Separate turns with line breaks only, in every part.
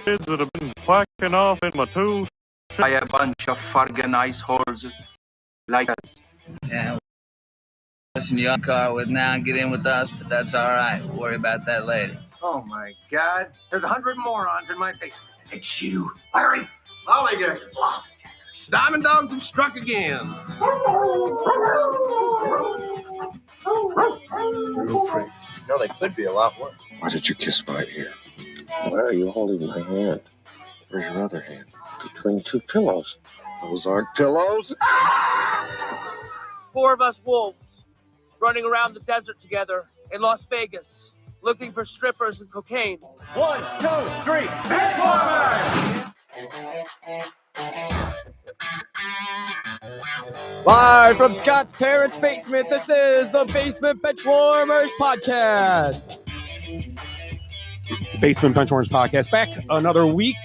Kids that have been whacking off in my tools.
By a bunch of fucking ice holes like that.
Yeah. Listen, you on car with now, get in with us, but that's all right. We'll worry about that later.
Oh my God. There's 100 morons in my basement. It's you, Larry.
Lollygaggers. Diamond dogs have struck again.
Real freak.
No, they could be a lot worse.
Why did you kiss my ear? Why are you holding my hand? Where's your other hand? Between two pillows. Those aren't pillows.
4 of us wolves running around the desert together in Las Vegas, looking for strippers and cocaine.
1, 2, 3, Transformers!
Live from Scott's parents' basement, this is the Basement Benchwarmers Podcast.
Basement Benchwarmers Podcast back another week.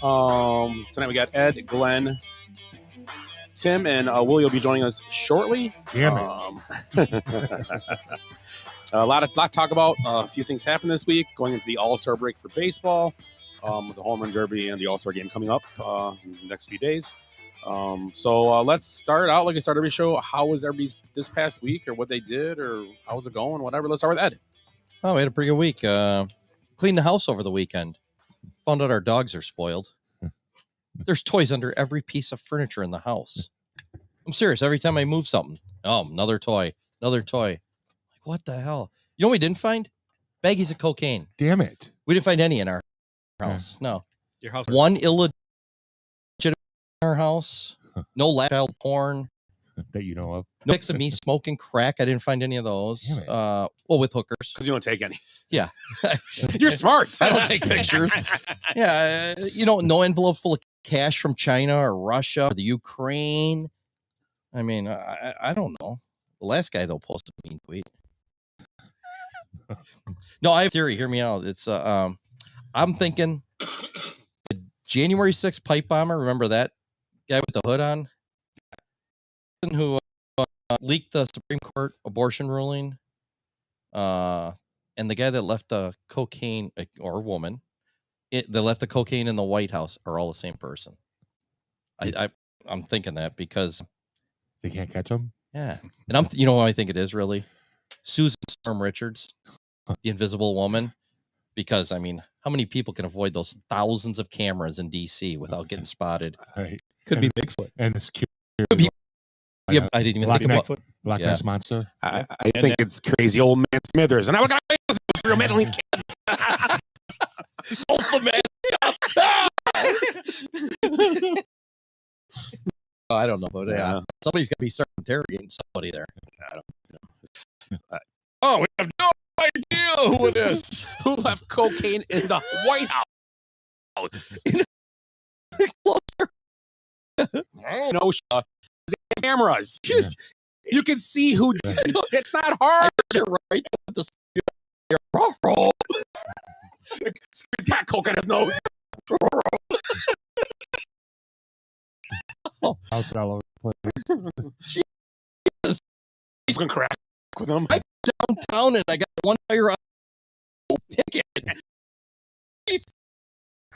Tonight we got Ed, Glenn, Tim, and Willie will be joining us shortly.
Damn it.
A lot to talk about. A few things happened this week, going into the All-Star break for baseball, with the Home Run Derby and the All-Star game coming up in the next few days. So let's start out like I start every show. How was everybody's this past week, or what they did, or how's it going, whatever. Let's start with Ed.
Oh, we had a pretty good week. Cleaned the house over the weekend. Found out our dogs are spoiled. There's toys under every piece of furniture in the house. I'm serious. Every time I move something, another toy. Like, what the hell? You know what we didn't find? Baggies of cocaine.
Damn it.
We didn't find any in our house. No.
Your house.
One illegitimate in our house. No child porn.
That you know of.
No pics of me smoking crack. I didn't find any of those. Well, with hookers.
Because you don't take any.
Yeah.
You're smart.
I don't take pictures. Yeah. No envelope full of cash from China or Russia or the Ukraine. I mean, I don't know. The last guy, though, posted a mean tweet. No, I have a theory. Hear me out. It's I'm thinking the January 6th pipe bomber. Remember that guy with the hood on? Who leaked the Supreme Court abortion ruling, and the guy that left the cocaine, or woman, that left the cocaine in the White House are all the same person. I'm thinking that because
they can't catch them.
Yeah, and you know what I think it is really? Susan Storm Richards, the Invisible Woman. Because I mean, how many people can avoid those thousands of cameras in D.C. without getting spotted?
Right.
Could be Bigfoot.
And the security.
Yeah, I didn't even think about
Black Ness Monster.
I think it's crazy old man Smithers, and I got real mentally.
I don't know, but yeah, somebody's got to be starting interrogating somebody there.
I don't know.
Oh, we have no idea who it is.
Who left cocaine in the White House? No, cameras. Yeah. You can see who did it. It's not hard.
You're right.
He's got coke in his nose.
Outside all over the place.
Jesus. He's gonna crack with him.
I'm downtown and I got one tire ticket.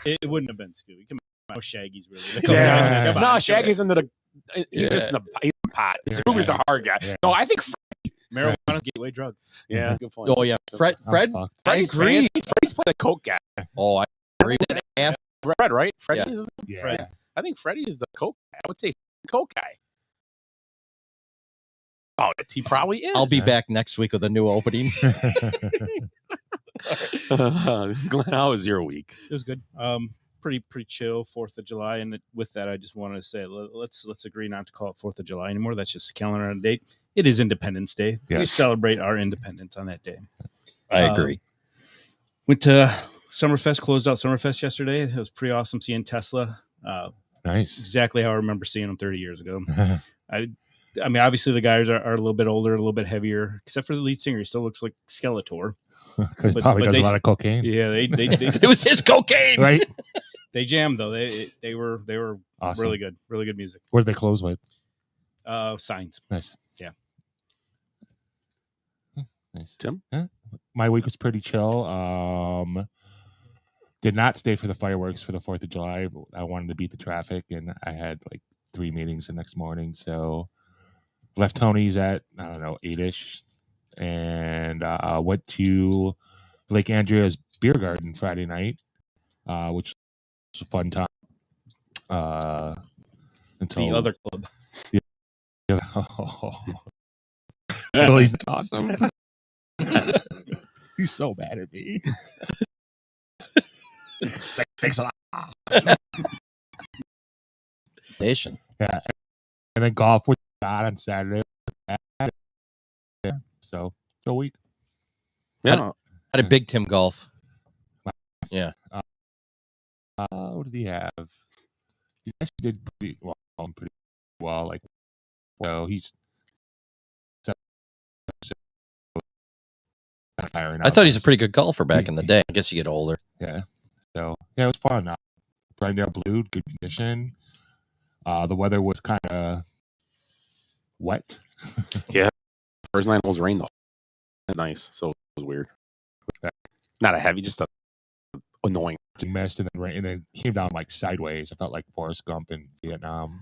It wouldn't have been Scooby. Come on, no Shaggy's really.
Yeah. No, Shaggy's into the. He's just in the pot. Scooby's the hard guy. Yeah. No, I think
marijuana gateway drug.
Yeah, good point.
Oh yeah, Fred.
I agree. Freddy's playing the coke guy.
Oh, I agree.
Fred, right? Freddy's.
Yeah.
Fred. I think Freddy is the coke guy. I would say coke guy. Oh, he probably is.
I'll be back next week with a new opening.
Glenn, how was your week?
It was good. Pretty chill 4th of July, and with that, I just wanted to say let's agree not to call it 4th of July anymore. That's just a calendar date. It is Independence Day. Yes. We celebrate our independence on that day.
I agree.
Went to Summerfest, closed out Summerfest yesterday. It was pretty awesome seeing Tesla.
Nice.
Exactly how I remember seeing them 30 years ago. I mean, obviously the guys are a little bit older, a little bit heavier, except for the lead singer. He still looks like Skeletor.
Because he probably does a lot of cocaine.
Yeah, they
it was his cocaine,
right?
They jammed though. They were
awesome.
really good music.
What did they close with?
Signs.
Nice.
Yeah.
Nice.
Tim?
Yeah. My week was pretty chill. Did not stay for the fireworks for the 4th of July. I wanted to beat the traffic, and I had like 3 meetings the next morning. So left Tony's at, 8-ish, and went to Lake Andrea's Beer Garden Friday night, which was a fun time. Until
The other club.
Billy's awesome. He's so mad at me. It's like, thanks a lot.
Nation.
Yeah. And then golf was on Saturday. Yeah. So, go week.
Yeah.
Had a big Tim golf. Yeah.
What did he have? He actually did pretty well. Like, well, he's.
I thought he's a pretty good golfer back in the day. I guess you get older.
Yeah. So, yeah, it was fun. Brindale Blue, good condition. The weather was kind of wet.
Yeah. First 9 holes rained though. Nice. So it was weird. Not a heavy, just a annoying.
Mist and then rain, and then came down like sideways. I felt like Forrest Gump in Vietnam.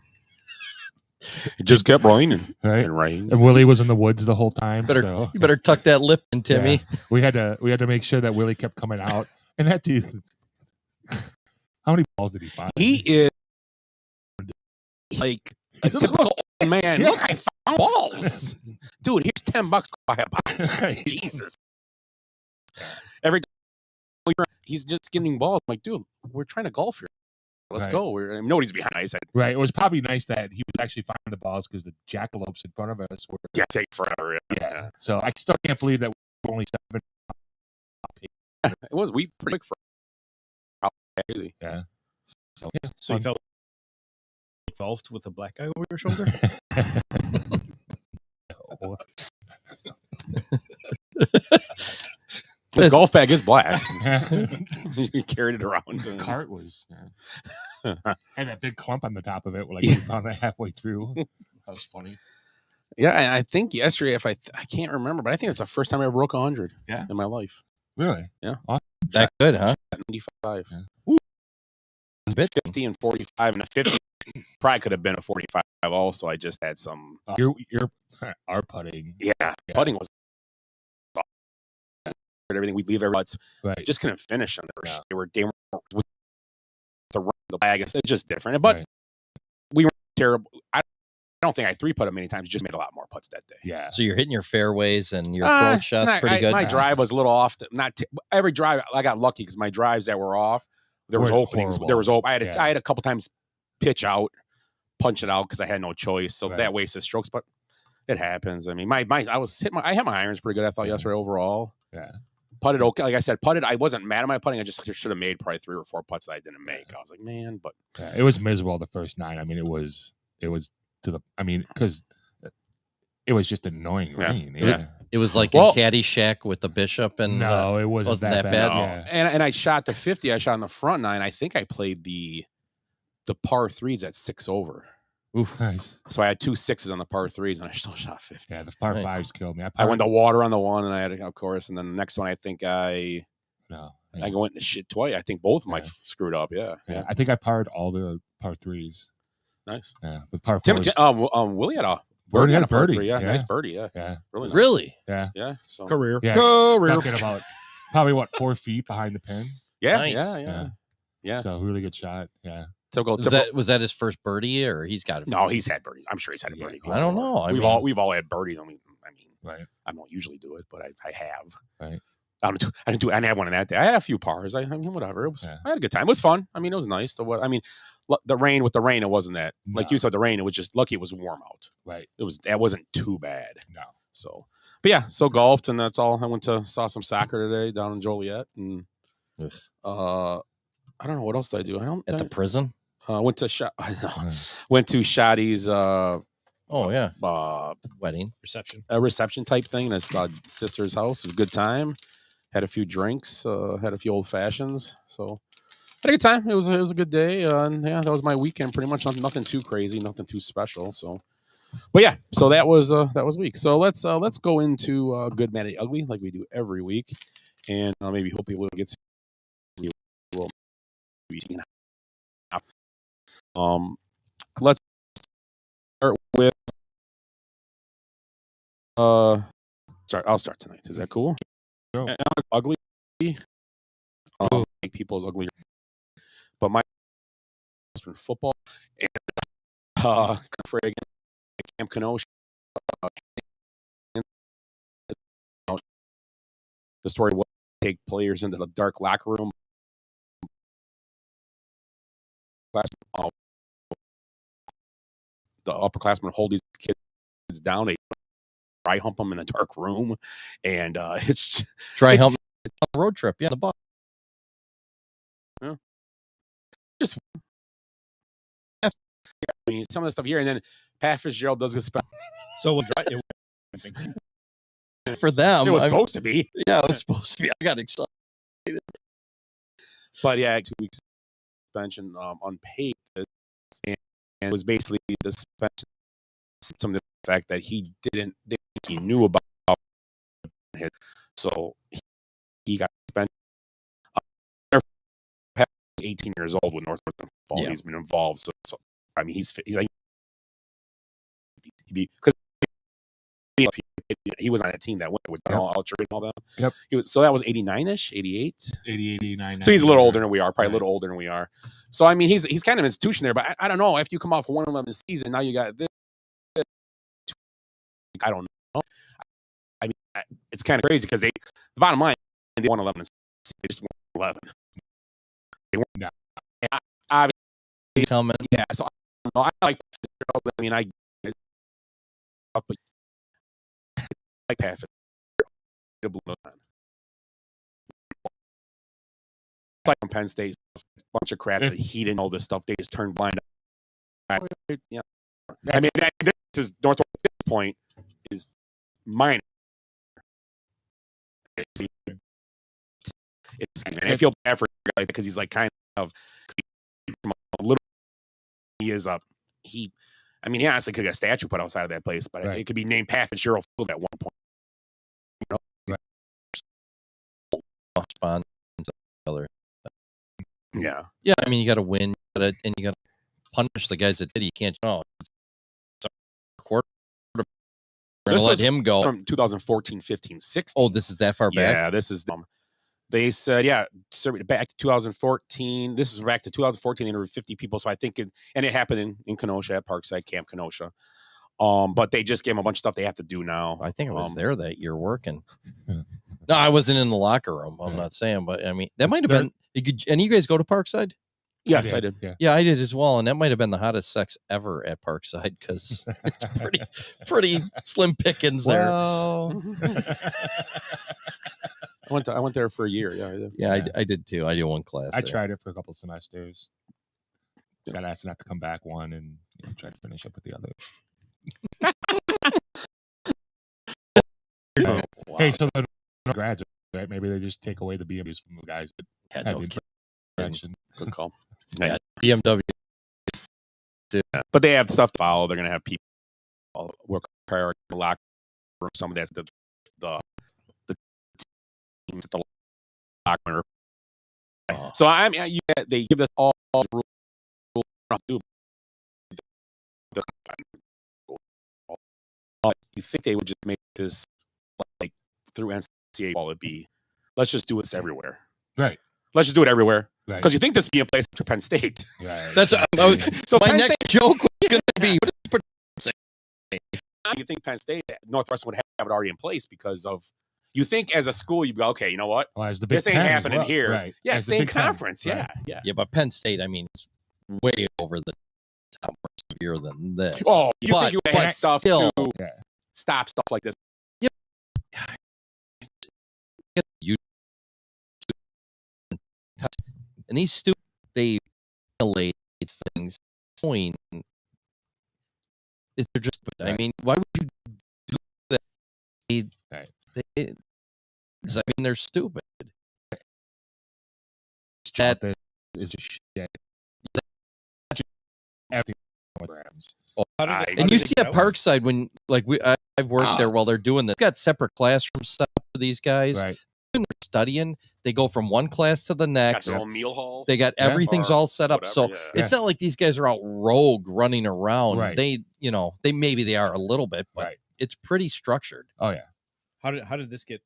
It just kept raining.
Right.
And rain.
And Willie was in the woods the whole time.
You better tuck that lip in, Timmy.
Yeah. We had to make sure that Willie kept coming out. And that dude, how many balls did he find?
He is like a typical old man. Look, I found balls. Dude, here's $10 to buy a box. Jesus. Every time he's just giving balls. I'm like, dude, we're trying to golf here. Let's go. Nobody's behind ice.
Right. It was probably nice that he was actually finding the balls because the jackalopes in front of us were.
Yeah, take forever.
Yeah. So I still can't believe that we're only 7.
It was pretty quick for crazy.
Yeah. So
you felt golfed with a black guy over your shoulder?
No.
His golf bag is black. He carried it around.
The cart was had that big clump on the top of it. Like we found it halfway through. That was funny.
Yeah, I think yesterday, if I can't remember, but I think it's the first time I ever broke 100.
Yeah.
In my life.
Really?
Yeah.
Awesome.
That good, huh?
95.
Yeah.
50 and 45, and a 50 probably could have been a 45 also. I just had some.
Our putting.
Yeah, putting was everything. We'd leave every putts.
Right.
Just couldn't finish on there. They were with the bag. It's just different. But we were terrible. I don't think I 3-putted many times. Just made a lot more putts that day.
Yeah.
So you're hitting your fairways and your approach shots pretty good.
My drive was a little off. Every drive I got lucky because my drives that were off, there was openings.
Horrible.
There was I had a couple times pitch out, punch it out because I had no choice. So that wasted strokes, but it happens. I mean, I had my irons pretty good. I thought yesterday overall.
Yeah.
Putted okay. Like I said, putted. I wasn't mad at my putting. I just should have made probably 3 or 4 putts that I didn't make. I was like, man, but
it was miserable the first 9. I mean, it was because it was just annoying rain. Yeah.
It was like in Caddyshack with the bishop, and
no, it wasn't that bad.
No.
Yeah.
And I shot the 50. I shot on the front 9. I think I played the par 3s at 6 over.
Oof, nice.
So I had 2 6s on the par 3s, and I still shot 50.
Yeah, the par 5s killed me.
I went to water on the one, and I had it, of course. And then the next one, I think I went in the shit twice. I think both of them I screwed up. Yeah.
I think I parred all the par 3s.
Nice.
Yeah, with par
4s. Willie had a
birdie.
Had a par 3. Yeah, nice birdie. Yeah. Really nice.
Really?
Yeah.
Yeah. So.
Career.
Yeah. Stuck at about probably 4 feet behind the pin.
Yeah.
Nice.
Yeah.
So really good shot. Yeah.
Was that his first birdie, or he's got it?
No, he's had birdies. I'm sure he's had a birdie.
I don't know.
We've all had birdies. I mean,
right.
I don't usually do it, but I have.
Right.
I didn't have one in that day. I had a few pars. I mean, whatever. It was. I had a good time. It was fun. I mean, it was nice. The rain, it wasn't that. Like you said, the rain. It was just lucky. It was warm out.
Right.
That wasn't too bad.
No.
So, but yeah. So golfed, and that's all. I saw some soccer today down in Joliet, and I don't know what else did I do.
At the prison.
Went to Shadi's.
Wedding
reception.
A reception type thing in his sister's house. It was a good time. Had a few drinks. Had a few old fashions. So had a good time. It was a good day. And yeah, that was my weekend. Pretty much nothing too crazy, nothing too special. So But yeah, so that was week. So let's go into good, bad, and ugly like we do every week, and maybe hopefully we'll get let's start with I'll start tonight. Is that cool?
Sure.
Ugly. Make people's ugly, but my football and Fragan, Camp Kenosha. The story will take players into the dark locker room. The upperclassmen hold these kids down. They dry hump them in a dark room, and it's
dry hump on a road trip. Yeah, the bus.
Yeah. Just, I mean, some of the stuff here, and then Pat Fitzgerald does get spent.
So
for them,
it was supposed to be.
Yeah, it was supposed to be. I got excited.
But yeah, 2 weeks suspension, unpaid, and it was basically the suspension. Some of the fact that he didn't think he knew about it, so he got suspended. 18 years old with Northwestern football. Yeah. He's been involved, so I mean, he's like because he was on that team that went with Ultra and all that.
Yep.
He was, so that was 89ish, 88,
89.
So he's a little older than we are, probably a little older than we are. So I mean, he's kind of an institution there. But I don't know. After you come off a 1-11 season, now you got this. I don't know. I mean, it's kind of crazy because the bottom line, they won 11. They just won 11. They weren't. No. Yeah. So I don't know. I like. I mean, but like Pat. Like from Penn State, a bunch of crap that he didn't know this stuff. They just turned blind. Yeah. I mean, this is Northwestern. At this point is minor. I feel bad for the guy because he's like kind of a little. He is up. I mean, he honestly could get a statue put outside of that place, but it could be named Pat Fitzgerald Field at one point. You know? Yeah.
Yeah, I mean, you got to win, and you got to punish the guys that did. You can't. We're gonna let him go
from 2014, 15, 16.
Oh, this is that far back?
Yeah, this is them. They said, back to 2014. This is back to 2014. They interviewed 50 people. So I think it happened in Kenosha at Parkside, Camp Kenosha. But they just gave them a bunch of stuff they have to do now.
I think I was there that year working. No, I wasn't in the locker room. I'm not saying, but I mean, that might have been. And you guys go to Parkside?
Yes, I did.
Yeah, I did as well, and that might have been the hottest sex ever at Parkside because it's pretty slim pickings there.
I went there for a year. Yeah, I did.
Yeah. I did too. I did one class.
I tried it for a couple of semesters. Got asked not to come back one, and tried to finish up with the other.
Wow.
Hey, so the grads, right? Maybe they just take away the BMWs from the guys that
had
no
interaction. Good call.
Yeah, BMW.
But they have stuff to follow. They're going to have people work in the locker room. Some of that's the teams at the locker room. So I mean, they give us all rules. You think they would just make this like through NCAA ball? It'd be, let's just do this everywhere.
Right.
Let's just do it everywhere.
Right.
Because you think this would be in place for Penn State.
Right.
That's
so
my
Penn
next joke was going to be.
You think Penn State, Northwestern would have it already in place because of. You think as a school, you'd go, okay, you know what?
Well, as the Big
this ain't
Ten
happening
well.
here.
Right.
Yeah,
as
same conference.
Right.
Yeah.
But Penn State, I mean, it's way over the top, more severe than this.
Oh, you think you had stuff
still,
to stop stuff like this?
And these stupid, they violate things. Point, they're just. Right. I mean, why would you do that? I mean, they're stupid.
That is a shit. Everything programs.
And you see at Parkside when I've worked there while they're doing this. They've got separate classroom set up for these guys.
Right.
When they're studying, they go from one class to the next.
Got their own meal hall.
They got everything's all set up. So it's not like these guys are out rogue running around.
Right.
They maybe they are a little bit, but it's pretty structured.
Oh yeah.
How did this get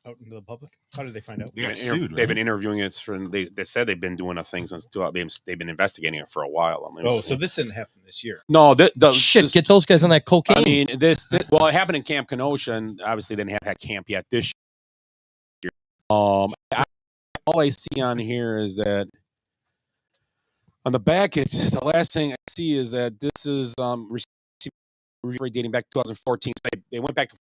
out into the public? How did they find out?
They've been interviewing it. They said they've been doing a thing since they've been investigating it for a while.
So this didn't happen this year.
No,
Get those guys on that cocaine.
I mean, this well, it happened in Camp Kenosha, and obviously they didn't have camp yet this year. All I see on here is that on the back, the last thing I see is that this is dating back to 2014. So they went back to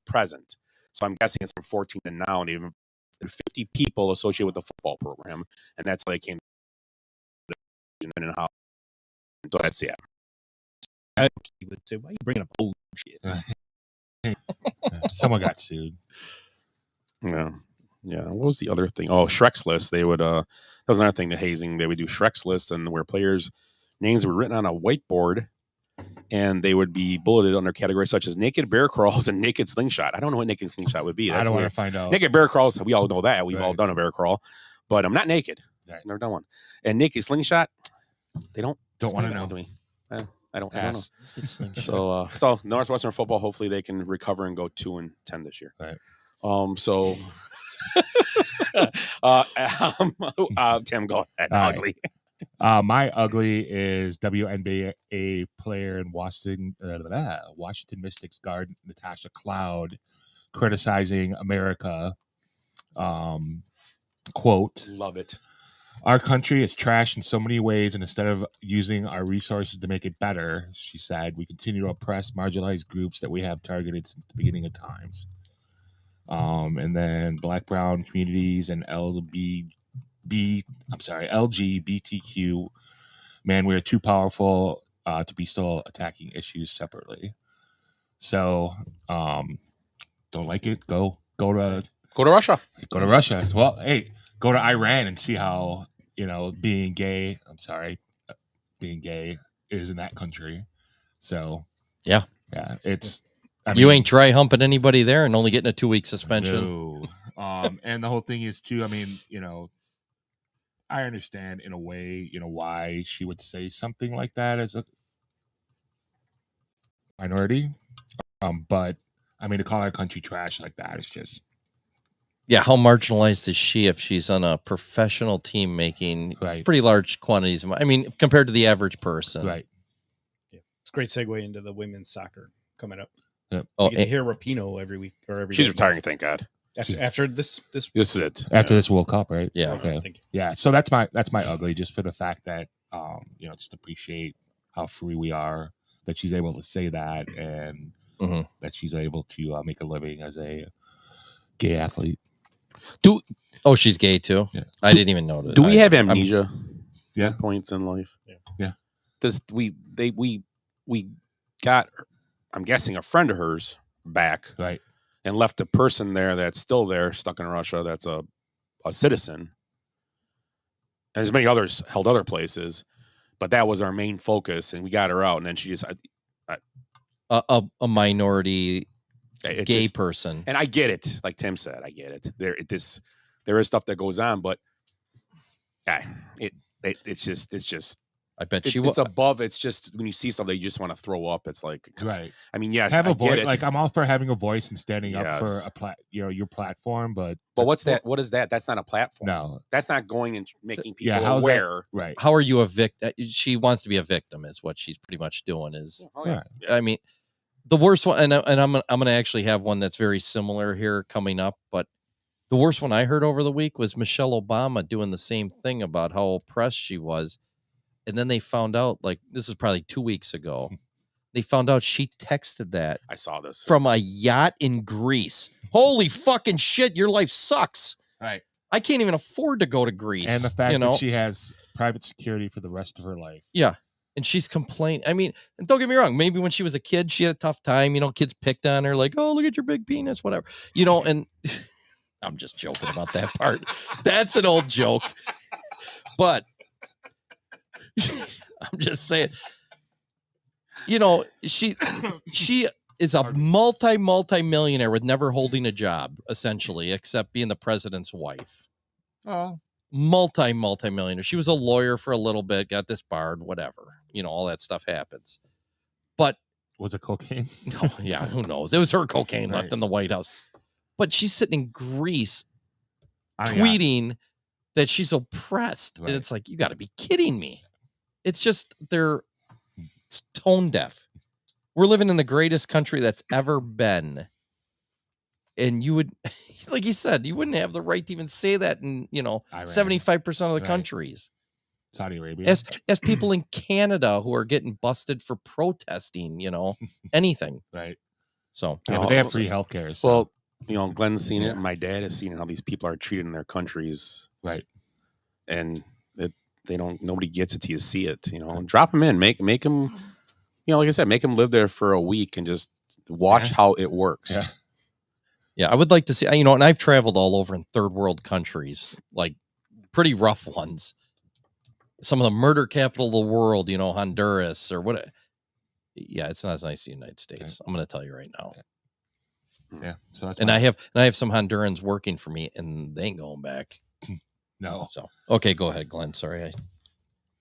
present. So I'm guessing it's from 14 to now, and even 50 people associated with the football program, and that's how they came to and how. So that's
I would say, why are you bringing up old shit?
Someone got sued.
Yeah. What was the other thing? Oh, Shrek's List. They would that was another thing. The hazing. They would do Shrek's List, and where players' names were written on a whiteboard, and they would be bulleted under categories such as naked bear crawls and naked slingshot. I don't know what naked slingshot would be.
I don't want to find out.
Naked bear crawls. We all know that. We've all done a bear crawl, but I'm not naked.
Right.
Never done one. And naked slingshot. They don't
want to know.
To me. I don't know. So Northwestern football. Hopefully they can recover and go 2-10 this year.
Right.
So. Tim, go ahead. Ugly.
My ugly is WNBA player in Washington Mystics guard Natasha Cloud criticizing America. Quote,
love it.
Our country is trash in so many ways, and instead of using our resources to make it better, she said, we continue to oppress marginalized groups that we have targeted since the beginning of times. And then Black, brown communities and LGBTQ, man, we are too powerful to be still attacking issues separately. So, don't like it? Go to
Russia.
Go to Russia. Well, hey, go to Iran and see how being gay is in that country. So
yeah,
it's.
You ain't dry humping anybody there and only getting a 2-week suspension.
No. And the whole thing is too, I understand in a way, why she would say something like that as a minority. But to call our country trash like that is just.
Yeah. How marginalized is she if she's on a professional team making pretty large quantities of, compared to the average person.
Right.
Yeah. It's a great segue into the women's soccer coming up.
Yep.
You get to hear Rapinoe every week or every
She's
day.
retiring, thank God.
After this
is it.
After this World Cup, right?
Yeah.
Okay.
Thank you.
Yeah. So that's my ugly, just for the fact that just appreciate how free we are, that she's able to say that, and that she's able to make a living as a gay athlete.
She's gay too?
Yeah.
I didn't even notice.
Do we have amnesia?
Yeah.
Points in life.
Yeah.
We got, I'm guessing, a friend of hers back,
right,
and left a person there that's still there, stuck in Russia. That's a citizen, and there's many others held other places, but that was our main focus, and we got her out, and then she just
a minority gay person.
And I get it, like Tim said, I get it. There is stuff that goes on, but it's just.
I bet
it's above. It's just when you see something, you just want to throw up. It's like,
right.
Yes,
have a
I
voice.
get it.
Like, I'm all for having a voice and standing up for your platform, but
what's that? What is that? That's not a platform.
No,
that's not going and making people
how's
aware.
That? Right.
How are you a victim? She wants to be a victim, is what she's pretty much doing. The worst one, and I'm going to actually have one that's very similar here coming up, but the worst one I heard over the week was Michelle Obama doing the same thing about how oppressed she was. And then they found out, like, this is probably 2 weeks ago, they found out she texted that.
I saw this.
From a yacht in Greece. Holy fucking shit, your life sucks.
Right.
I can't even afford to go to Greece.
And the fact that she has private security for the rest of her life.
Yeah. And she's complaining. And don't get me wrong, maybe when she was a kid, she had a tough time. Kids picked on her, like, oh, look at your big penis, whatever. And I'm just joking about that part. That's an old joke. But I'm just saying, you know, she is a multi-millionaire with never holding a job, essentially, except being the president's wife.
Oh,
Multi-millionaire. She was a lawyer for a little bit, got disbarred, whatever. You know, all that stuff happens. But
was it cocaine?
no, yeah, who knows? It was her cocaine left in the White House. But she's sitting in Greece tweeting that she's oppressed. And it's like, you got to be kidding me. It's just, they're tone deaf. We're living in the greatest country that's ever been. And you would, like you said, you wouldn't have the right to even say that in, you know,
Iran.
75% of the countries.
Saudi Arabia.
As people in Canada who are getting busted for protesting, you know, anything.
Right.
So
yeah, but they have free healthcare. So.
Well, you know, Glenn's seen it, and my dad has seen how these people are treated in their countries.
Right.
And they don't, nobody gets it till you see it, you know, and drop them in, make them, you know, like I said, make them live there for a week and just watch how it works.
Yeah.
Yeah, I would like to see, you know, and I've traveled all over in third world countries, like pretty rough ones. Some of the murder capital of the world, you know, Honduras or what. Yeah, it's not as nice as the United States. I'm going to tell you right now.
Yeah. So that's
I have some Hondurans working for me, and they ain't going back.
No.
So okay, go ahead, Glenn. Sorry, I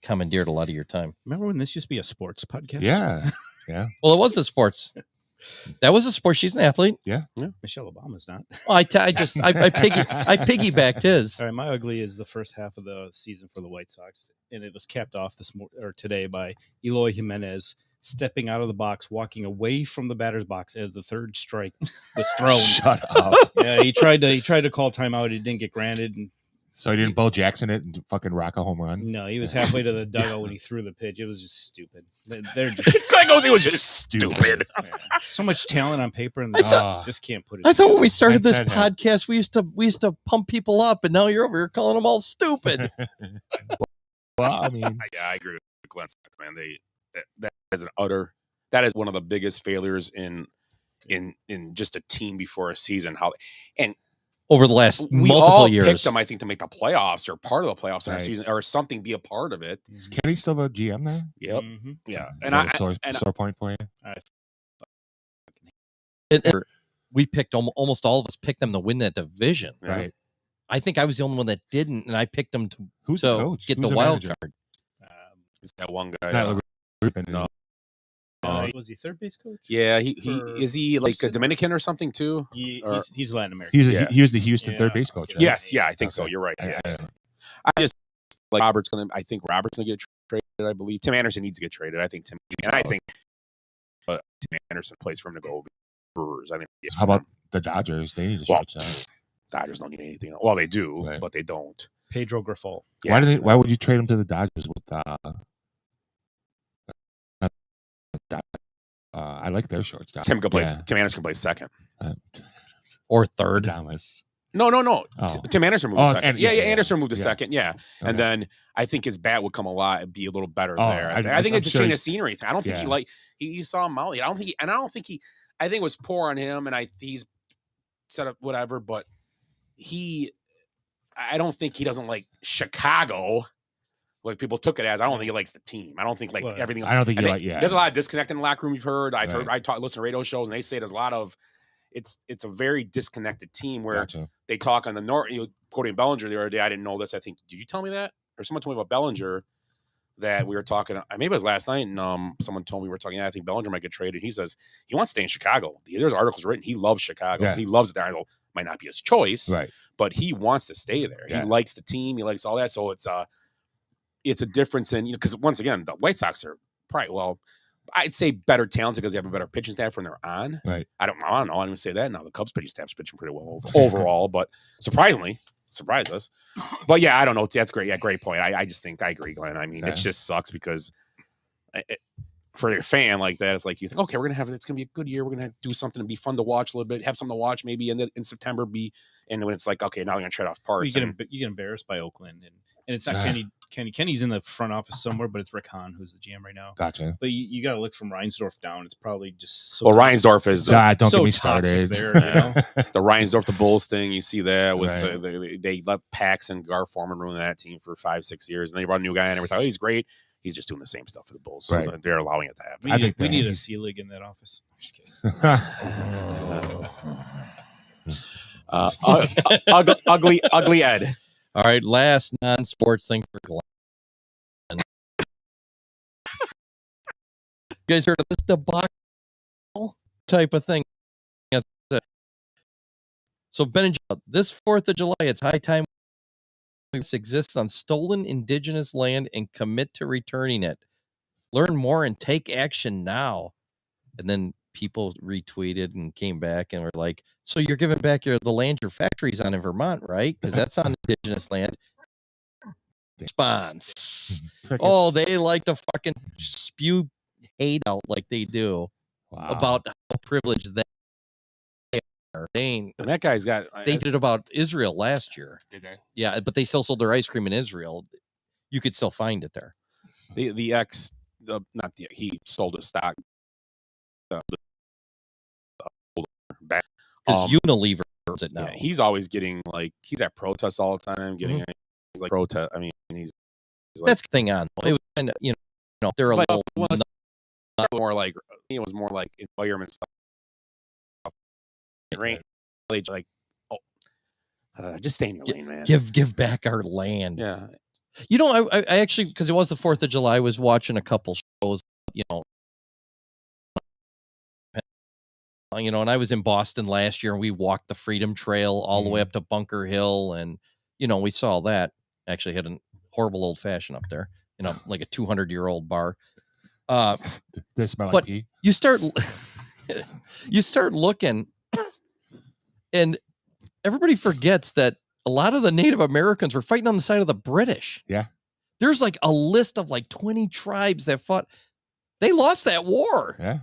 commandeered a lot of your time.
Remember when this used to be a sports podcast?
Yeah. Yeah.
Well, it was a sports. That was a sport. She's an athlete.
Yeah.
Michelle Obama's not.
Well, I piggybacked his.
All right, my ugly is the first half of the season for the White Sox, and it was capped off today by Eloy Jimenez stepping out of the box, walking away from the batter's box as the third strike was thrown.
Shut up.
Yeah, he tried to call timeout. He didn't get granted, and
so he didn't Bo Jackson it and fucking rock a home run.
no, he was halfway to the dugout when he threw the pitch. It was just stupid. They're just
Glenn goes, he was just stupid.
so much talent on paper, and just can't put it.
I thought when we started
That's
this
sad,
podcast, we used to pump people up, and now you're over here calling them all stupid.
Well, I mean,
yeah, I agree with Glenn, man. That is that is one of the biggest failures in just a team before a season.
Over the last
we
multiple
all
years,
picked them, I think, to make the playoffs or part of the playoffs in
Right.
a season or something, be a part of it.
is Kenny still the GM now?
Yep.
Mhm.
Yeah.
Is that a sore point for you?
and we picked almost all of us picked them to win that division.
Right.
I think I was the only one that didn't, and I picked them to
Who's the coach?
get
Who's
the
the
wild
manager?
card.
It's that one guy.
Not Rubin.
no.
Was he third base coach?
Yeah, he
For
is he like a
Clemson?
Dominican or something too?
He's Latin American.
He was the Houston
Yeah.
third base coach. Right?
Yes, yeah, I think so.
Okay.
You're right.
I-
Yes.
I-
I just like I think Robert's gonna get traded. I believe Tim Anderson needs to get traded. I think Tim Anderson plays for him to go Brewers. I think.
How about the Dodgers? They need to
Well,
shortstop.
Dodgers don't need anything. Well, they do,
Right.
but they don't.
Pedro Grifol.
Yeah.
Why would you trade him to the Dodgers with I like their shortstop.
Tim
Yeah.
Anderson can play second.
Or third.
Thomas.
No.
Oh.
Tim Anderson moved
Oh,
to second.
and-
Yeah,
yeah,
Anderson moved to
yeah.
second. Yeah, and
Okay.
then I think his bat would come be a little better
Oh,
there. I think
I'm
it's a
sure
change
he-
of scenery thing. I don't think
Yeah.
he saw him out. I don't think he. I think it was poor on him, and he's set up whatever. But I don't think he doesn't like Chicago. Like people took it as, I don't think he likes the team. I don't think
Well,
everything.
I don't think
I
you
think
like. Yeah.
There's a lot of disconnect in the locker room. You've heard. I've heard.
Right.
Listen to radio shows, and they say there's a lot of. It's a very disconnected team where
Gotcha.
they talk on the north. Quoting Bellinger the other day, I didn't know this. I think did you tell me that, or someone told me about Bellinger that we were talking? Maybe it was last night, and someone told me we were talking. Yeah, I think Bellinger might get traded. He says he wants to stay in Chicago. There's articles written. He loves Chicago.
Yeah.
He loves it there. I know might not be his choice,
Right.
but he wants to stay there.
Yeah.
He likes the team. He likes all that. So it's a difference in because once again the White Sox are probably I'd say better talented because they have a better pitching staff when they're on.
Right.
I don't know. I don't even say that now. The Cubs pitching staff's pitching pretty well overall, but surprised us. But yeah, I don't know. That's great. Yeah, great point. I just think I agree, Glenn. I mean, it just sucks because for your fan like that, it's like you think, okay, it's gonna be a good year. We're gonna do something to be fun to watch a little bit, have something to watch maybe in September. And when it's like, okay, now we're gonna trade off parts.
You get embarrassed by Oakland, and it's not Kenny's in the front office somewhere, but it's Rick Hahn who's the GM right now.
Gotcha.
But you got to look from Reinsdorf down. It's probably just so
Reinsdorf is
don't
so
get me
toxic
started.
there. You know?
the Reinsdorf, the Bulls thing. You see that with
Right.
they let Pax and Gar Forman ruin that team for 5-6 years, and they brought a new guy in. And everything. Oh, he's great. he's just doing the same stuff for the Bulls. So
Right.
they're allowing it to happen.
We need a C-League in that office. Just kidding.
Ugly Ed.
All right, last non-sports thing for Glenn. You guys heard of this debacle type of thing? That's it. So Ben and Joe, this 4th of July, it's high time this exists on stolen indigenous land and commit to returning it. Learn more and take action now. And then people retweeted and came back and were like, so you're giving back the land your factory's on in Vermont, right? Because that's on indigenous land. Response. Oh, they like to fucking spew hate out like they do about how privileged they are.
And that guy's got.
They did it about Israel last year.
Did they?
Yeah, but they still sold their ice cream in Israel. You could still find it there.
He sold his stock. Back
because Unilever owns it now.
Yeah, he's always getting he's at protests all the time. Getting he's like protest. I mean, he's like,
that's the thing on. It was kind of they're a little
more like it was more like environment stuff. Right? Like just stay in your lane, man.
Give back our land.
Yeah.
I actually, because it was the 4th of July, I was watching a couple shows, and I was in Boston last year and we walked the Freedom Trail all the way up to Bunker Hill. And, we saw that. Actually had a horrible old fashioned up there, like a 200-year-old bar.
They smell like pee.
You start looking and everybody forgets that a lot of the Native Americans were fighting on the side of the British.
Yeah.
There's like a list of 20 tribes that fought. They lost that war.
Yeah.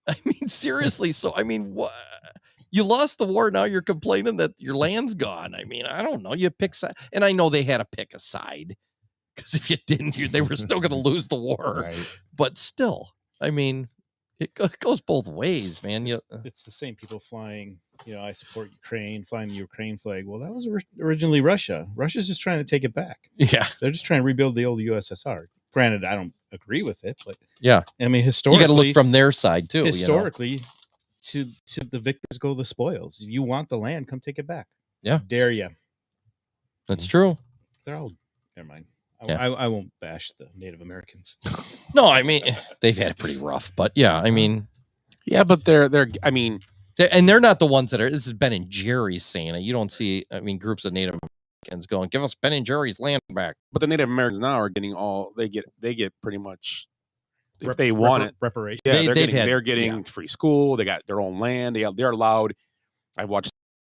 I mean, seriously. So, I mean, what? You lost the war. Now you're complaining that your land's gone. I mean, I don't know. You pick side. And I know they had to pick a side because if you didn't, they were still going to lose the war.
Right.
But still, I mean, it goes both ways, man.
It's the same people flying, I support Ukraine, flying the Ukraine flag. Well, that was originally Russia. Russia's just trying to take it back.
Yeah.
They're just trying to rebuild the old USSR. Granted, I don't agree with it, but
yeah.
I mean, historically,
you got to look from their side too.
Historically, to the victors go the spoils. If you want the land, come take it back.
Yeah.
Dare you.
That's true.
They're all, never mind.
Yeah.
I won't bash the Native Americans.
No, I mean, they've had it pretty rough, but yeah, I mean,
yeah, but they're I mean,
they're not the ones that are. This is Ben and Jerry's saying it. You don't see, I mean, groups of Native Americans going, "Give us Ben and Jerry's land back."
But the Native Americans now are getting they get pretty much if they want it
reparations.
Yeah, they're getting free school. They got their own land. They're allowed. I've watched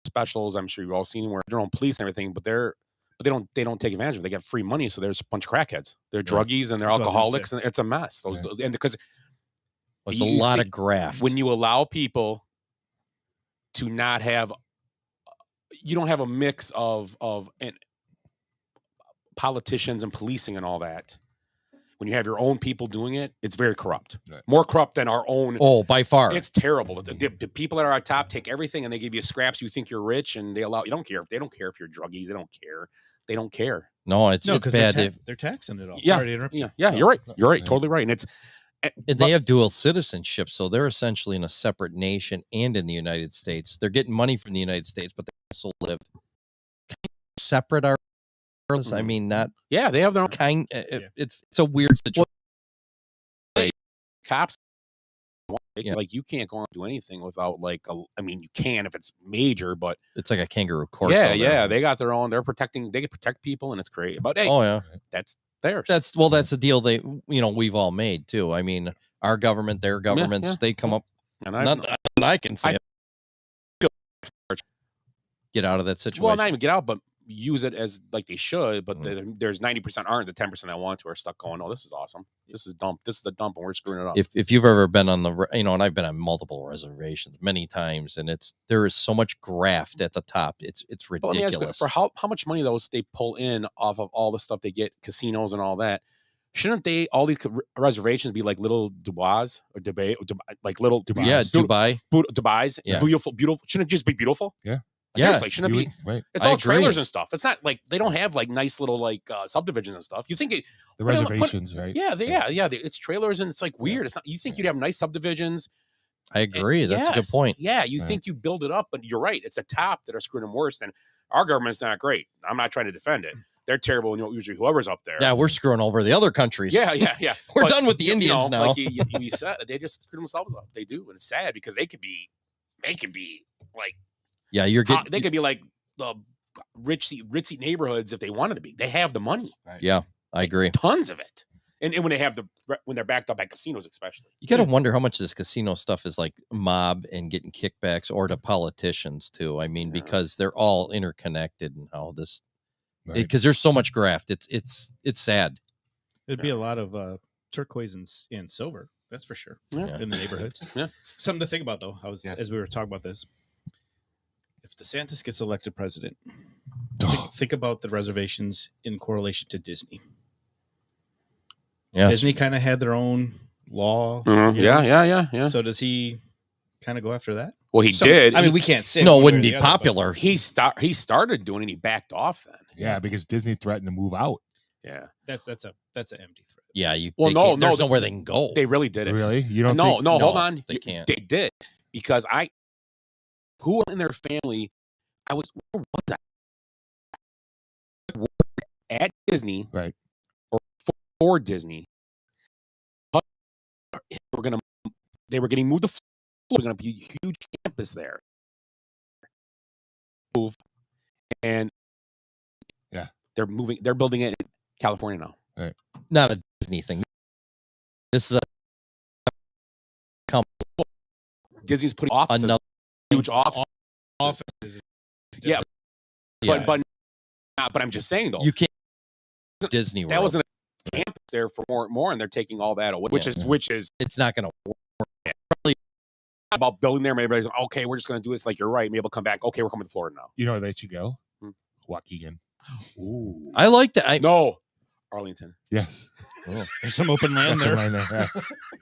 specials. I'm sure you've all seen where their own police and everything, but they don't take advantage of it. They get free money, so there's a bunch of crackheads. They're druggies and they're alcoholics, and it's a mess. And because
there's a lot of graft
when you allow people to not have, you don't have a mix of politicians and policing and all that. When you have your own people doing it, it's very corrupt. Right. More corrupt than our own.
Oh, by far.
It's terrible. The people that are at top take everything and they give you scraps. You think you're rich and they allow. You don't care. They don't care if you're druggies. They don't care. They don't care.
No, it's bad.
They're taxing it all.
Yeah,
Sorry to interrupt you.
Yeah, you're right. You're right. Totally right. And
they have dual citizenship, so they're essentially in a separate nation and in the United States. They're getting money from the United States, but they also live separate. I mean, not.
Yeah, they have their own
kind. It's a weird situation.
Cops, like you can't go on and do anything without I mean, you can if it's major, but
it's like a kangaroo court.
Yeah, they got their own. They're protecting. They can protect people, and it's great. But hey, that's theirs.
That's the deal we've all made too. I mean, our government, their governments, they come up.
And
I can say get out of that situation.
Well, not even get out, but use it as like they should. But there's 90% aren't. The 10% that want to are stuck going, oh, this is awesome. This is dump. This is the dump, and we're screwing it up.
If you've ever been on the, and I've been on multiple reservations many times, and there is so much graft at the top. It's ridiculous.
Let me ask you, for how much money they pull in off of all the stuff they get, casinos and all that. Shouldn't all these reservations be like little Dubai or Dubai, like little
Dubai?
Dubai's,
yeah,
beautiful. Shouldn't it just be beautiful?
Yeah.
Yeah,
Seriously, shouldn't it be?
Right.
It's
I
all
agree.
trailers and stuff. It's not like they don't have like nice little like subdivisions and stuff. You think it,
The
put it-
reservations, right?
Yeah, it's trailers and it's like weird. It's not. You think you'd have nice subdivisions?
I agree. That's a good
Yes.
point.
Yeah, you
Right.
think you build it up, but you're right. It's the top that are screwing them worse. And our government's not great. I'm not trying to defend it. They're terrible, and usually whoever's up there.
Yeah, we're screwing over the other countries.
Yeah.
We're
But,
done with the
you
Indians
know,
now.
Like you said, they just screw themselves up. They do, and it's sad because they could be like
Yeah, you're
they
getting.
could be like the ritzy neighborhoods if they wanted to be. They have the money,
Yeah, I agree.
tons of it, and when they have when they're backed up by casinos, especially.
You got to wonder how much of this casino stuff is like mob and getting kickbacks, or to politicians too. I mean, because they're all interconnected and how this,
Right.
because there's so much graft. It's sad.
It'd be a lot of turquoise and silver. That's for sure.
Yeah.
In the neighborhoods.
Yeah.
Something to think about though. As we were talking about this. If DeSantis gets elected president, think about the reservations in correlation to Disney.
Yeah,
Disney kind of had their own law.
Mhm.
you know?
Yeah.
So does he kind of go after that?
Well, he did.
I mean, we can't say.
no, it
one way
wouldn't
or
be
the other, but-
popular.
He started doing it. And he backed off then.
Yeah, because Disney threatened to move out.
Yeah.
That's an empty threat.
Yeah, you.
Well,
they
no,
can't- there's
no,
nowhere they can go.
They really did it.
Really? You don't?
No,
think,
no, hold
No,
on.
they can't.
They did because who in their family? Where was I? At Disney,
Right.
or for Disney. They were getting moved to Florida. They're going to be a huge campus there. Move, and
yeah,
they're moving. They're building it in California now.
Right.
Not a Disney thing. This is
Disney's putting offices,
another
huge offices. Yeah,
Yeah.
but I'm just saying though,
You can't. Disney World.
that wasn't a campus there for more, and they're taking all that away, which is
It's not going to work.
about building there. Maybe everybody's like, okay, we're just going to do this. Like you're right. Maybe we'll come back. Okay, we're coming to Florida now.
You know where they should go?
Hmm.
Waukegan.
Ooh,
I like that.
no, Arlington.
Yes.
Oh,
There's some open land
That's
there.
around there.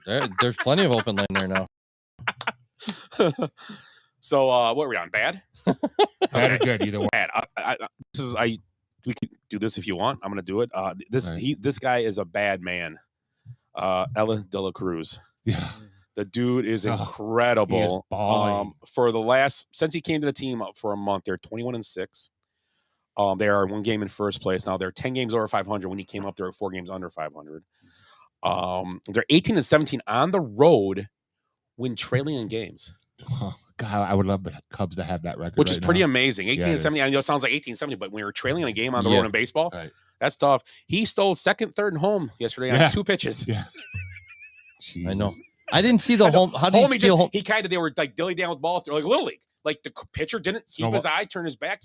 Yeah.
there's plenty of open land there now.
So what were we on? Bad?
Bad or good, either one.
Bad. We can do this if you want. I'm going to do it.
Right.
This guy is a bad man. Ella De La Cruz.
Yeah.
The dude is
Oh,
incredible.
he is balling.
For since he came to the team for a month, they're 21-6. They are 1 game in first place. Now they're 10 games over 500. When he came up, they were 4 games under 500. They're 18-17 on the road when trailing in games,
Oh, God, I would love the Cubs to have that record.
which is
right
pretty
now.
amazing.
Yeah, it
18-70.
is.
I know it sounds like 18-70, but when you're trailing in a game on the
Yeah.
road in baseball,
Right.
that's tough. He stole second, third, and home yesterday
Yeah.
on 2 pitches.
Yeah.
I know.
Jesus.
I didn't see the home. How did he
Home,
steal home?
he kind of, they were like dilly down with balls, like Little League. Like the pitcher didn't keep
So
his
what-
eye, turn his back.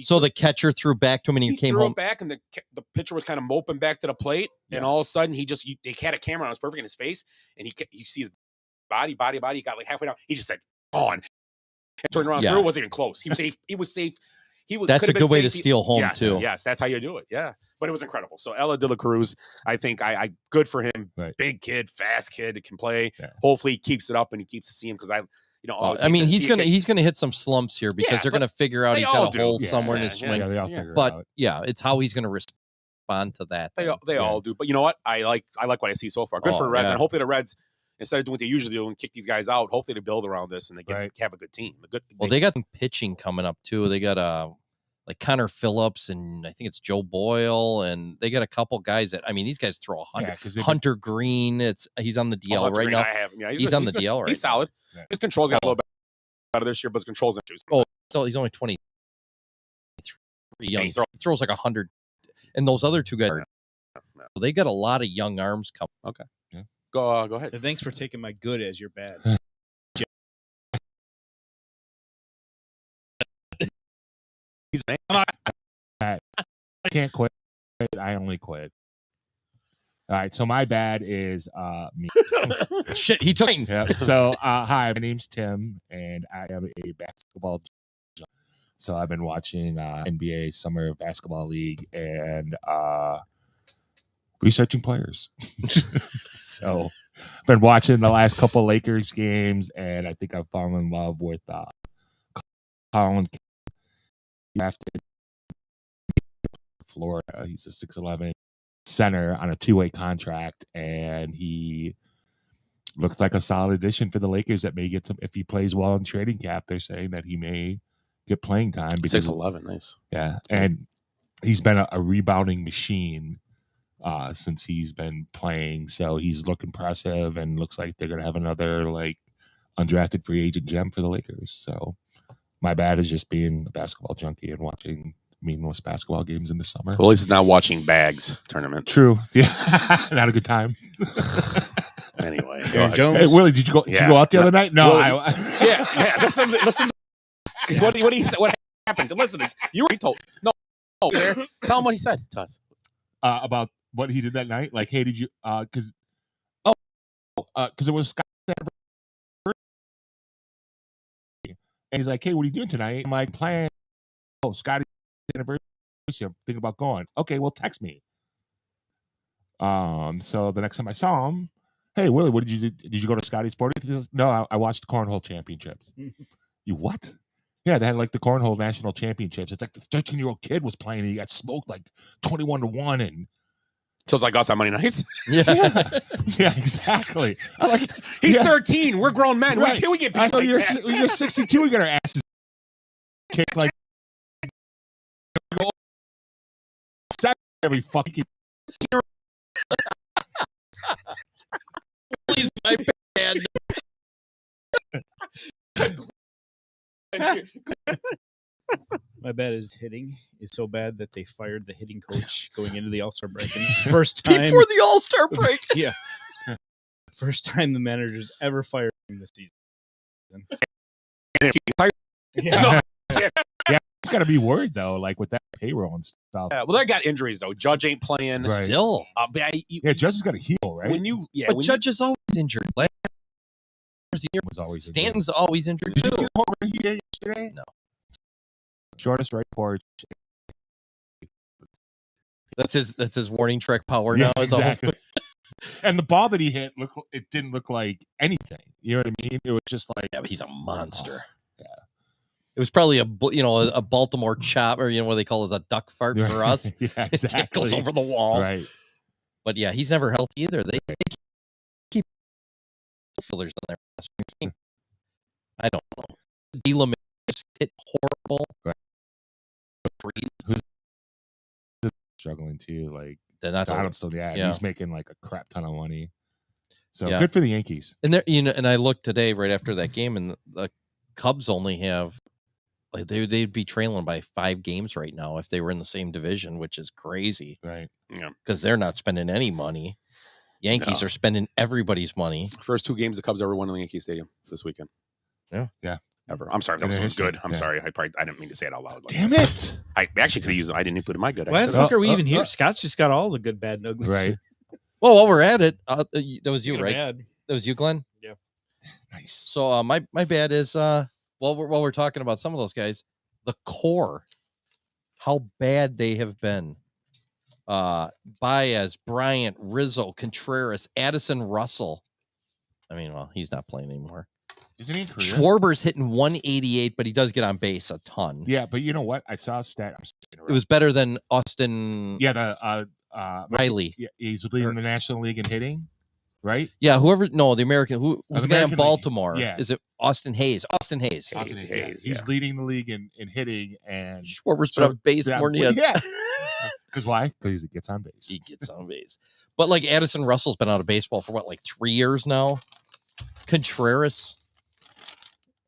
So the catcher threw back to him and he came
threw
home.
it back, and the pitcher was kind of moping back to the plate, and all of a sudden they had a camera on, it was perfect in his face, and you see his body, he got like halfway down, he just said, "On," and turned around,
Yeah.
threw. It wasn't even close. He was safe. He was safe.
That's a
could have
good way
been
to
safe.
steal home
Yes,
too.
Yes, that's how you do it. Yeah, but it was incredible. So Ella De La Cruz, I think I good for him.
Right.
Big kid, fast kid that can play.
Yeah.
Hopefully he keeps it up and he keeps to see him because always
I
hate
mean,
to
he's
see a kid-
gonna hit some slumps here because
Yeah,
they're
but
gonna figure out
they
he's
all
got a
do.
hole
Yeah,
somewhere in
yeah,
his
yeah.
swing.
Yeah, they all figure it
But
out.
yeah, it's how he's gonna respond to that.
They
then.
all do. But you know what? I like what I see so far. Good for
Oh,
the Reds.
yeah.
And hopefully the Reds, instead of doing what they usually do and kick these guys out, hopefully they build around this and they
Right.
have a good team.
Well, they got some pitching coming up too. They got like Connor Phillips and I think it's Joe Boyle, and they got a couple guys that these guys throw 100.
Yeah, 'cause they've been-
Hunter Green, he's on the DL
Hunter
right
Green,
now.
I have him. Yeah,
He's on the DL right
He's
now.
solid.
Yeah.
His controls got a little bit better this year, but his controls not too.
Oh, so he's only 23. Young.
he
He throws like 100, and those other two guys. They got a lot of young arms coming.
Okay. Go ahead.
And thanks for taking my good as your bad.
He's
I can't quit. I only quit. All right. So my bad is me.
Shit, he took.
Yeah. So hi, my name's Tim, and I am a basketball. So I've been watching NBA Summer Basketball League and researching players. So I've been watching the last couple Lakers games, and I think I've fallen in love with Colin. drafted Florida. He's a 6'11" center on a 2-way contract, and he looks like a solid addition for the Lakers that may get some, if he plays well in trading cap. They're saying that he may get playing time because
6'11", nice.
Yeah, and he's been a rebounding machine since he's been playing. So he's look impressive and looks like they're gonna have another like undrafted free agent gem for the Lakers. So my bad is just being a basketball junkie and watching meaningless basketball games in the summer.
Well, at least it's not watching bags tournament.
True. Yeah, not a good time.
Anyway,
Aaron Jones.
Hey, Willie, did you go? Did you go out the other night? No,
Willie, yeah. Listen. What happened? Listen, you were told. No, tell him what he said to us
about what he did that night. Like, hey, did you? Because it was Scott's anniversary, and he's like, hey, what are you doing tonight? I'm like, playing. Oh, Scotty's anniversary. I'm thinking about going. Okay, well, text me. So the next time I saw him, hey, Willie, what did you do? Did you go to Scotty's party? He says, no, I watched the Cornhole Championships. You what? Yeah, they had like the Cornhole National Championships. It's like the 13-year-old kid was playing and he got smoked like 21-1. And
so it's like us on Monday nights.
Yeah, exactly. I'm like,
he's 13. We're grown men.
Right.
Why can't we get
I
beat
know
like
you're 62. We got our asses kicked like every fucking.
Please, my bad.
My bad is hitting is so bad that they fired the hitting coach going into the All-Star break. And it's the first time
before the All-Star break.
Yeah, first time the manager's ever fired him this season.
Yeah, it's got to be worried though, like with that payroll and stuff.
Yeah, well, they got injuries though. Judge ain't playing
Right.
Still.
Yeah, Judge has got to heal, right?
When you,
but
when
Judge is always injured. Last year
was always
Stanton's always injured
Did you
too.
see the home run he did yesterday?
No.
Shortest right porch.
That's his warning track power
Yeah,
now. It's all
exactly. And the ball that he hit, it didn't look like anything. You know what I mean? It was just like,
yeah, but he's a monster.
Yeah.
It was probably a Baltimore chop, or what they call as a duck fart for us.
Yeah,
It
exactly.
goes over the wall.
Right.
But yeah, he's never healthy either. They keep fillers on there. I don't know. D-Lamar hit horrible.
Right. Who's struggling too? Like Donaldson,
yeah.
He's making like a crap ton of money. So
Yeah.
good for the Yankees.
And there, and I looked today right after that game, and the Cubs only have like they'd be trailing by 5 games right now if they were in the same division, which is crazy.
Right.
Yeah.
Because they're not spending any money. Yankees are spending everybody's money.
First 2 games the Cubs ever won in the Yankee Stadium this weekend.
Yeah.
Yeah.
Ever. I'm sorry. That
In
was
their
good.
history.
I'm
Yeah.
sorry. I didn't mean to say it out loud.
Damn it.
I actually could have used it. I didn't put it in my good. I
Why the
should've.
fuck are we even here? Scott's just got all the good, bad, and ugly.
Right.
Well, while we're at it, that was you,
Good or
right?
bad.
That was you, Glenn.
Yeah.
Nice.
So my bad is while we're talking about some of those guys, the core, how bad they have been. Baez, Bryant, Rizzo, Contreras, Addison Russell. I mean, well, he's not playing anymore.
Isn't he in Korea?
Schwarber's hitting 188, but he does get on base a ton.
Yeah, but you know what? I saw a stat.
It was better than Austin.
Yeah, the
Riley.
Yeah, he's leading the National League in hitting, right?
Yeah, the American who was
the
the guy in
American League.
Baltimore.
Yeah.
Is it Austin Hayes? Austin Hayes.
Austin Hayes, yeah.
Hayes,
He's
yeah.
leading the league in hitting, and
Schwarber's been on base more than he has.
Yeah. Because why? Because he gets on base.
He gets on base. But like Addison Russell's been out of baseball for like 3 years now. Contreras.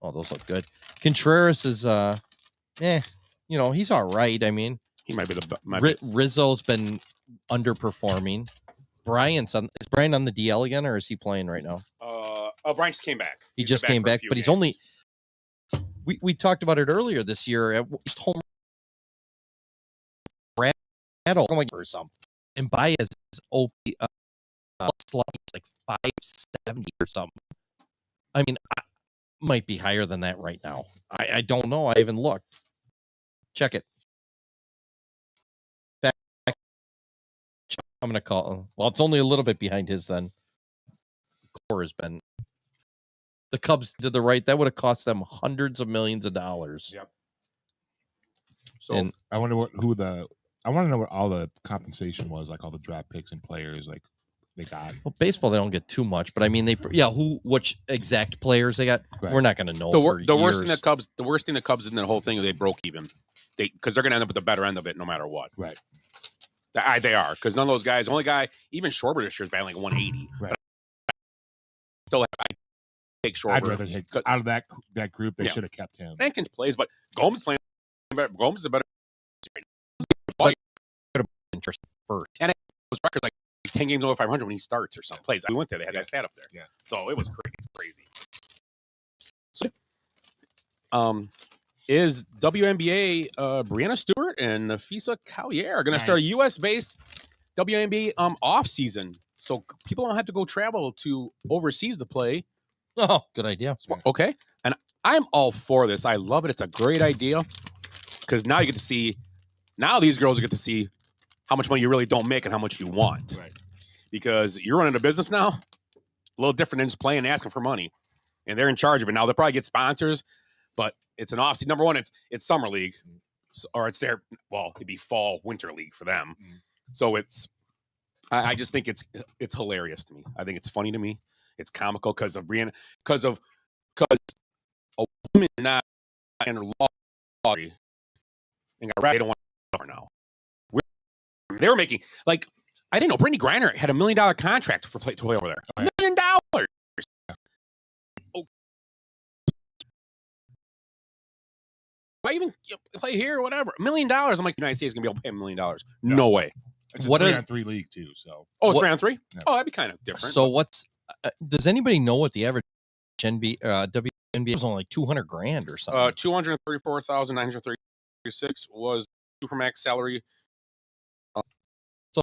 Oh, those look good. Contreras is he's all right. I mean,
He might be the
Rizzo's been underperforming. Is Brian on the DL again, or is he playing right now?
Brian just came back.
He
He's
just
been
came
for a
back,
few
but he's
games.
only. We talked about it earlier this year at home or something. And Baez is OP like 570 or something. I mean, might be higher than that right now. I don't know. I haven't looked. Check it. I'm gonna call. Well, it's only a little bit behind his then. Core has been. The Cubs did the right. That would have cost them hundreds of millions of dollars.
Yep. So
And
I wonder I want to know what all the compensation was, like all the draft picks and players, like they got.
well, baseball they don't get too much, but I mean which exact players they got.
Right.
We're not going to know.
the worst thing
years.
the worst thing that Cubs in the whole thing is they broke even. Because they're going to end up at the better end of it no matter what.
Right.
They are, because none of those guys. The only guy, even Schwarber this year is batting like 180.
Right.
Still, I take Schwarber.
I'd rather take out of that group. They should have kept him.
Mankins plays, but Gomes playing better. Gomes is a better.
Interest first.
And it was record like 10 games over 500 when he starts or something. Plays. We went there. They had that stat up there.
Yeah.
So it was crazy. It's crazy. So, is WNBA Brianna Stewart and Nafisa Collier going to start a U.S.-based WNBA off season, so people don't have to go travel to overseas to play.
Oh, good idea.
Okay, and I'm all for this. I love it. It's a great idea because now you get to see. Now these girls get to see how much money you really don't make and how much you want.
Right.
Because you're running a business now, a little different than just playing and asking for money, and they're in charge of it now. They'll probably get sponsors, but it's an off season. Number one, it's summer league, or it's their it'd be fall winter league for them.
Mm-hmm.
So I just think it's hilarious to me. I think it's funny to me. It's comical because of Brianna, because a woman not in her law and they don't want her now. They were making like I didn't know Brittany Griner had $1 million contract to play over there. $1 million. Why even play here or whatever? $1 million. I'm like, United States is gonna be able to pay $1 million. No way.
It's
What
a
are-
3-on-3 league too. So
Oh, it's 3-on-3?
Yeah.
Oh, that'd be kind of different.
So what's does anybody know what the average WNBA was? Only like $200,000 or something.
$234,936 was Supermax salary.
So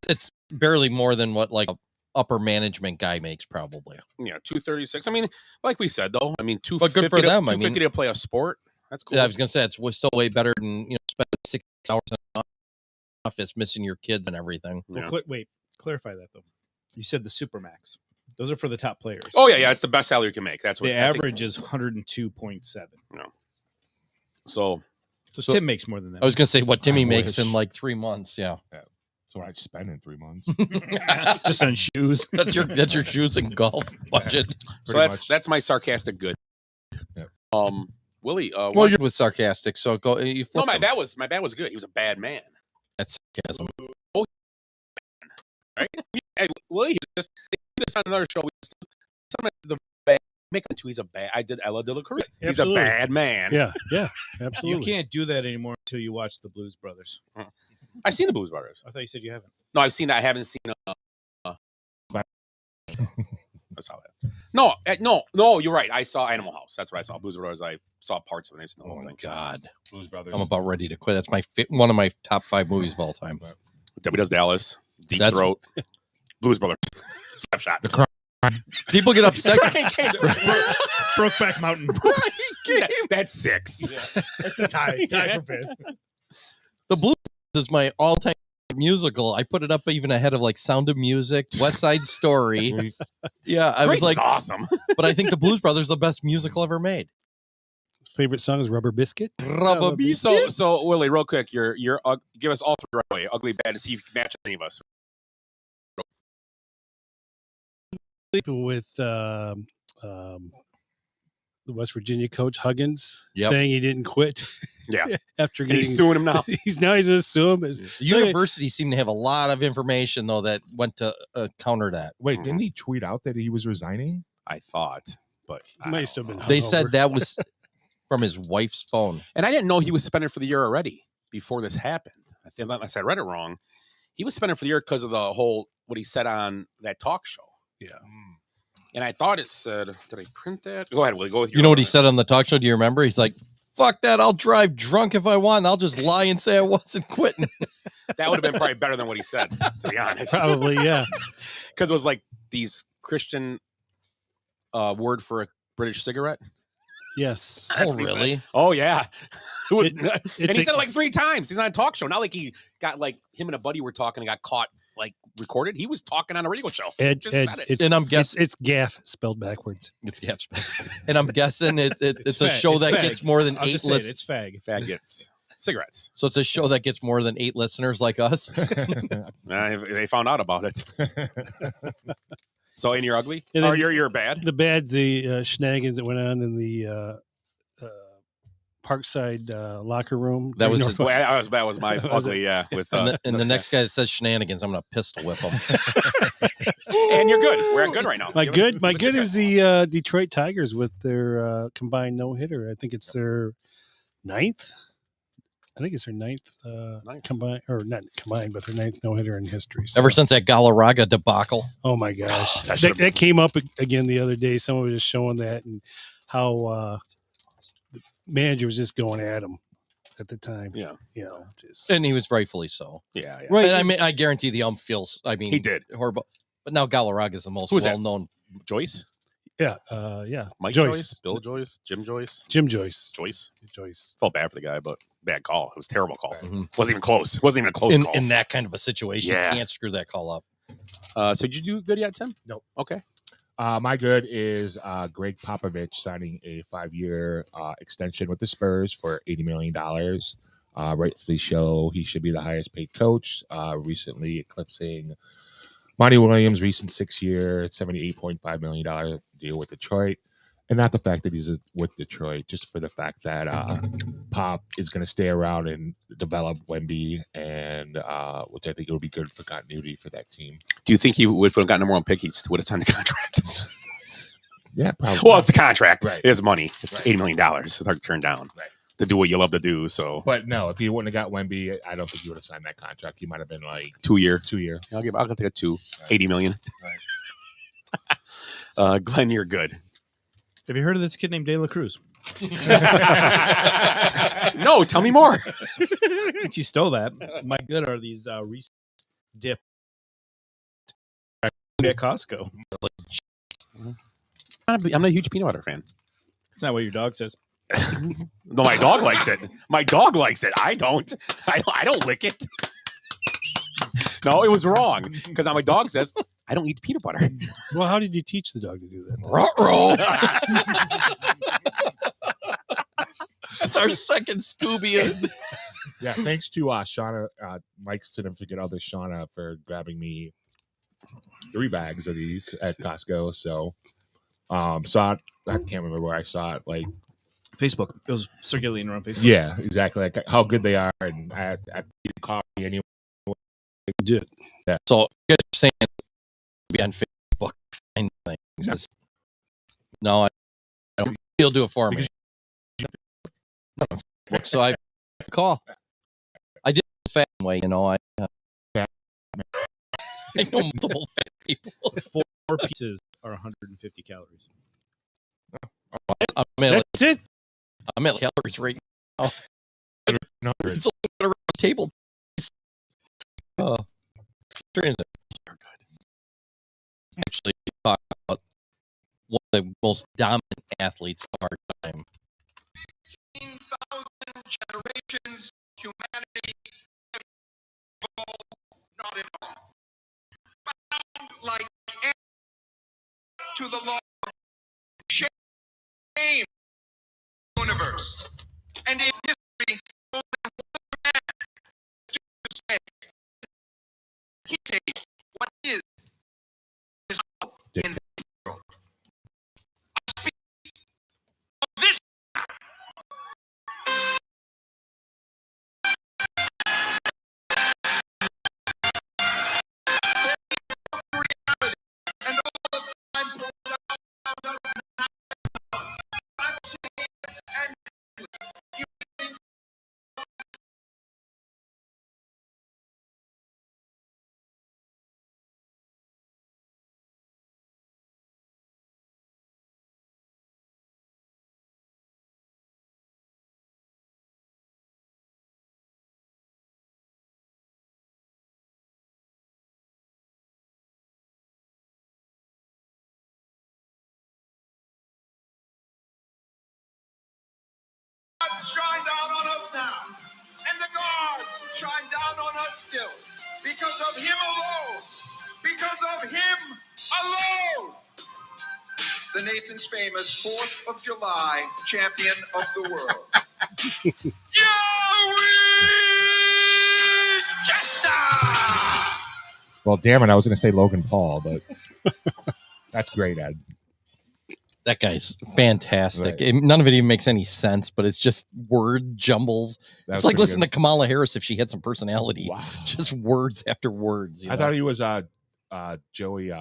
it's barely more than what like a upper management guy makes, probably.
Yeah, 236. I mean, like we said though, I mean,
But good for them. I mean,
$250 to play a sport. That's cool.
Yeah, I was gonna say it's still way better than spending 6 hours in an office missing your kids and everything.
Yeah.
Well, clarify that though. You said the Supermax. Those are for the top players.
Oh yeah, it's the best salary you can make. That's what
The
I think-
average is 102.7.
No. So
Tim makes more than that.
I was gonna say what Timmy
I
makes in
wish.
like 3 months. Yeah,
so I'd spend in 3 months.
Just on shoes.
that's your shoes and golf budget.
So that's my sarcastic good.
Yep.
Willie.
Well, you're with sarcastic, so go. You
no,
flip
my
them.
bad was good. He was a bad man,
That's sarcasm.
right? Hey, Willie, he was just this on another show. Sometimes the bad make him too. He's a bad. I love De La Cruz. He's
Absolutely.
a bad man.
Yeah,
You
absolutely.
can't do that anymore until you watch the Blues Brothers.
I've seen the Blues Brothers.
I thought you said you haven't.
No, I've seen that. I haven't seen. I saw that. No. You're right. I saw Animal House. That's what I saw. Blues Brothers. I saw parts of it. I didn't see the
Oh
whole
my
thing.
God,
Blues Brothers.
I'm about ready to quit. That's my one of my top 5 movies of all time.
Debbie Does Dallas. Deep
That's-
Throat. Blues Brothers. Slapshot.
People get upset.
Brokeback Mountain.
That's 6.
That's a tie. Tie for fifth.
The Blues is my all-time musical. I put it up even ahead of like Sound of Music, West Side Story. Yeah, I
Grace
was like,
is awesome.
but I think the Blues Brothers is the best musical ever made.
Favorite song is Rubber Biscuit.
Rubber Biscuit.
So Willie, real quick, you're give us all 3 right away. Ugly, bad, to see if you can match any of us.
With the West Virginia coach Huggins
Yep.
saying he didn't quit.
Yeah.
After
And
getting
he's suing him now.
he's going to sue him.
The university seemed to have a lot of information though that went to counter that.
Wait, didn't he tweet out that he was resigning?
I thought, but
He might still been.
They
hungover.
said that was from his wife's phone.
and I didn't know he was suspended for the year already before this happened. I think unless I read it wrong. He was suspended for the year because of the whole what he said on that talk show.
Yeah.
And I thought it said, did I print that? Go ahead, Willie. Go with your
You know what he
own.
said on the talk show? Do you remember? He's like, "Fuck that! I'll drive drunk if I want. I'll just lie and say I wasn't quitting."
That would have been probably better than what he said, to be honest.
Probably, yeah.
Because it was like these Christian word for a British cigarette.
Yes.
That's
Oh,
what he said.
really?
Oh, yeah. It was, and
it's
he
a-
said it like 3 times. He's on a talk show. Not like he got like him and a buddy were talking and got caught like recorded. He was talking on a radio show. He
Ed,
just
Ed,
said it.
it's,
And I'm
it's,
guessing
it's gaff spelled backwards.
it's and I'm guessing it's a
It's
show
fag.
that
It's
gets
fag.
more than
I'll
8
just say it.
listeners.
It's fag.
Faggots. cigarettes.
So it's a show that gets more than 8 listeners like us.
They found out about it. So, and you're ugly?
And
Or
then
you're bad?
The bad's the shenanigans that went on in the Parkside locker room.
That was
Well, that was my ugly, yeah. With
and the next guy that says shenanigans, I'm going to pistol whip him.
And you're good. We're good right now.
My
Give
good
us your
is the Detroit Tigers with their combined no hitter. I think it's their 9th. I think it's their 9th combined, or not combined, but their 9th no hitter in history. So.
Ever since that Galarraga debacle.
Oh my gosh,
That
that came up again the other day. Someone was just showing that and how the manager was just going at him at the time.
Yeah,
just
And he was rightfully so.
Yeah.
Right.
And I mean, I guarantee the ump feels. I mean,
He did.
horrible. But now Galarraga is the most
Who's that?
well-known.
Joyce?
yeah,
Mike
Joyce.
Joyce? Bill Joyce? Jim Joyce?
Jim Joyce.
Joyce. Felt bad for the guy, but bad call. It was a terrible call.
Mhm.
Wasn't even close. It wasn't even a close call.
In that kind of a situation,
Yeah.
you can't screw that call up.
So did you do good yet, Tim?
Nope.
Okay.
My good is Greg Popovich signing a 5-year extension with the Spurs for $80 million. Rightfully so. He should be the highest paid coach, recently eclipsing Monty Williams' recent 6-year, $78.5 million deal with Detroit. And not the fact that he's with Detroit, just for the fact that Pop is going to stay around and develop Wemby, and which I think it would be good for continuity for that team.
Do you think he would have gotten number 1 pick? He would have signed the contract.
Yeah, probably.
Well, it's a contract.
Right.
It's money. It's
Right.
$80 million. It's hard to turn down.
Right.
To do what you love to do. So,
But no, if he wouldn't have got Wemby, I don't think he would have signed that contract. He might have been like
2 year.
2 year.
I'll take a 2. 80 million.
Right.
Glenn, you're good.
Have you heard of this kid named De La Cruz?
No, tell me more.
Since you stole that, my good are these Reese dip at Costco.
I'm not a huge peanut butter fan.
It's not what your dog says.
No, my dog likes it. My dog likes it. I don't. I don't lick it. No, it was wrong because my dog says I don't eat peanut butter.
Well, how did you teach the dog to do that?
Ruh-roh. That's our second Scooby.
Yeah, thanks to Shauna, Mike's significant other Shauna, for grabbing me 3 bags of these at Costco. So, saw it. I can't remember where I saw it. Like
Facebook. It was circulating around Facebook.
yeah, exactly. Like how good they are, and I eat coffee anyway.
Legit.
Yeah.
So you guys are saying be on Facebook, find things. No, I don't. He'll do it for me. So I call. I did the fat way, I know multiple fat people.
4 pieces are 150 calories.
That's it.
I'm at calories right now. It's a little bit around the table. Transit. Actually, talk about one of the most dominant athletes of our time.
15,000 generations, humanity, not at all. Bound like to the law of shame universe. And in history, only one man to say he takes what is in the world. I speak of this. Shine down on us now, and the gods shine down on us still, because of him alone, because of him alone. The Nathan's famous 4th of July champion of the world. Yeah, we
Well, damn it, I was going to say Logan Paul, but that's great, Ed.
That guy's fantastic.
Right.
None of it even makes any sense, but it's just word jumbles.
That
It's
was
like
pretty
listening
good.
to Kamala Harris if she had some personality.
Wow.
Just words after words.
I thought he was Joey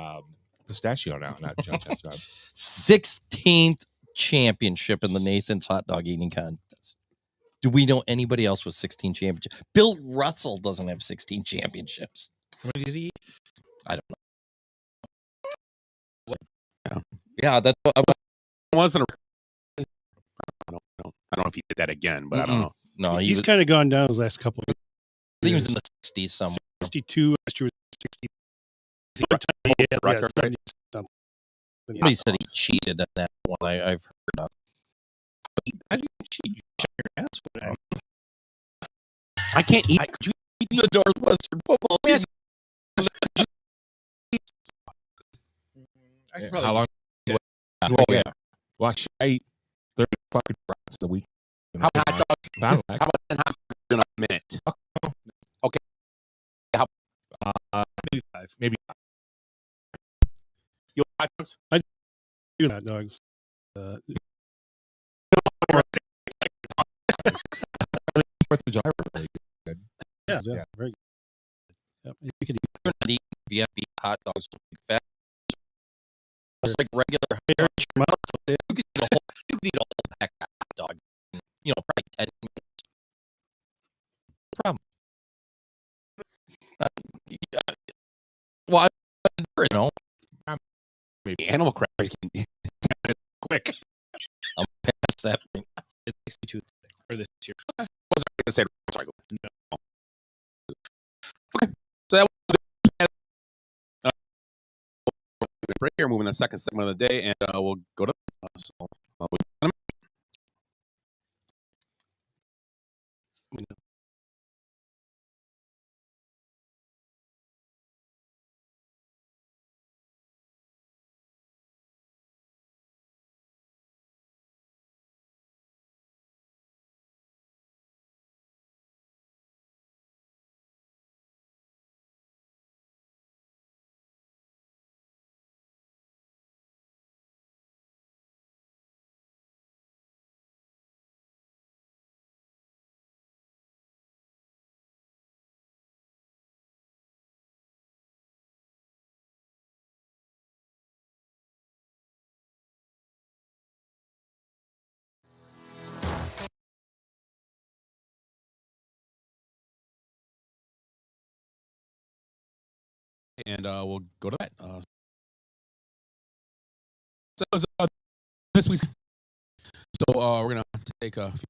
Pistachio now, not Joe Chestnut.
16th championship in the Nathan's hot dog eating contest. Do we know anybody else with 16 championships? Bill Russell doesn't have 16 championships.
What did he?
I don't know. Yeah, that's what I
wasn't. I don't know if he did that again, but I don't know.
No,
he's kind of gone down his last couple of years.
I think he was in the 60s somewhere.
62, last year was 60.
Somebody said he cheated on that one. I've heard of.
How do you cheat? You shut your ass with it.
I can't eat.
Could you eat the Northwestern football team?
I could
How
probably
long?
Oh, yeah.
Well, I eat 30 fucking rounds a week.
How about hot dogs?
I don't
How
like
about 10 hot dogs in a minute? Okay. How,
maybe 5.
maybe
you like hot dogs?
I do hot dogs.
Fourth of July were really good.
Yeah,
Yeah.
very good. Yep. You could eat
You're not eating VFB hot dogs with big fat. Just like regular hot dogs. You could eat a whole pack of hot dogs. You know, probably 10 minutes. No problem. Yeah. Well, you know,
Maybe animal crackers can be 10 minutes quick.
I'm past that point.
It's 62 or this year.
I wasn't going to say sorry. No. Okay. So that was break here. Moving to the second segment of the day, and we'll go to and we'll go to that. So this week's. So we're gonna take a few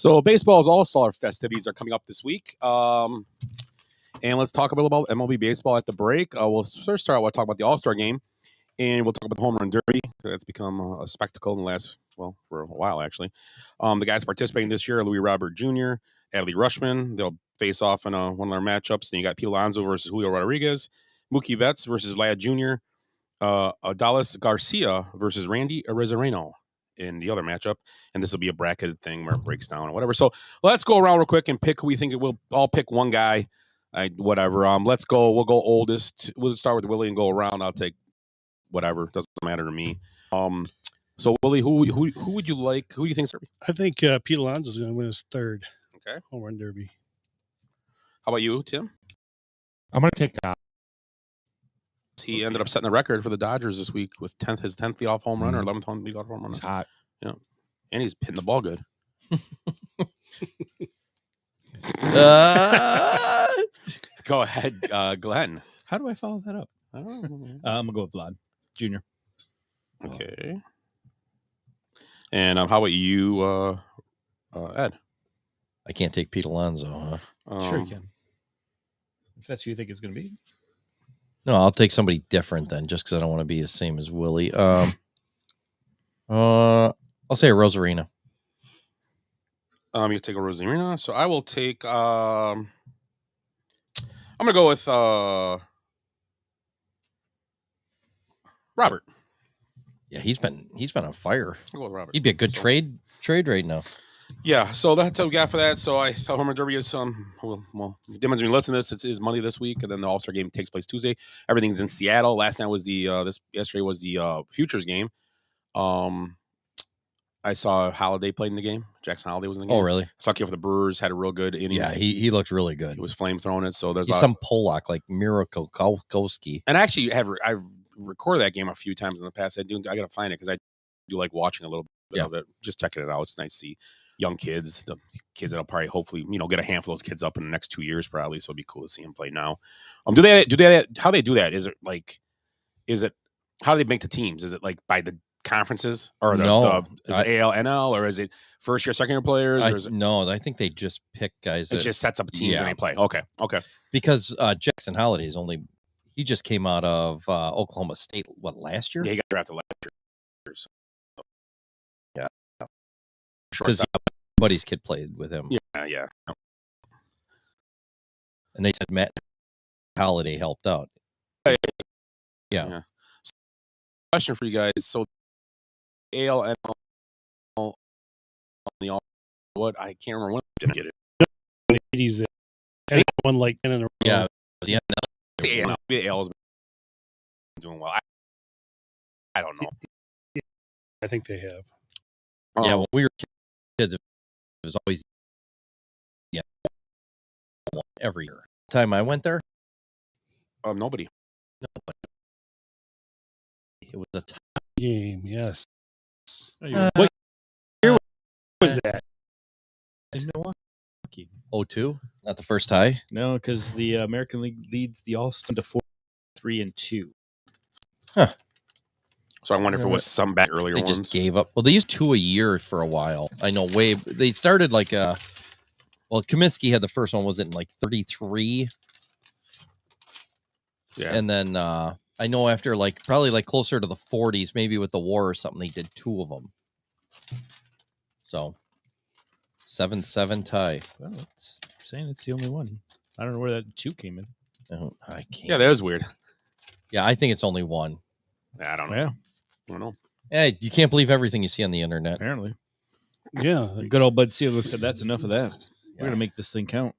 So baseball's all-star festivities are coming up this week. And let's talk a little about MLB baseball at the break. We'll first start with talking about the All-Star game, and we'll talk about the Home Run Derby. That's become a spectacle in the last, for a while, actually. The guys participating this year are Louis Robert Jr., Adley Rutschman. They'll face off in one of their matchups. Then you got Pete Alonso versus Julio Rodriguez, Mookie Betts versus Vlad Jr., Adalis Garcia versus Randy Arozareno in the other matchup, and this will be a bracketed thing where it breaks down or whatever. So let's go around real quick and pick who we think. We'll all pick one guy, whatever. Let's go. We'll go oldest. We'll start with Willie and go around. I'll take whatever. Doesn't matter to me. So Willie, who would you like? Who do you think?
I think Pete Alonso is going to win his third home run derby.
How about you, Tim?
I'm going to take
He ended up setting the record for the Dodgers this week with his 10th leadoff home run or 11th leadoff home run.
It's hot.
Yeah. And he's hitting the ball good. Go ahead, Glenn.
How do I follow that up?
I don't know.
I'm going to go with Vlad Jr.
Okay. And how about you, Ed?
I can't take Pete Alonso, huh?
Sure you can. If that's who you think it's going to be.
No, I'll take somebody different then, just because I don't want to be the same as Willie. I'll say a Rosarina.
You take a Rosarina. So I will take. I'm gonna go with Robert.
Yeah, he's been on fire.
I'll go with Robert.
He'd be a good trade right now.
Yeah, so that's what we got for that. So I thought Home Run Derby is well, Demons, when you listen to this, it's Monday this week, and then the All-Star game takes place Tuesday. Everything's in Seattle. Last night was yesterday was the Futures game. I saw Holiday played in the game. Jackson Holiday was in the game.
Oh, really?
Sucky for the Brewers, had a real good inning.
Yeah, he looked really good.
He was flame throwing it. So
he's some Pollock like Miracle Kowski.
And actually, I've recorded that game a few times in the past. I got to find it because I do like watching a little bit of it, just checking it out. It's nice to see young kids, the kids that'll probably hopefully get a handful of those kids up in the next 2 years probably. So it'd be cool to see them play now. Do they how they do that? Is it how do they make the teams? Is it like by the conferences or is it AL, NL, or is it first year, second year players? Or is it,
no, I think they just pick guys.
It just sets up teams and they play. Okay.
Because Jackson Holiday he just came out of Oklahoma State. What, last year?
Yeah, he got drafted last year. So.
Yeah, because buddy's kid played with him.
Yeah.
And they said Matt Holiday helped out. Yeah.
So, question for you guys. So AL, NL, what I can't remember when I didn't get it.
Ladies, and one like 10 in a row.
Yeah, the
NL. The AL's been doing well. I don't know.
I think they have.
Yeah, when we were kids, it was always every year. Time I went there,
nobody.
It was a tie
game. Yes.
What
year was that?
In Milwaukee.
0-2, not the first tie.
No, because the American League leads the All-Star to 4-3-2.
Huh.
So I wonder if it was some back earlier
They
ones.
just gave up. Well, they used 2 a year for a while. I know. They started like Comiskey had the first one. Was it in like 33?
Yeah.
And then I know after probably closer to the 40s, maybe with the war or something, they did 2 of them. So 7-7 tie.
Well, it's saying it's the only one. I don't know where that 2 came in.
I can't.
Yeah, that was weird.
Yeah, I think it's only 1.
I don't know.
Yeah.
I don't know.
Hey, you can't believe everything you see on the internet.
Apparently.
Yeah.
Good old Bud Selig said that's enough of that. We're gonna make this thing count.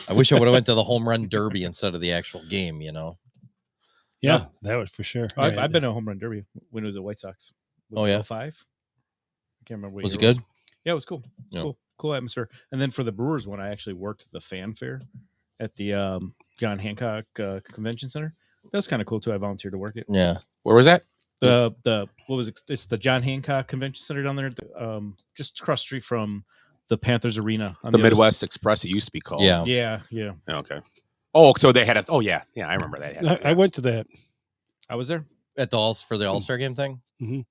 I wish I would have went to the home run derby instead of the actual game.
Yeah, that would for sure.
I've been to a home run derby when it was at White Sox.
Oh, yeah?
05? I can't remember. What
Was it
year
good?
Yeah, it was cool.
Yeah.
Cool atmosphere. And then for the Brewers one, I actually worked the fan fair at the John Hancock Convention Center. That was kind of cool too. I volunteered to work it.
Yeah.
Where was that?
The what was it? It's the John Hancock Convention Center down there, at the, just across the street from the Panthers Arena. On
The Midwest Express, it used to be called.
Yeah.
Yeah.
Okay. Oh, so they had it. Oh, yeah. Yeah, I remember that.
I went to that.
I was there
At the for the All-Star game thing.
Mhm.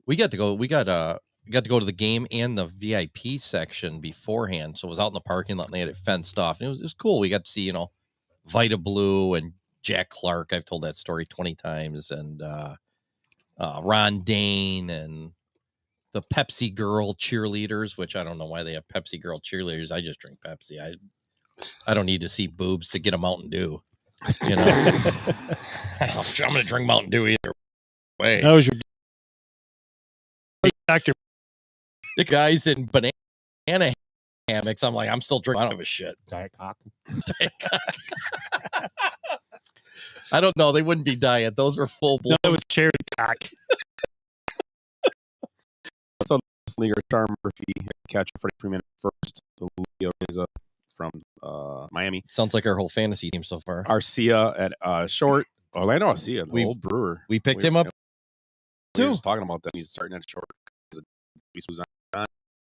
We got to go. We got got to go to the game and the VIP section beforehand. So it was out in the parking lot and they had it fenced off. And it was cool. We got to see, Vita Blue and Jack Clark. I've told that story 20 times. And Ron Dane and the Pepsi Girl cheerleaders, which I don't know why they have Pepsi Girl cheerleaders. I just drink Pepsi. I don't need to see boobs to get a Mountain Dew. I'm going to drink Mountain Dew either way.
That was your doctor.
The guys in banana hammocks. I'm like, I'm still drinking. I don't give a shit.
Diet cock.
Diet cock. I don't know. They wouldn't be diet. Those were full blown.
No, it was cherry cock.
So Leaguer Star Murphy catch for 3 minutes first. The Leo is from Miami.
Sounds like our whole fantasy team so far.
Arcia at short. Orlando Arcia, the old Brewer.
We picked him up
We
too.
were just talking about that. He's starting at short.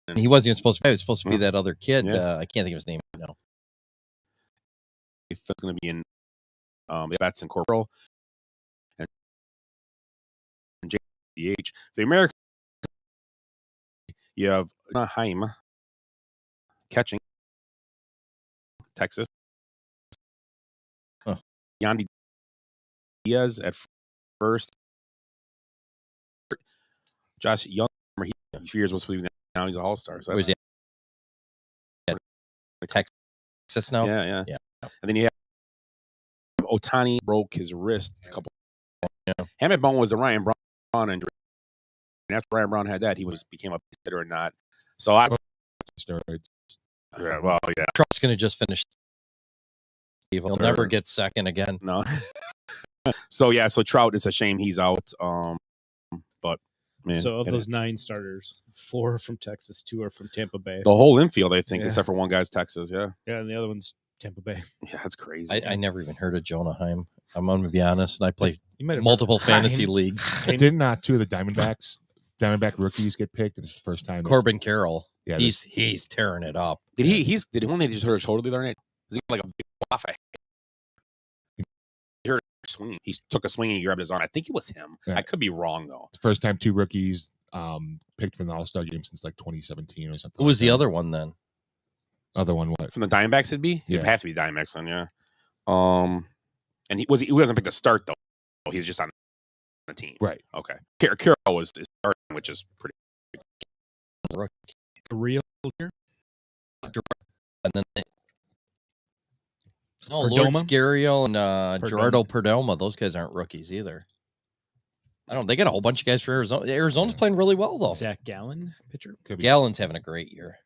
And he wasn't even supposed to be. He was supposed to be that other kid.
Yeah.
I can't think of his name right now.
It's going to be in Batson Corporal and JDH. The American, you have Anaheim catching Texas. Yandy Diaz at first. Josh Young, he 2 years was supposed to be now he's an all-star. So
Where's he at? Texas now?
Yeah. And then you have Otani broke his wrist a couple.
Yeah.
Hammett Bone was a Ryan Braun injury. And after Ryan Braun had that, he became a hitter or not. So I
steroids.
Yeah, well, yeah.
Trout's going to just finish. He'll never get second again.
No. So Trout, it's a shame he's out. But man,
So of those 9 starters, 4 are from Texas, 2 are from Tampa Bay.
the whole infield, I think,
Yeah.
except for one guy's Texas. Yeah,
and the other one's Tampa Bay.
yeah, that's crazy.
I never even heard of Jonah Heim. I'm going to be honest. And I play
You might have
multiple
heard-
fantasy leagues.
Didn't two of the Diamondback rookies get picked? It's the first time.
Corbin Carroll.
Yeah,
he's tearing it up.
Did he when they just hurt his shoulder the other night? Was he like a big off? He hurt a swing. He took a swing and he grabbed his arm. I think it was him.
Yeah.
I could be wrong though.
the first time 2 rookies picked from the All-Star game since like 2017 or something.
Who was
like
the
that.
other one then?
Other one? What?
From the Diamondbacks, it'd be.
Yeah.
It'd have to be Diamondbacks then, yeah. And he wasn't picked to start though. He's just on the team.
Right.
Okay. Carroll was starting, which is pretty.
A real year?
And then no,
Perdomo?
Lord Scariel and Gerardo Perdomo. Those guys aren't rookies either. I don't. They got a whole bunch of guys for Arizona. Arizona's playing really well though.
Zach Gallen, pitcher.
Gallen's having a great year.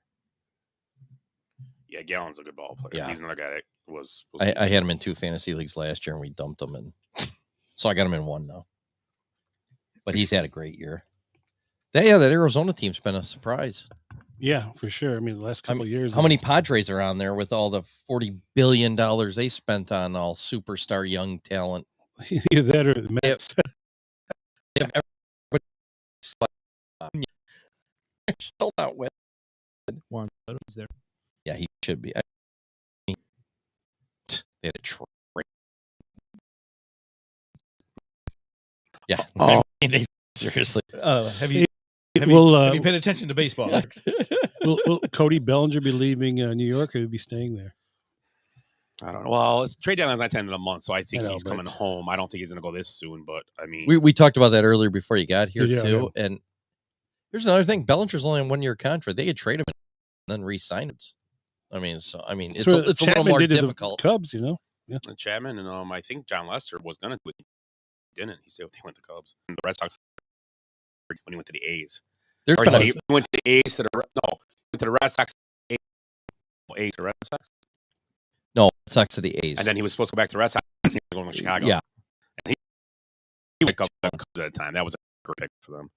Yeah, Gallen's a good ball player.
Yeah.
He's another guy that was
I had him in 2 fantasy leagues last year and we dumped him, and so I got him in 1 now. But he's had a great year. That Arizona team's been a surprise.
Yeah, for sure. I mean, the last couple of years.
How many Padres are on there with all the $40 billion they spent on all superstar young talent?
Either that or the Mets.
They have everybody they're still not winning.
Juan Soto's there.
Yeah, he should be. I mean, they had a trade. Yeah.
Oh.
I mean, seriously.
Have you
Will
paid attention to baseball?
will Cody Bellinger be leaving New York, or will he be staying there?
I don't know. Well, it's trade deadline's not 10 in a month, so I think
I know,
he's coming home. I don't think he's going to go this soon, but I mean,
We talked about that earlier before you got here
Yeah,
too. And here's another thing: Bellinger's only on 1-year contract. They could trade him and then re-sign it. it's
That's
a
what
little
Chapman
more
did to the
difficult.
Cubs, Yeah.
and Chapman and I think John Lester was going to do it. He didn't. He went to the Cubs. And the Red Sox when he went to the A's.
There's
Or
been
he went to the A's to the went to the Red Sox. A's to Red Sox.
No, it sucks to the A's.
And then he was supposed to go back to the Red Sox. He was going to Chicago.
Yeah.
And he went Cubs at the time. That was a great pick for them.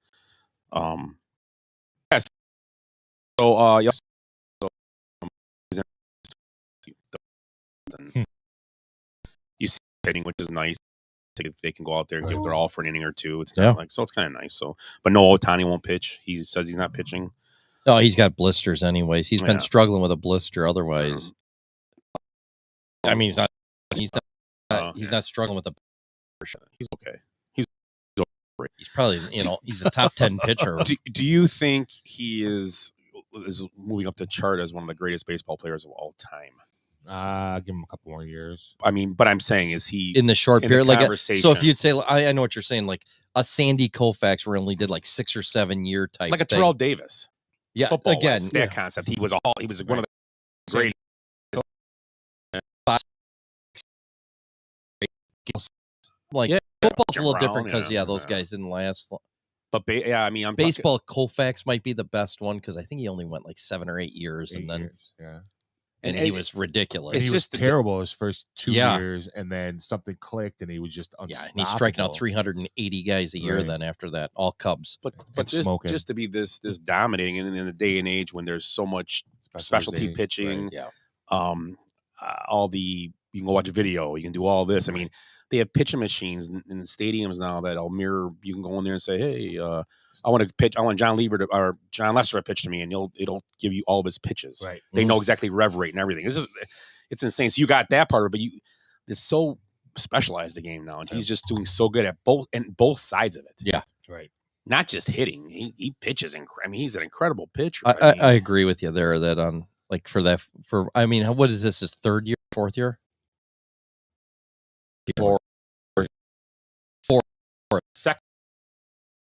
Yes. So you see hitting, which is nice. They can go out there and give their all for an inning or 2. It's not so it's kind of nice. So, but no, Otani won't pitch. He says he's not pitching.
No, he's got blisters anyways. He's been
Yeah.
struggling with a blister otherwise. I mean, he's not struggling with a
He's okay.
He's probably, he's a top 10 pitcher.
Do you think he is moving up the chart as one of the greatest baseball players of all time?
Give him a couple more years.
I mean, but I'm saying, is he
in the short
in
period?
the
So
conversation?
if you'd say, I know what you're saying, like a Sandy Koufax where only did like 6 or 7 year type,
like a
thing.
Terrell Davis,
Yeah,
football
again,
that concept. He was one of the great.
Like
Yeah.
football's
Jim
a little
Brown,
different because
yeah,
those guys didn't last.
But I mean, I'm
baseball. Koufax might be the best one because I think he only went like 7 or 8 years, and then
yeah,
and he was ridiculous.
And he was terrible his first 2
Yeah.
years, and then something clicked, and he was just unstoppable.
and he's striking out 380 guys a year.
Right.
Then after that, all Cubs.
But
And smoking.
just to be this dominating in a day and age when there's so much specialty
Specialization,
pitching,
right.
Yeah.
all the you can go watch a video, you can do all this. I mean, they have pitching machines in the stadiums now that'll mirror. You can go in there and say, "Hey, I want to pitch. I want John Lieber or John Lester to pitch to me," and it'll give you all of his pitches.
Right.
They know exactly rev rate and everything. It's insane. So you got that part of it, but it's so specialized the game now, and he's just doing so good at both sides of it.
Yeah.
Right.
Not just hitting. He pitches. I mean, he's an incredible pitcher.
I agree with you there. That on like I mean, what is this? His 3rd year, 4th year? Four.
Second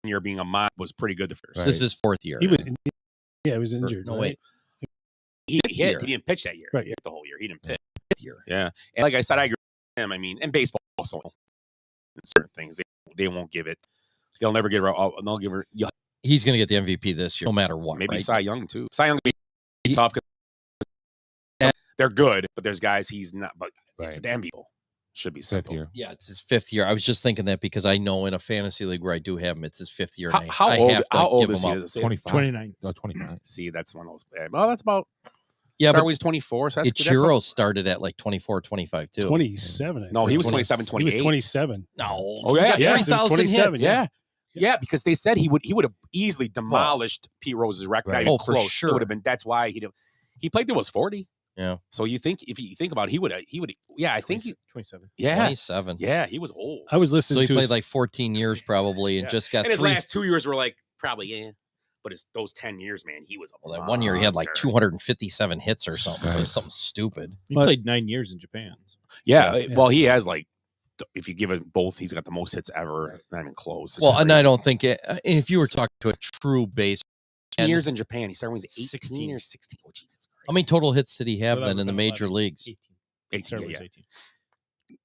year being a mod was pretty good. The first.
This is 4th year.
He was injured.
No,
right?
wait.
He
Fifth year.
didn't pitch that year.
Right,
He hit the whole year. He didn't pitch.
5th year.
Yeah, and like I said, I agree with him. I mean, and baseball also in certain things they won't give it. They'll never give her. They'll give her.
He's going to get the MVP this year, no matter what.
Maybe
right?
Cy Young too. Cy Young be tough because they're good, but there's guys he's not. But
Right.
the MVP should be
5th
simple.
year.
Yeah, it's his 5th year. I was just thinking that because I know in a fantasy league where I do have him, it's his 5th year. and
How
I
old?
have to
How old
give
is
him
he?
up.
Does it say?
25.
29.
Oh, 25.
See, that's one of those. Well, that's about.
Yeah, but
Starway's 24. So that's
Ichiro started at like 24, 25 too.
27. I
No,
think.
he was 27,
He was
28.
27.
No.
Oh,
he's
yeah,
got
yes, it was
3,000
27,
hits.
Yeah, because they said he would have easily demolished Pete Rose's record.
Right.
Not even
Oh, for
close.
sure.
It would have been. That's why he played till was 40.
Yeah.
So if you think about it, he would. Yeah, I think.
27.
Yeah.
27.
Yeah, he was old.
I was
So
listening
he
to
played
his,
like 14 years probably and
Yeah.
just got
And his
3.
last 2 years were like probably but those 10 years, man, he was a
Well, that 1 year he had like
monster.
257 hits or something. It was something stupid.
He
But-
played 9 years in Japan.
Yeah,
Yeah.
well, he has like, if you give it both, he's got the most hits ever. Not even close. It's
Well, and I
crazy.
don't think if you were talking to a true base,
10 years in Japan. He started when he was 18
16.
or 16. Oh, Jesus Christ.
how many total hits did he have
Well, that
then in the
would've been
major
11.
leagues?
18.
18,
Started
yeah,
was 18.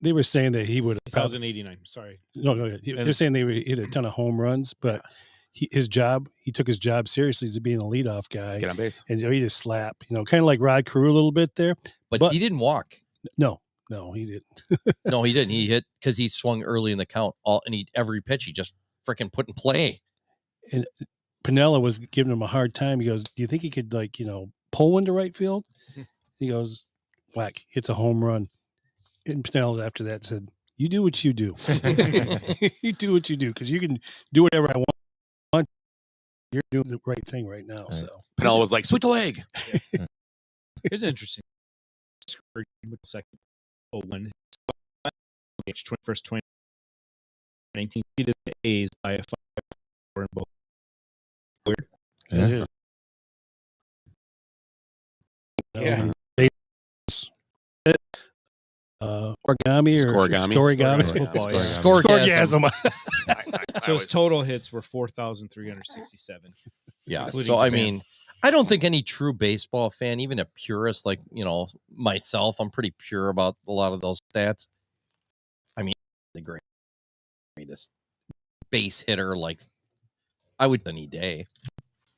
they were saying that he would have probably
1,089. Sorry.
no, they're saying they hit a ton of home runs, but he took his job seriously as being a leadoff guy,
Get on base.
and he just slap, kind of like Rod Carew a little bit there.
But he didn't walk.
No, he didn't.
No, he didn't. He hit because he swung early in the count. Every pitch he just freaking put in play.
And Pinella was giving him a hard time. He goes, "Do you think he could pull one to right field?" He goes, "Whack! It's a home run." And Pinella after that said, "You do what you do. You do what you do because you can do whatever I want. You're doing the right thing right now."
Right.
So
Pinella was like, sweet the leg.
Here's an interesting story with the second. Oh, when March 21st, 2019, he did the A's by a 5 in both. Weird.
Yeah.
Yeah.
Origami or
Scorigami.
Storigami.
It's football, yeah.
Scoregasm.
So his total hits were 4,367.
Yeah.
including
So I
Japan.
mean, I don't think any true baseball fan, even a purist like myself, I'm pretty pure about a lot of those stats. I mean, the greatest base hitter, like I would any day.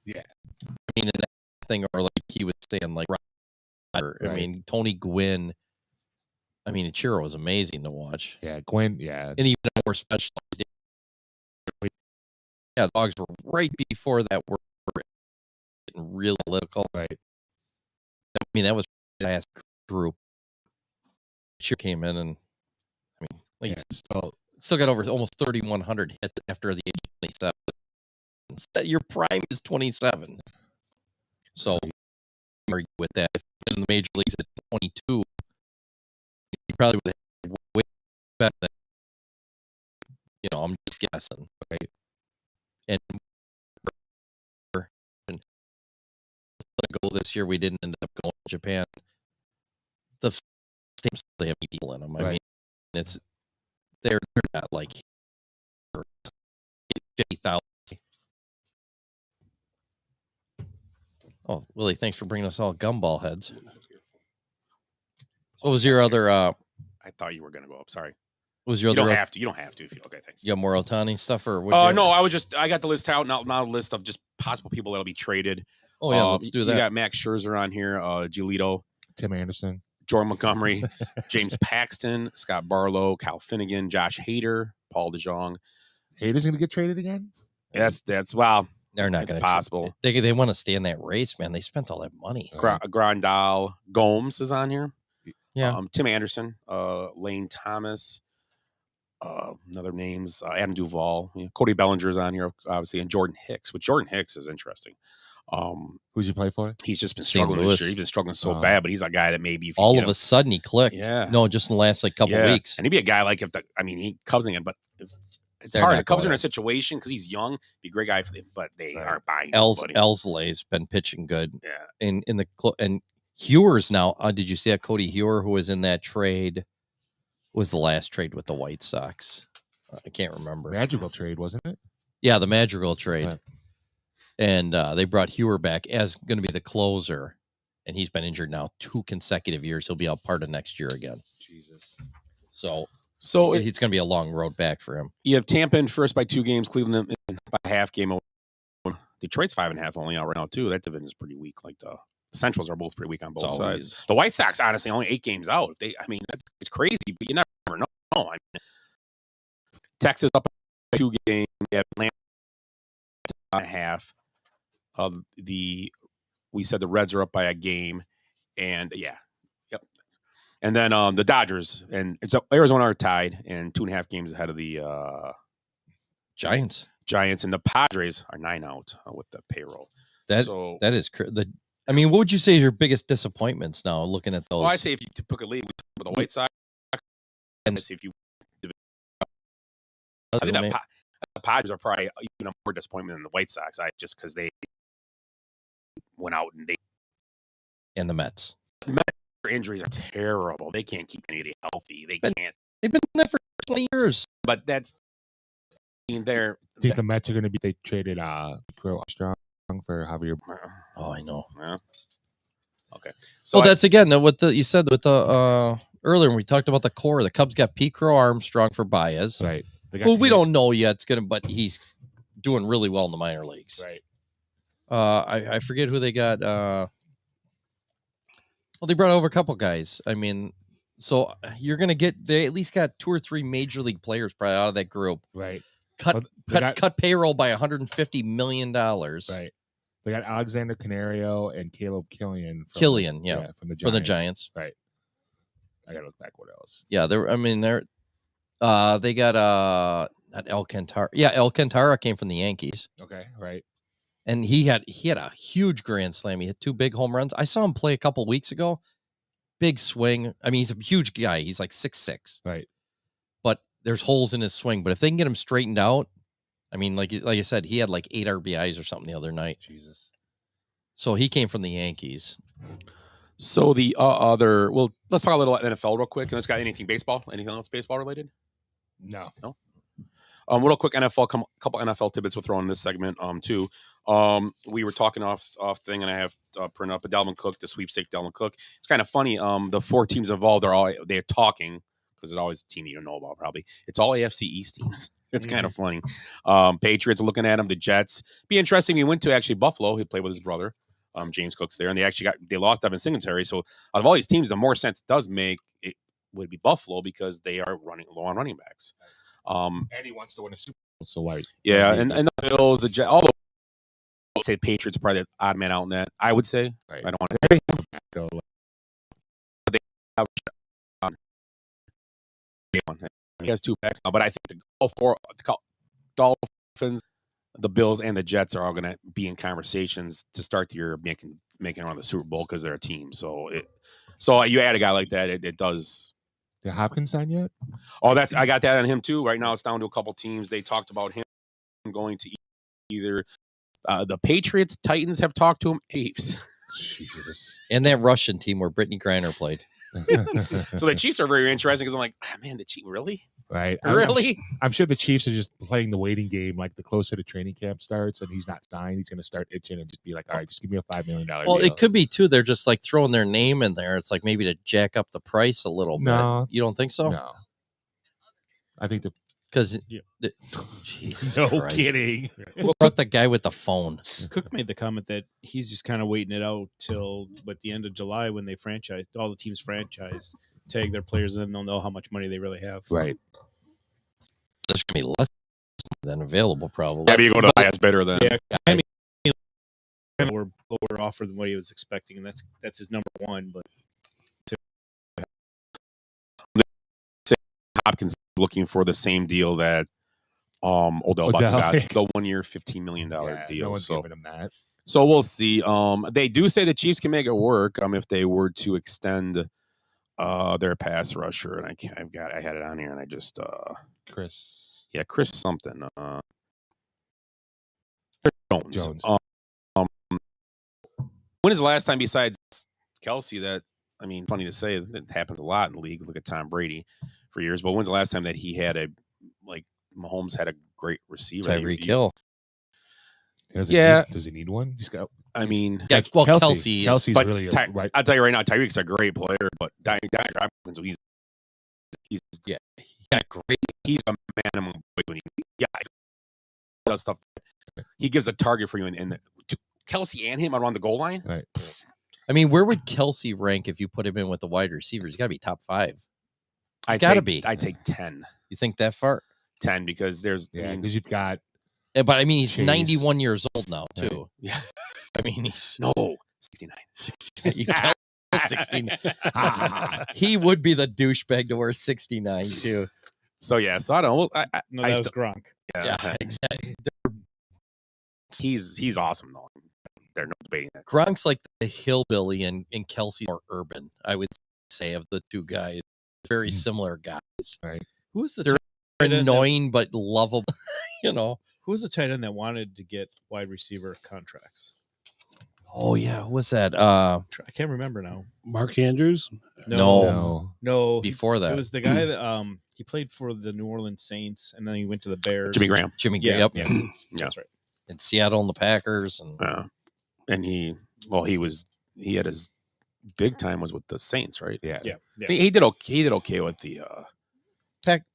Yeah.
I mean, and that thing, or like he was saying, like, I
Right.
mean, Tony Gwynn. I mean, Ichiro was amazing to watch,
Yeah. Gwen. Yeah.
and even more specialized. Yeah, dogs were right before that were getting really political.
Right.
I mean, that was the last group. She came in, and I mean, like you said, still got over almost 3,100 hits after the age of 27. Your prime is 27. So, argue with that. If in the major leagues at 22, you probably would have way better than I'm just guessing. Right. And go this year, we didn't end up going to Japan. The same, they have people in them. I mean, it's they're not like 50,000. Oh, Willie, thanks for bringing us all gumball heads. What was your other?
I thought you were going to go up. Sorry.
What was your
you
other?
Don't have to. You don't have to. If you, okay, thanks.
You got more Ohtani stuff or?
No, I got the list out. Now a list of just possible people that'll be traded.
Oh yeah, let's do that.
You got Max Scherzer on here, Giolito,
Tim Anderson,
Jordan Montgomery, James Paxton, Scott Barlow, Kyle Finnegan, Josh Hader, Paul DeJong.
Hader's going to get traded again?
That's wow.
They're not
going to possible.
They want to stay in that race, man. They spent all that money.
Grandal Gomes is on here.
Yeah.
Tim Anderson, Lane Thomas, another names, Adam Duvall, Cody Bellinger's on here, obviously, and Jordan Hicks. Which Jordan Hicks is interesting.
Who's he play for?
He's just been struggling this year. He's been struggling so bad, but he's a guy that maybe if
all of a sudden he clicked.
Yeah.
No, just in the last couple weeks.
And he'd be a guy like he Cubs in, but it's hard. The Cubs are in a situation because he's young, be a great guy for them, but they aren't buying.
Elsley's been pitching good.
Yeah.
And Hewer's now. Did you see that Cody Hewer, who was in that trade, was the last trade with the White Sox? I can't remember.
Magical trade, wasn't it?
Yeah, the Madrigal trade.
Right.
And they brought Hewer back as going to be the closer, and he's been injured now 2 consecutive years. He'll be out part of next year again.
Jesus.
So
it's
going to be a long road back for him.
You have Tampa in first by 2 games, Cleveland in by a half game. Detroit's 5.5 only out right now too. That division is pretty weak. Like the Centrals are both pretty weak on both sides. The White Sox, honestly, only 8 games out. It's crazy, but you never know. I mean, Texas up by 2 games. You have Atlanta a half. We said the Reds are up by a game, and and then the Dodgers and Arizona are tied and 2.5 games ahead of the
Giants,
and the Padres are 9 out with the payroll.
That is I mean, what would you say is your biggest disappointments now? Looking at those,
well, I say if you took a lead with the White Sox, and if you, I think the Padres are probably even more disappointment than the White Sox. Just because they went out
and the Mets.
Injuries are terrible. They can't keep anybody healthy. They've
been there for 20 years.
But that's they're.
I think the Mets are going to be. They traded Crow Armstrong for Javier.
Oh, I know.
Yeah. Okay.
So that's again what you said with the earlier when we talked about the core. The Cubs got Pete Crow Armstrong for Baez.
Right.
Well, we don't know yet. It's gonna, but he's doing really well in the minor leagues.
Right.
I forget who they got. Well, they brought over a couple guys. I mean, so you're gonna get. They at least got 2 or 3 major league players probably out of that group.
Right.
Cut payroll by $150 million.
Right. They got Alexander Canario and Caleb Killian.
From the Giants.
Right. I gotta look back. What else?
Yeah, they got not Alcantara. Yeah, Alcantara came from the Yankees.
Okay, right.
And he had a huge grand slam. He hit 2 big home runs. I saw him play a couple weeks ago. Big swing. I mean, he's a huge guy. He's like 6'6".
Right.
But there's holes in his swing. But if they can get him straightened out, I mean, like I said, he had like 8 RBIs or something the other night.
Jesus.
So he came from the Yankees.
So the let's talk a little NFL real quick. And let's got anything baseball? Anything else baseball related?
No.
Real quick, couple NFL tidbits we'll throw in this segment too. We were talking off thing, and I have print up a Dalvin Cook, the sweepstake Dalvin Cook. It's kind of funny. The 4 teams involved they're talking because it's always a team you don't know about. Probably it's all AFC East teams. It's kind of funny. Patriots are looking at him. The Jets. Be interesting. He went to actually Buffalo. He played with his brother. James Cook's there, and they lost Devin Singletary. So out of all these teams, the more sense it does make it would be Buffalo because they are running low on running backs.
And he wants to win a Super Bowl, so why?
Yeah, and the Bills, the Jets, all the say Patriots are probably the odd man out in that. I would say.
Right.
I don't want to. They have he has 2 backs now, but I think all 4 Dolphins, the Bills, and the Jets are all going to be in conversations to start the year making around the Super Bowl because they're a team. So you add a guy like that, it does
Did Hopkins sign yet?
Oh, I got that on him too. Right now, it's down to a couple teams. They talked about him going to either the Patriots, Titans have talked to him, Chiefs.
Jesus.
And that Russian team where Brittany Griner played.
So the Chiefs are very interesting because I'm like, man, the Chiefs really?
Right.
Really?
I'm sure the Chiefs are just playing the waiting game. Like the closer the training camp starts and he's not signed, he's going to start itching and just be like, all right, just give me a $5 million
Well,
deal.
it could be too. They're just like throwing their name in there. It's like maybe to jack up the price a little
No.
bit. You don't think so?
No. I think
because
Yeah.
Jesus
no
Christ.
kidding.
What about the guy with the phone?
Cook made the comment that he's just kind of waiting it out till at the end of July when they franchise, all the teams franchise, tag their players in, they'll know how much money they really have.
Right.
There's gonna be less than available, probably.
Yeah, but you go to the highest bidder then.
Yeah, I mean, lower offer than what he was expecting, and that's his number one. But
Hopkins is looking for the same deal that Odell Beckham got, the 1 year, $15 million deal.
No one's
so,
giving him that.
so we'll see. They do say the Chiefs can make it work if they were to extend their pass rusher, and I had it on here, and I just
Chris
something. Chris Jones. When is the last time besides Kelsey that, I mean, funny to say, it happens a lot in the league. Look at Tom Brady for years, but when's the last time that he had Mahomes had a great receiver?
Tyreek Hill.
Does he need one? He's got.
I mean,
Yeah, well, Kelsey's
but
really
right. I'll tell you right now, Tyreek's a great player, but Hopkins, he's got great. He's a man among boys when he does stuff. He gives a target for you, and Kelsey and him around the goal line.
Right.
I mean, where would Kelsey rank if you put him in with the wide receivers? He's got to be top 5. He's got to be.
I'd take 10.
You think that far?
10 because there's
because you've got.
Yeah, but I mean, he's
Chase.
91 years old now too.
Right. Yeah.
I mean, he's
69.
You can't 69. He would be the douchebag to wear 69 too.
So I don't know.
no, that was Gronk.
Yeah, exactly.
He's awesome though. They're no debating that.
Gronk's like the hillbilly, and Kelsey more urban. I would say of the two guys, very similar guys.
Right.
Who's the
They're
tight end
annoying but lovable.
Who was the tight end that wanted to get wide receiver contracts?
Oh yeah, who was that?
I can't remember now.
Mark Andrews?
No.
Before that,
it was the guy that he played for the New Orleans Saints, and then he went to the Bears.
Jimmy Graham.
Yep.
Yeah.
That's right.
In Seattle and the Packers,
and he had his big time was with the Saints, right?
Yeah.
He did okay. He did okay with the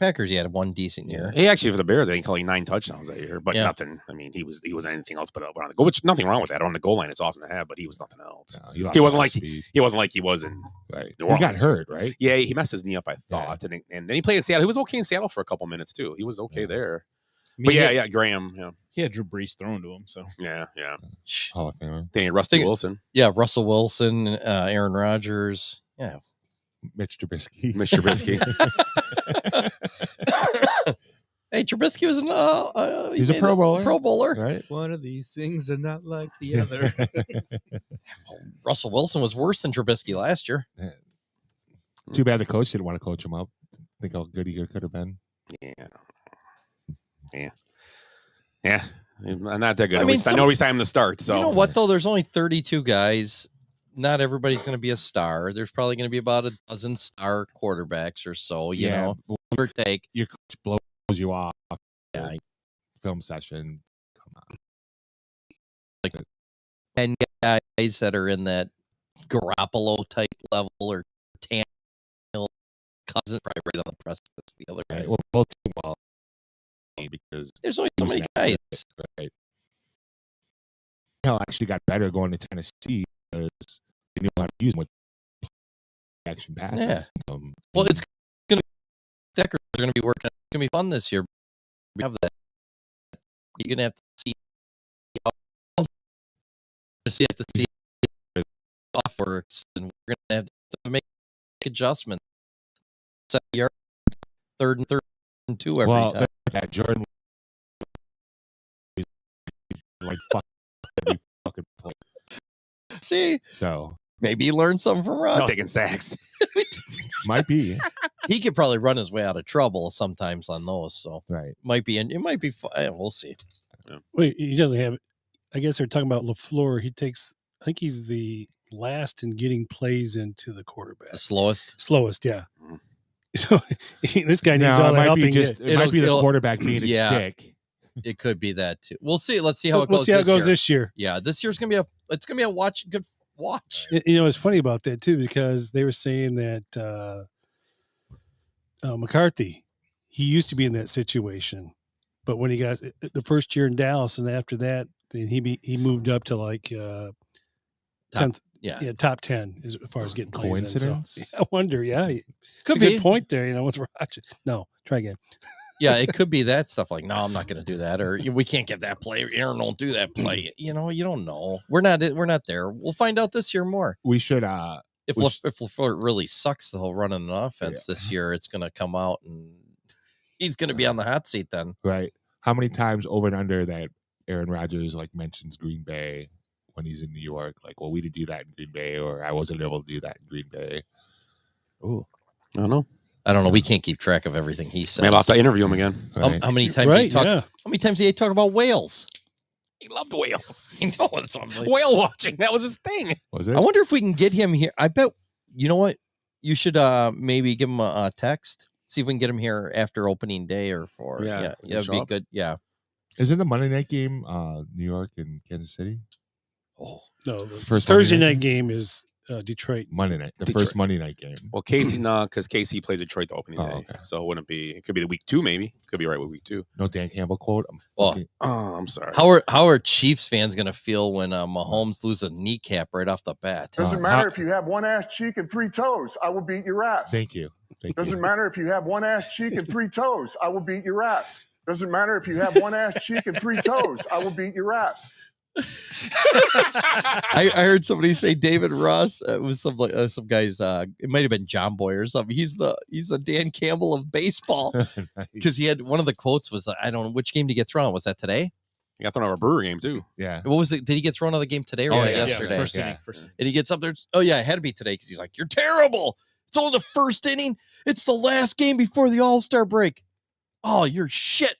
Packers. He had one decent year.
He actually for the Bears, I think, only 9 touchdowns that year, but
Yeah.
nothing. I mean, he was anything else but around the goal, which nothing wrong with that. On the goal line, it's awesome to have, but he was nothing else.
No,
He
lost a
wasn't
lot
like
of speed.
he wasn't like he was in
Right.
New
He got
Orleans.
hurt, right?
Yeah, he messed his knee up, I thought, and then he played in Seattle. He was okay in Seattle for a couple minutes too. He was okay there. But Graham. Yeah,
he had Drew Brees thrown to him. So
yeah.
Hall of Famer.
Then Rusty Wilson.
Yeah, Russell Wilson, Aaron Rodgers. Yeah,
Mitch Trubisky.
Hey, Trubisky was
He's a Pro Bowler.
Pro Bowler.
Right.
one of these things are not like the other.
Russell Wilson was worse than Trubisky last year.
Yeah. Too bad the coach didn't want to coach him up. Think how good he could have been.
Yeah. Not that good.
I mean,
I know he's time to start. So
you know what though? There's only 32 guys. Not everybody's going to be a star. There's probably going to be about a dozen star quarterbacks or so. You know, give or take.
Your coach blows you off.
Yeah.
Film session. Come on.
Like 10 guys that are in that Garoppolo type level or Tannehill, Cousins probably right on the precipice. The other guys.
Right. Well, both do well because
There's only so many guys.
Right. Actually got better going to Tennessee because they knew how to use them with action passes.
Yeah. Well, it's going to Deckers are going to be working. It's going to be fun this year. We have that. You're going to have to see. You have to see off works, and we're going to have to make adjustments. You're third and 2 every time.
That Jordan like fuck every fucking play.
See,
So
Maybe he learned something from Rod.
Taking sacks.
Might be.
He could probably run his way out of trouble sometimes on those. So
Right.
might be, and it might be. We'll see.
Wait, he doesn't have. I guess they're talking about LaFleur. He takes. I think he's the last in getting plays into the quarterback.
The slowest.
Slowest, yeah. So this guy needs
No,
all
it
the
might
help
be
he can
just
get.
it might be the quarterback being a dick.
It could be that too. We'll see. Let's see how it
We'll
goes.
see how it goes this year.
Yeah, this year's gonna be a watch. Good watch.
You know, it's funny about that too because they were saying that McCarthy, he used to be in that situation, but when he got the first year in Dallas, and after that, then he moved up to like 10th, top 10 as far as getting plays in.
Coincidence?
So, I wonder. Yeah,
Could
it's a
be.
good point there. You know, with Roger. No, try again.
Yeah, it could be that stuff. Like, no, I'm not going to do that, or we can't get that play. Aaron won't do that play. You know, you don't know. We're not there. We'll find out this year more.
We should.
If LaFleur really sucks the whole running an offense this year, it's going to come out and he's going to be on the hot seat then.
Right. How many times over and under that Aaron Rodgers like mentions Green Bay when he's in New York? Like, well, we didn't do that in Green Bay, or I wasn't able to do that in Green Bay.
Ooh,
I don't know.
We can't keep track of everything he says.
Maybe I'll have to interview him again.
Right.
How many times he talked? How many times did he talk about whales?
He loved whales.
I know it's unbelievable.
Whale watching. That was his thing.
Was it?
I wonder if we can get him here. I bet. You know what? You should maybe give him a text. See if we can get him here after opening day or for. Yeah, it'd be good. Yeah.
Isn't the Monday night game New York and Kansas City?
Oh
no, the
first
Thursday
Monday
night game is Detroit.
Monday night, the
Detroit.
first Monday night game.
Well, Casey, because Casey plays Detroit the opening day,
okay.
so it wouldn't be. It could be the week 2, maybe. Could be right with week 2.
No Dan Campbell quote.
I'm sorry.
How are Chiefs fans gonna feel when Mahomes loses a kneecap right off the bat?
Doesn't matter if you have one ass cheek and 3 toes. I will beat your ass.
Thank you.
Doesn't matter if you have one ass cheek and 3 toes. I will beat your ass. Doesn't matter if you have one ass cheek and 3 toes. I will beat your ass.
I heard somebody say David Ross. It was some guys. It might have been John Boy or something. He's the Dan Campbell of baseball because he had one of the quotes was I don't know which game did he get thrown. Was that today?
He got thrown out of a Brewer game too.
Yeah.
What was it? Did he get thrown out of the game today or yesterday?
First inning.
And he gets up there. Oh yeah, it had to be today because he's like, "You're terrible. It's only the first inning. It's the last game before the All-Star break. Oh, you're shit."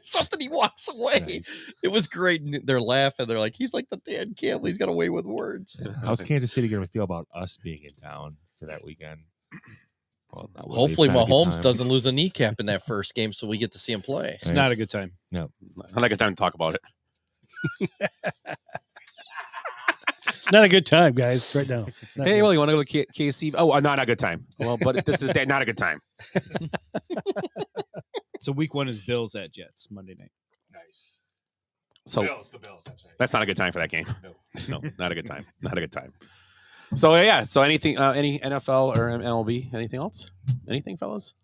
Something. He walks away.
Nice.
It was great. And they're laughing. They're like, he's like the Dan Campbell. He's got away with words.
How's Kansas City going to feel about us being in town for that weekend? Well,
hopefully Mahomes doesn't lose a kneecap in that first game, so we get to see him play.
It's not a good time.
No,
not a good time to talk about it.
It's not a good time, guys. Right now. It's not
Hey,
good.
well, you want to go to KC? Oh, not a good time. Well, but this is not a good time.
So week 1 is Bills at Jets Monday night.
Nice.
So
the Bills. That's right.
that's not a good time for that game. No, not a good time. Not a good time. So yeah. So anything, any NFL or MLB? Anything else? Anything, fellas?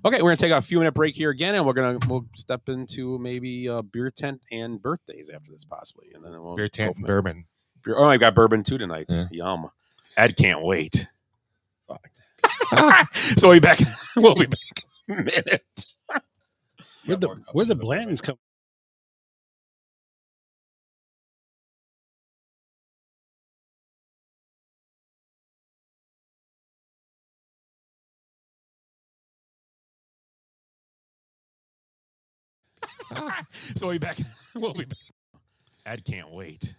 Okay, we're gonna take a few minute break here again, and we'll step into maybe beer tent and birthdays after this, possibly, and then we'll
Beer
go
tent
from
and
there.
bourbon.
Oh, I got bourbon too tonight.
Yeah.
Yum. Ed can't wait. So we'll be back. We'll be back in a minute.
Where the Blantons come?
So we'll be back. We'll be back. Ed can't wait.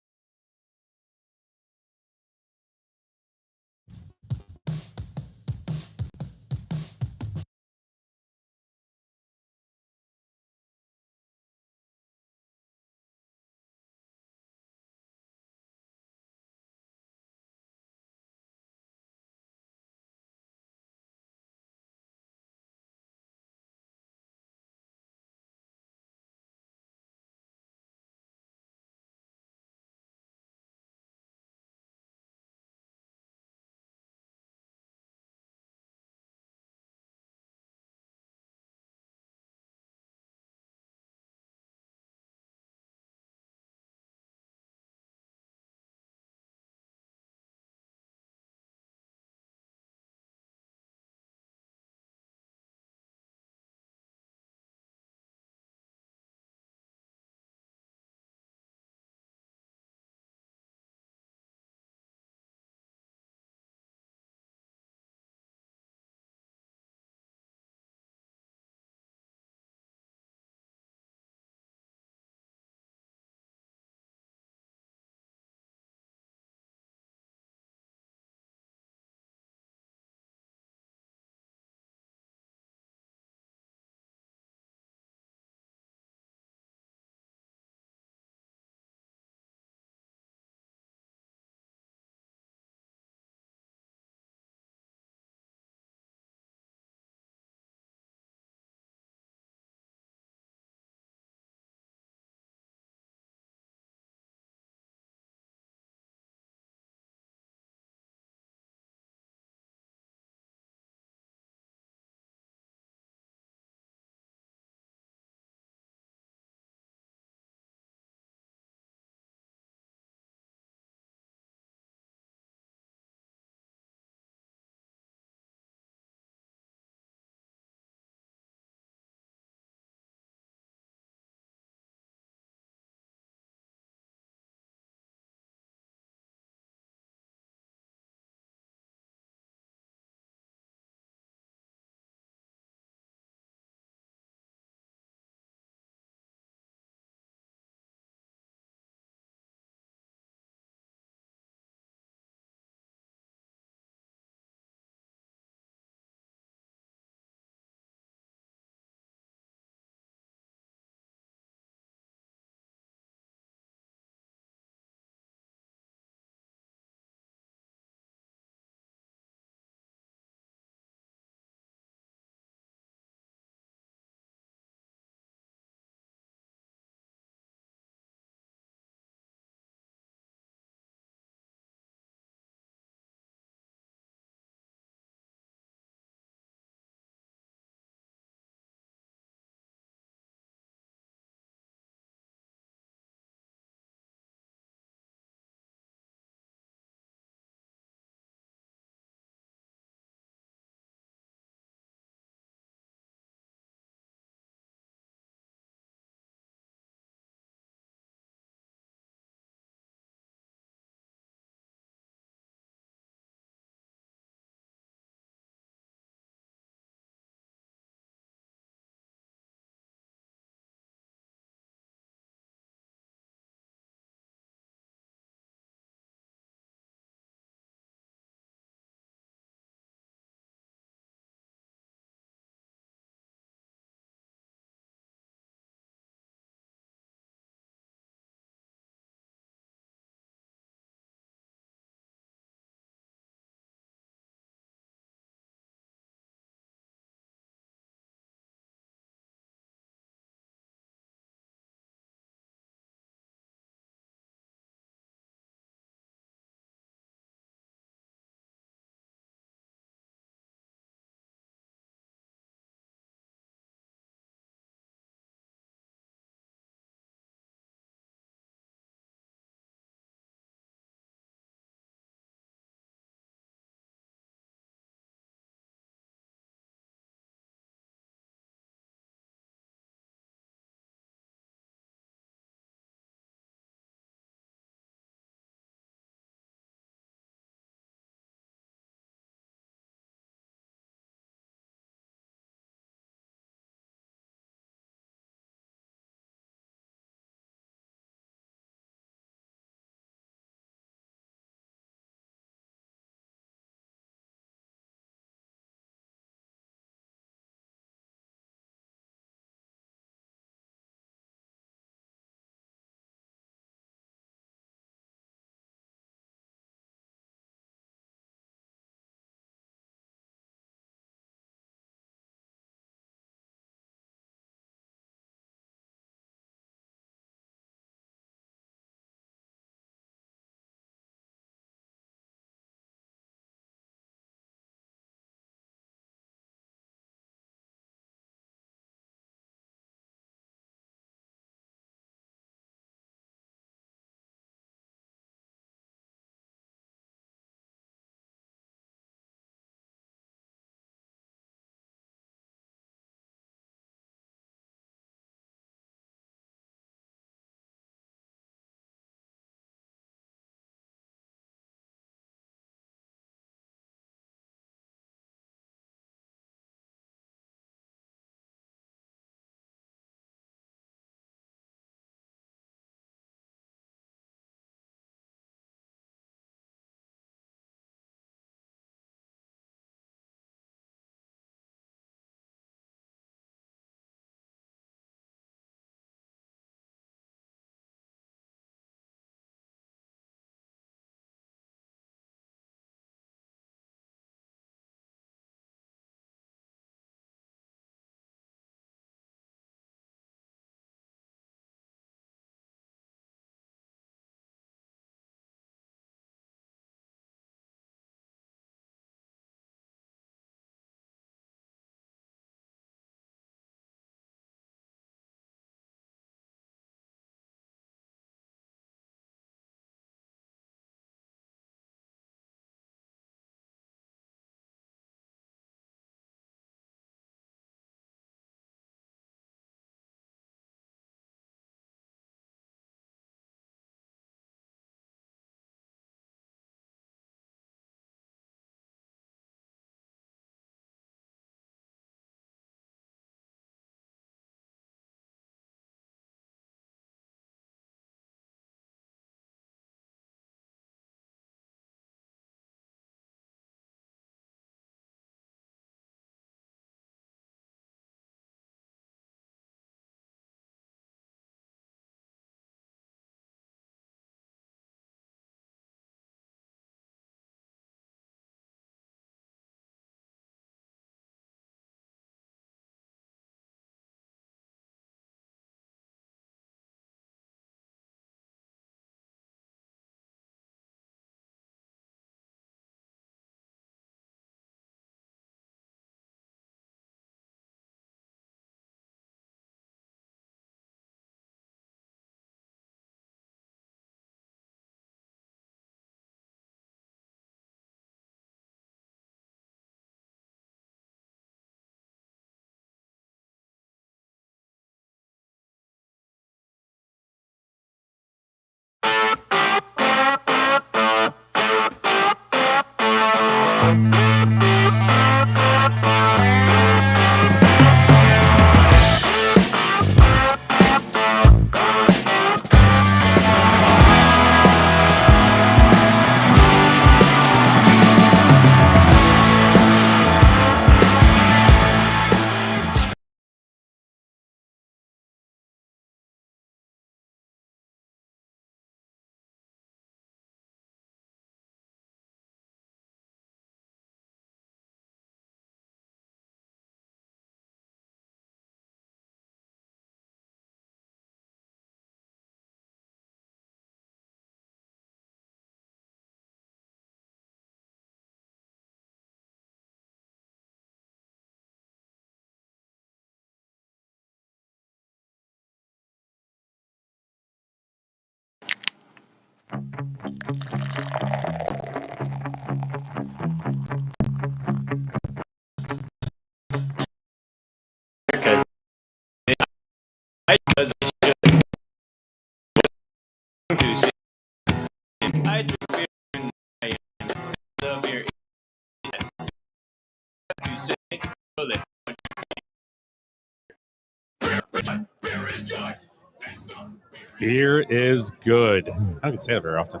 Beer is good. I don't get to say that very often.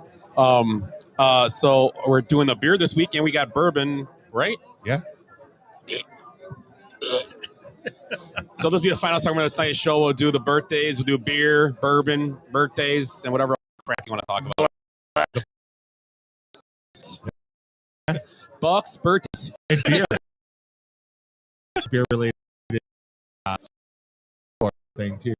So we're doing the beer this week, and we got bourbon, right?
Yeah.
So this will be the final segment of this night's show. We'll do the birthdays. We'll do beer, bourbon, birthdays, and whatever crap you want to talk about. Bucks, birthdays.
And beer. Beer related thing too.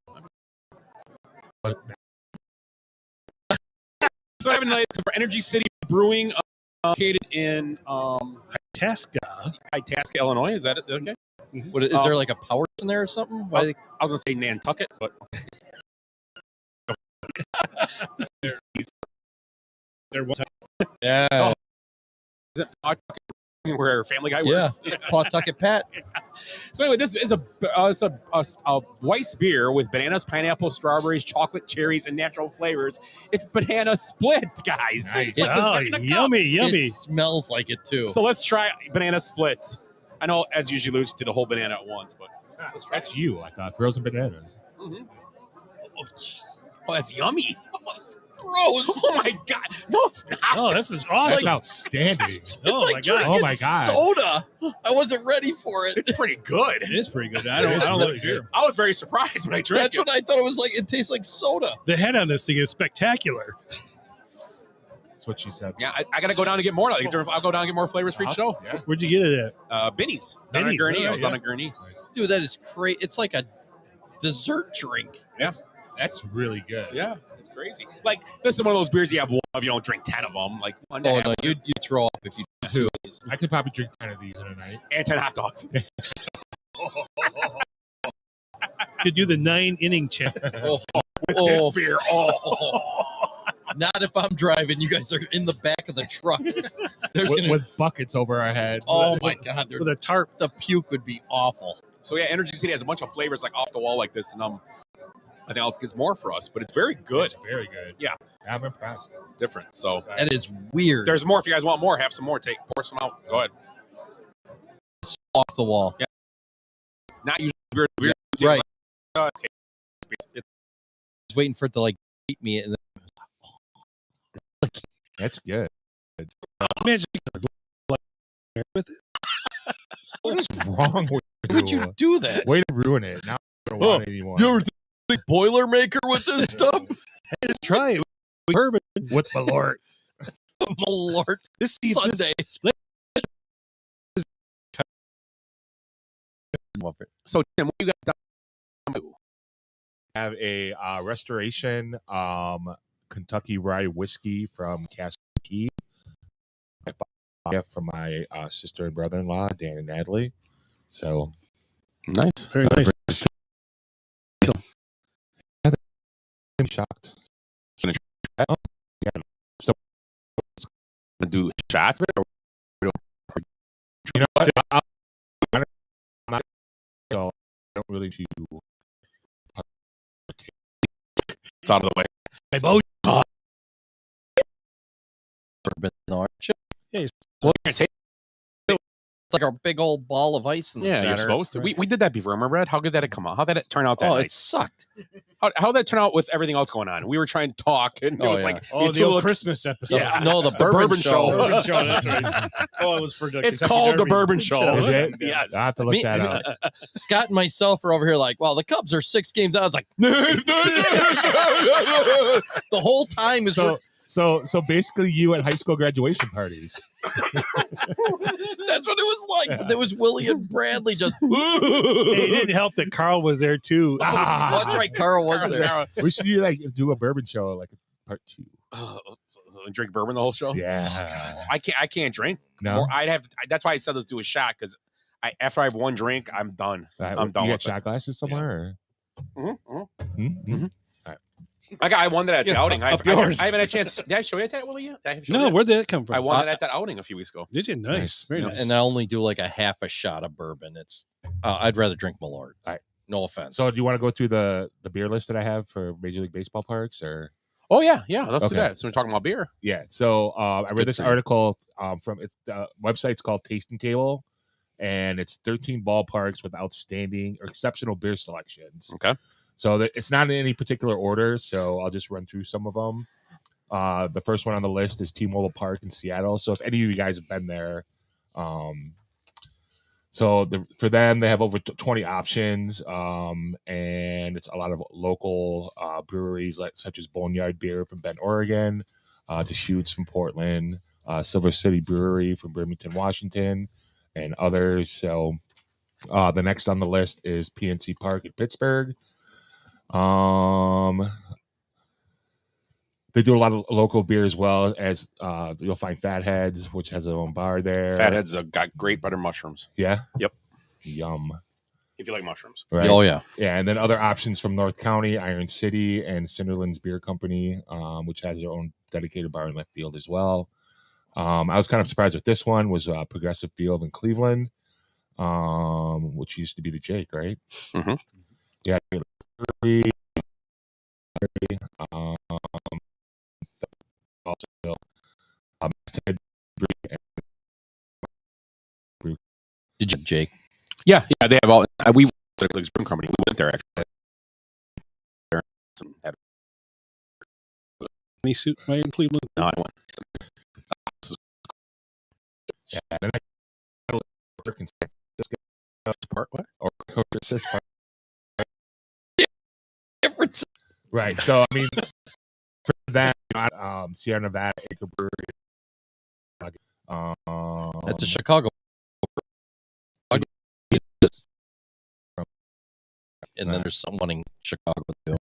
So having a nice for Energy City Brewing, located in
Itasca,
Illinois. Is that it? Okay.
What, is there like a power in there or something? Why
I was gonna say Nantucket, but
there was
yeah.
Oh, is it Pawtucket where Family Guy works?
Yeah, Pawtucket Pat.
So anyway, this is a Weiss beer with bananas, pineapple, strawberries, chocolate, cherries, and natural flavors. It's banana split, guys.
Nice.
It's like a
yummy, yummy.
It smells like it too.
So let's try banana split. I know, as usually, Luch did a whole banana at once, but let's try
That's you, I thought. Frozen bananas.
Mm-hmm. Oh, jeez. Oh, that's yummy.
Gross.
Oh my god. No, it's not.
Oh, this is awesome.
That's outstanding.
Oh
like
my god.
Oh my god.
Soda. I wasn't ready for it.
It's pretty good.
It is pretty good. I
It
don't,
is
I don't
really
like beer.
good.
I was very surprised when I drank
That's
it.
what I thought it was like. It tastes like soda.
The head on this thing is spectacular.
That's what she said.
Yeah, I got to go down and get more. I'll go down and get more flavors for each show.
Yeah.
Where'd you get it at?
Benny's. Down in
Benny's,
Gurney.
oh,
I was
yeah.
down in Gurney.
Nice.
Dude, that is crazy. It's like a dessert drink.
Yeah.
That's really good.
Yeah. It's crazy. Like, this is one of those beers you have one of, you don't drink 10 of them. Like, one to
Oh
have
no, you throw up if you do.
I could probably drink 10 of these in a night.
and 10 hot dogs.
Could do the 9-inning chip.
Oh,
With
oh.
this beer. Oh.
Not if I'm driving. You guys are in the back of the truck. There's
With,
gonna.
with buckets over our heads.
Oh my god,
With a tarp.
the puke would be awful.
So, yeah, Energy City has a bunch of flavors like off the wall like this. And I think I'll get more for us, but it's very good.
It's very good.
Yeah.
I'm impressed.
It's different. So,
That is weird.
there's more. If you guys want more, have some more. Pour some out. Go ahead.
Off the wall.
Yeah. Not usually beer.
Right.
Okay. It's
I was waiting for it to like beat me, and
That's good.
Imagine with it.
What is wrong with you?
would you do that?
Way to ruin it. Now I don't want it anymore.
You ever think Boilermaker with this stuff?
Hey, just try it. With bourbon.
With Malort.
Malort
This
Sunday.
So, Tim, what you got done?
Have a restoration Kentucky rye whiskey from Castle Key. I bought it from my sister and brother-in-law, Dan and Natalie. So
Nice.
Very nice.
I'm shocked.
Oh,
yeah. So
do shots of it?
you know what? I'm not, so I don't really do.
It's out of the way.
Bourbon orange.
Yeah,
Well, you're gonna take
Like a big old ball of ice in the
Yeah,
center.
you're supposed to. We did that before. Remember, Ed? How did that come out? How did it turn out that
Oh,
night?
it sucked.
How did that turn out with everything else going on? We were trying to talk, and it
Oh,
was
yeah.
like
Oh, the old Christmas episode.
Yeah.
No, the bourbon show.
Bourbon show. That's right. Oh, it was for the
It's
Kentucky
called the
Derby.
Bourbon Show.
Is it?
Yes.
I have to look
Me-
that up.
Scott and myself are over here like, well, the Cubs are 6 games out. I was like, the whole time is
So basically, you at high school graduation parties.
that's what it was like. But there was Willie and Bradley just.
Hey, it didn't help that Carl was there too.
That's right, Carl was there.
We should do a bourbon show, like part 2.
Drink bourbon the whole show.
Yeah.
I can't drink.
No.
Or I'd have. That's why I said let's do a shot because after I have one drink, I'm done. I'm done
You
with
got shot glasses somewhere?
it. Mhm, mhm.
Mm-hmm.
I won that at the
Yeah,
outing. I
up yours.
haven't had a chance. Did I show you that? What were you?
No, where'd that come from?
I won that at that outing a few weeks ago.
Did you? Nice. Very nice.
And I only do like a half a shot of bourbon. It's I'd rather drink Malort.
All right.
No offense.
So do you want to go through the beer list that I have for Major League Baseball parks or?
Oh yeah. Let's do
Okay.
that. So we're talking about beer.
Yeah. So I read
good
this
for you.
article from it's the website's called Tasting Table, and it's 13 ballparks with outstanding or exceptional beer selections.
Okay.
So it's not in any particular order. So I'll just run through some of them. The first one on the list is T-Mobile Park in Seattle. So if any of you guys have been there, for them, they have over 20 options, and it's a lot of local breweries such as Boneyard Beer from Bend, Oregon, Deschutes from Portland, Silver City Brewery from Bremerton, Washington, and others. So the next on the list is PNC Park in Pittsburgh. They do a lot of local beer as well as you'll find Fatheads, which has their own bar there.
Fatheads got great butter mushrooms.
Yeah.
Yep.
Yum.
If you like mushrooms.
Right.
Oh yeah.
Yeah, and then other options from North County, Iron City, and Cinderlands Beer Company, which has their own dedicated bar in left field as well. I was kind of surprised with this one was Progressive Field in Cleveland, which used to be the Jake, right?
Mm-hmm.
Yeah. Also,
Did you, Jake?
Yeah, they have all. We went to the Brewing Company. We went there actually.
Any suit right in Cleveland?
No, I went.
Yeah, then I work in San Francisco.
Park what?
Or Cocos Park.
Difference.
Right. So I mean, for that, Sierra Nevada Acre Brewery.
That's a Chicago. And then there's someone in Chicago too.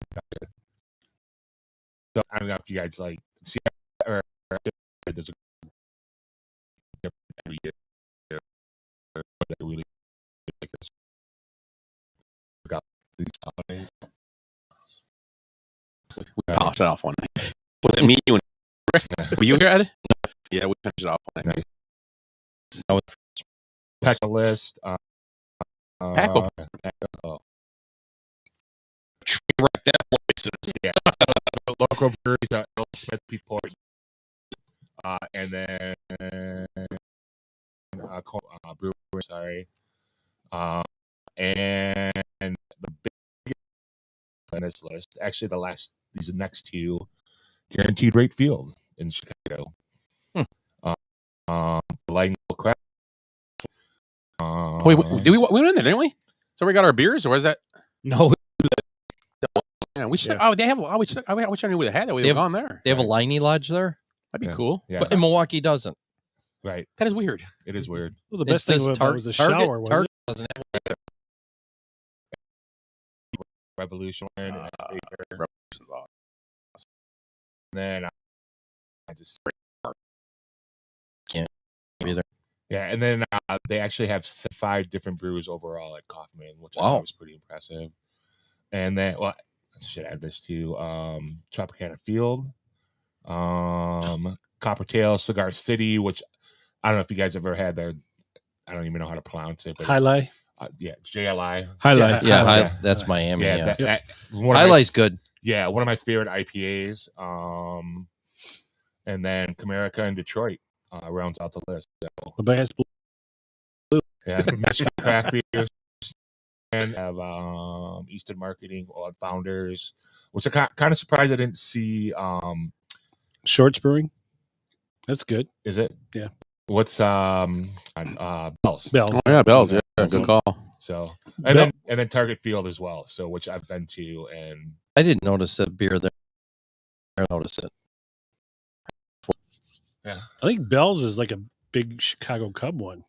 So I don't know if you guys like Sierra or there's a every year that really like this. Got these holidays.
We polished it off one night. Was it me? You and Rick? Were you here, Ed? Yeah, we finished it off one night.
Pack a list.
Paco.
Wreck that places.
Yeah. Local breweries are Earl Smith, Pete Port, and then brewery. Sorry, and the big on this list, actually, these next two, Guaranteed Rate Field in Chicago. Lightning Craft.
Wait, we went in there, didn't we? So we got our beers, or was that?
No.
Yeah, we should. Oh, they have. I wish I knew we had that. We
They
have
have-
gone there.
They have a Liney Lodge there,
That'd be cool.
Yeah,
but in Milwaukee doesn't.
right.
That is weird.
It is weird.
Well, the best thing
It's
about
this
that was the
Target-
shower, was
Target
it?
doesn't have it.
Revolution. And
Revolution's awesome.
then I just
Can't be there.
yeah, and then they actually have 5 different brews overall at Kaufman, which I
Wow.
thought was pretty impressive. And then, well, I should add this to Tropicana Field, Coppertail, Cigar City, which I don't know if you guys ever had there. I don't even know how to pronounce it. But
Highlight.
yeah, JLI.
Highlight.
Yeah,
Yeah.
that's Miami.
Yeah,
Yeah,
that one of my-
Highlight's good.
yeah, one of my favorite IPAs. And then Comerica in Detroit rounds out the list. So,
The best
yeah, Michigan Craft Beer and have Eastern Marketing or Founders, which I'm kind of surprised I didn't see.
Shorts Brewing. That's good.
Is it?
Yeah.
What's Bells?
Bells.
Oh yeah, Bells. Yeah, good call.
So and then Target Field as well. So which I've been to, and
I didn't notice that beer there. I noticed it.
I think Bells is like a big Chicago Cub one.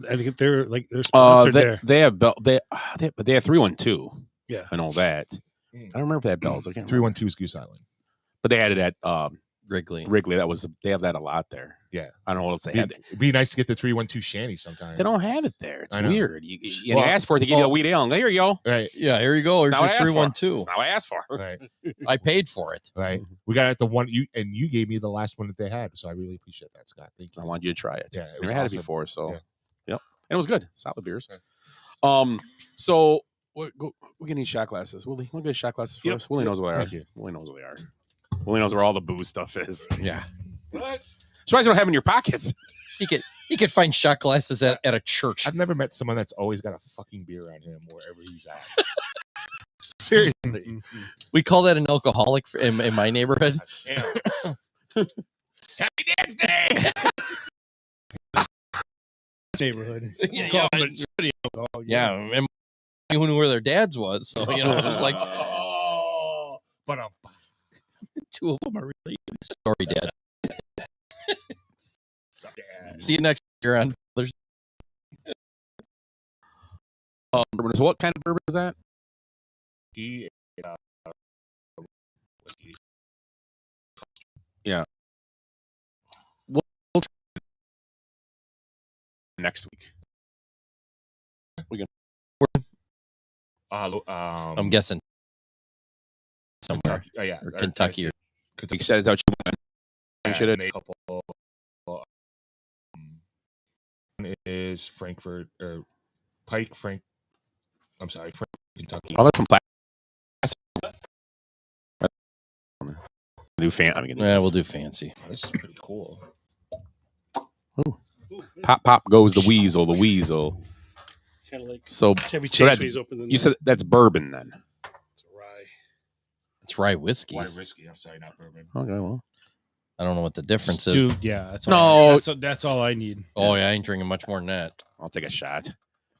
I think they're sponsored there.
They have they have 312.
Yeah.
I know that. I don't remember if they had Bells. I can't remember.
312 is Goose Island.
But they had it at
Wrigley.
They have that a lot there.
Yeah.
I don't know what else they have.
It'd be nice to get the 312 shanty sometime.
They don't have it there. It's
I know.
weird. You ask for it, they give you a wheat ale. There you go.
Right.
Yeah, here you go. Here's your 312.
That's not what I asked for.
Right.
I paid for it.
Right. We got it the one you gave me the last one that they had, so I really appreciate that, Scott. Thank you.
I wanted you to try it.
Yeah,
I've never had it before, so
yeah.
Yep. And it was good. Solid beers. So we're gonna need shot glasses. Willie, we'll get shot glasses first. Willie knows where they are.
Thank you.
Willie knows where they are. Willie knows where all the booze stuff is.
Yeah.
What? So why you don't have in your pockets?
He could find shot glasses at a church.
I've never met someone that's always got a fucking beer on him wherever he's at. Seriously.
We call that an alcoholic in my neighborhood.
Happy Dad's Day.
Neighborhood.
Yeah, and who knew where their dads was. So, it was like,
but
two of them are really sorry, Dad. See you next year on Father's
So what kind of bourbon is that? Yeah. We'll try next week. We can.
I'm guessing somewhere.
Kentucky, yeah,
or Kentucky. Or
Kentucky said it's out you want. Should
a couple. One is Frankfurt or Pike, I'm sorry, Kentucky.
I'll let some plastic. We'll do fancy.
This is pretty cool.
Ooh. Pop goes the weasel. The weasel.
Kind of like
So
Chevy
so
Chase
that's,
when he's opening
you
the-
said that's bourbon then.
It's a rye.
It's rye whiskey.
Rye whiskey. I'm sorry, not bourbon.
Okay, well,
I don't know what the difference is.
Dude, yeah, that's that's all I need.
Oh yeah, I ain't drinking much more than that.
I'll take a shot.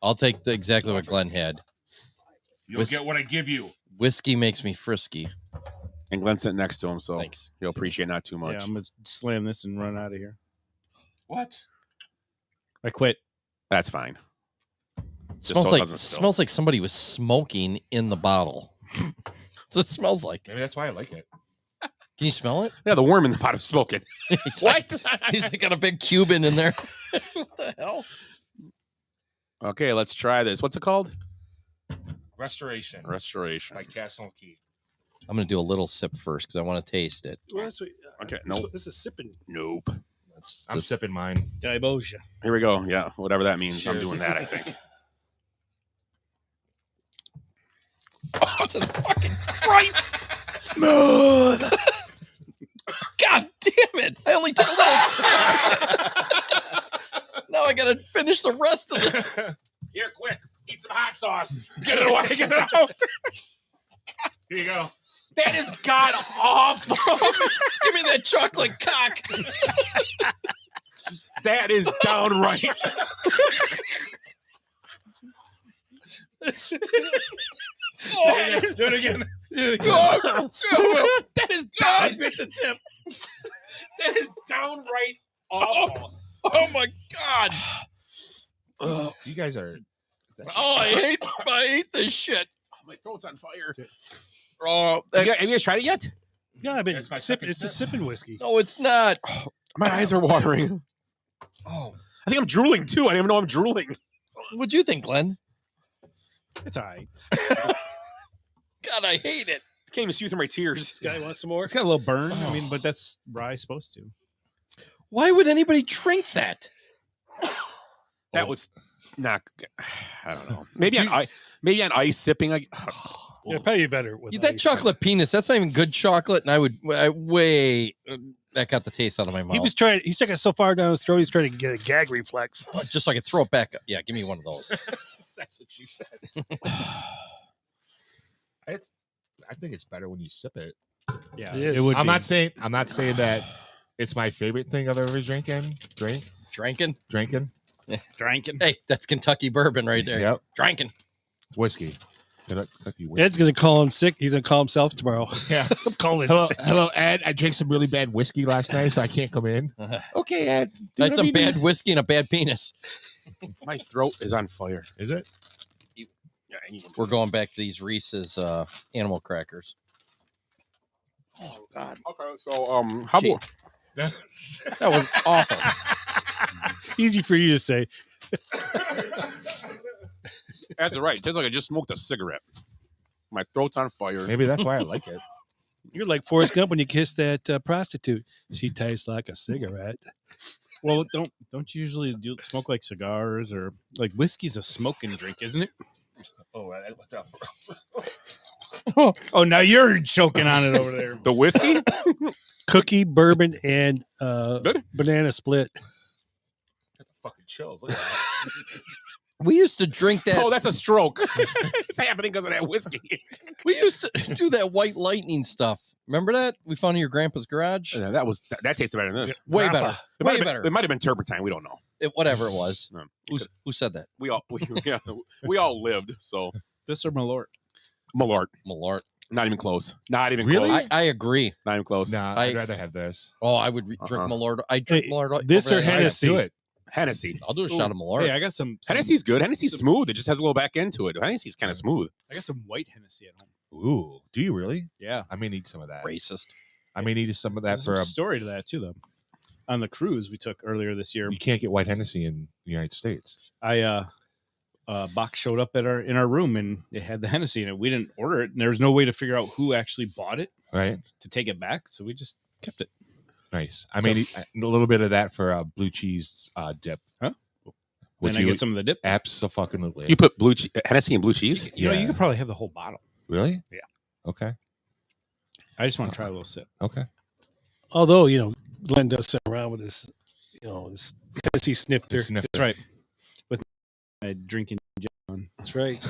I'll take exactly what Glenn had.
You'll get what I give you.
Whiskey makes me frisky.
And Glenn's sitting next to him, so
Thanks.
he'll appreciate not too much.
Yeah, I'm gonna slam this and run out of here.
What?
I quit.
That's fine. Just
Smells
so it
like
doesn't spill.
smells like somebody was smoking in the bottle. That's what it smells like.
Maybe that's why I like it.
Can you smell it?
Yeah, the worm in the bottom smoking.
What? He's like got a big Cuban in there. What the hell?
Okay, let's try this. What's it called?
Restoration
Restoration.
by Castle Key.
I'm gonna do a little sip first because I want to taste it.
Well, that's what,
Okay,
this,
nope.
this is sipping.
Nope.
I'm sipping mine.
Dibosia.
Here we go. Yeah, whatever that means. I'm
Cheers.
doing that, I think.
Oh, it's a fucking Christ!
Smooth.
God damn it! I only took a little sip. Now I gotta finish the rest of this.
Here, quick. Eat some hot sauce. Get it away. Get it out.
Here you go.
That is god awful.
Give me that chocolate cock.
That is downright.
Do it again.
That is down.
Bit the tip.
That is downright awful.
Oh my god!
You guys are.
Oh, I hate this shit.
My throat's on fire.
Oh,
Have you guys tried it yet?
Yeah, I've been
That's my
sipping.
second
It's a
sip.
sipping whiskey.
no, it's not.
My eyes are watering.
Oh,
I think I'm drooling too. I didn't even know I'm drooling.
what'd you think, Glenn?
It's all right.
God, I hate it.
I can't even see through my tears.
This guy wants some more.
It's got a little burn. I mean, but that's rye supposed to.
Why would anybody drink that?
That was not. I don't know. Maybe on ice sipping.
Yeah, probably better with
That
ice.
chocolate penis, that's not even good chocolate. And that got the taste out of my mouth.
He was trying. He stuck it so far down his throat. He's trying to get a gag reflex.
Just so I could throw it back up. Yeah, give me one of those.
That's what she said. I think it's better when you sip it.
Yeah,
It is.
it would.
I'm
be.
not saying that it's my favorite thing I've ever drinking.
Drinking.
Drinking.
drinking.
Hey, that's Kentucky bourbon right there.
Yep.
Drinking.
Whiskey. Kentucky whiskey.
Ed's gonna call him sick. He's gonna call himself tomorrow.
Yeah.
I'm calling
Hello,
sick.
hello, Ed. I drank some really bad whiskey last night, so I can't come in. Okay, Ed.
I had some bad whiskey and a bad penis.
My throat is on fire.
Is it?
Yeah, I need one.
We're going back to these Reese's animal crackers. Oh God.
Okay, so how
Gee.
about
That was awful.
Easy for you to say.
That's right. It tastes like I just smoked a cigarette. My throat's on fire.
Maybe that's why I like it.
You're like Forrest Gump when you kiss that prostitute. She tastes like a cigarette.
Well, don't you usually smoke like cigars or like whiskey's a smoking drink, isn't it?
Oh, what's up?
Oh, now you're choking on it over there.
The whiskey?
Cookie, bourbon, and
Good.
banana split.
Fucking chills. Look at that.
We used to drink that.
Oh, that's a stroke. It's happening because of that whiskey.
We used to do that white lightning stuff. Remember that? We found in your grandpa's garage.
Yeah, that tasted better than this.
Way better. Way better.
It might have been turpentine. We don't know.
Whatever it was.
No.
Who said that?
We all lived. So
This or Malort?
Malort.
Malort.
Not even close. Not even
Really?
close.
I agree.
Not even close.
Nah, I'd rather have this.
Oh, I would drink Malort. I drink
Hey,
Malort.
this
over
or
that.
Hennessy?
Do it.
Hennessy.
I'll do a shot of Malort.
Hey, I got some
Hennessy's good. Hennessy's smooth. It just has a little back end to it. Hennessy's kind of smooth.
I got some white Hennessy at home.
Ooh, do you really?
Yeah.
I may need some of that.
Racist.
I may need some of that
There's
for
some
a.
story to that too, though. On the cruise we took earlier this year,
You can't get white Hennessy in the United States.
box showed up in our room and it had the Hennessy in it. We didn't order it, and there was no way to figure out who actually bought it
Right.
to take it back, so we just kept it.
Nice. I may need a little bit of that for a blue cheese dip.
Huh?
Would
Then I
you
get some of the dip.
Absolutely.
You put Hennessy and blue cheese?
You know,
Yeah.
you could probably have the whole bottle.
Really?
Yeah.
Okay.
I just want to try a little sip.
Okay.
Although, Glenn does sit around with this, this Tennessee snifter.
That's right. With my drinking John.
That's right.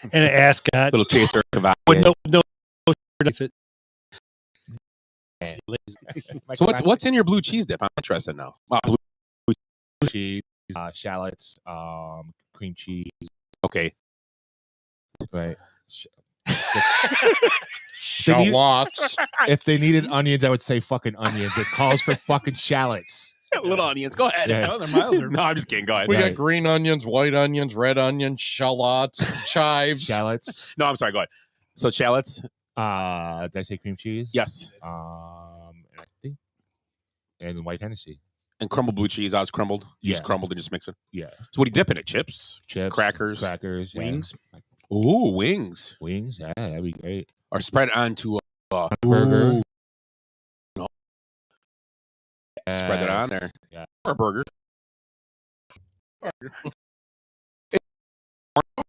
And an ascot.
Little chaser Cavalier.
With no with it.
So what's in your blue cheese dip? I'm interested now. Blue
cheese, shallots, cream cheese.
Okay.
Right.
Shallots.
If they needed onions, I would say fucking onions. It calls for fucking shallots.
Little onions. Go ahead.
Yeah.
No, they're milder.
No, I'm just kidding. Go ahead.
We got
Right.
green onions, white onions, red onions, shallots, chives.
Shallots.
No, I'm sorry. Go ahead. So shallots.
Did I say cream cheese?
Yes.
And I think, and white Hennessy.
And crumbled blue cheese. I was crumbled. You just
Yeah.
crumbled and just mix it.
Yeah.
So what do you dip in it? Chips?
Chips,
Crackers?
yeah.
Wings.
Ooh, wings.
Wings. Yeah, that'd be great.
Or spread onto a
Burger.
Ooh. No. Spread it on there.
Yeah.
Or a burger.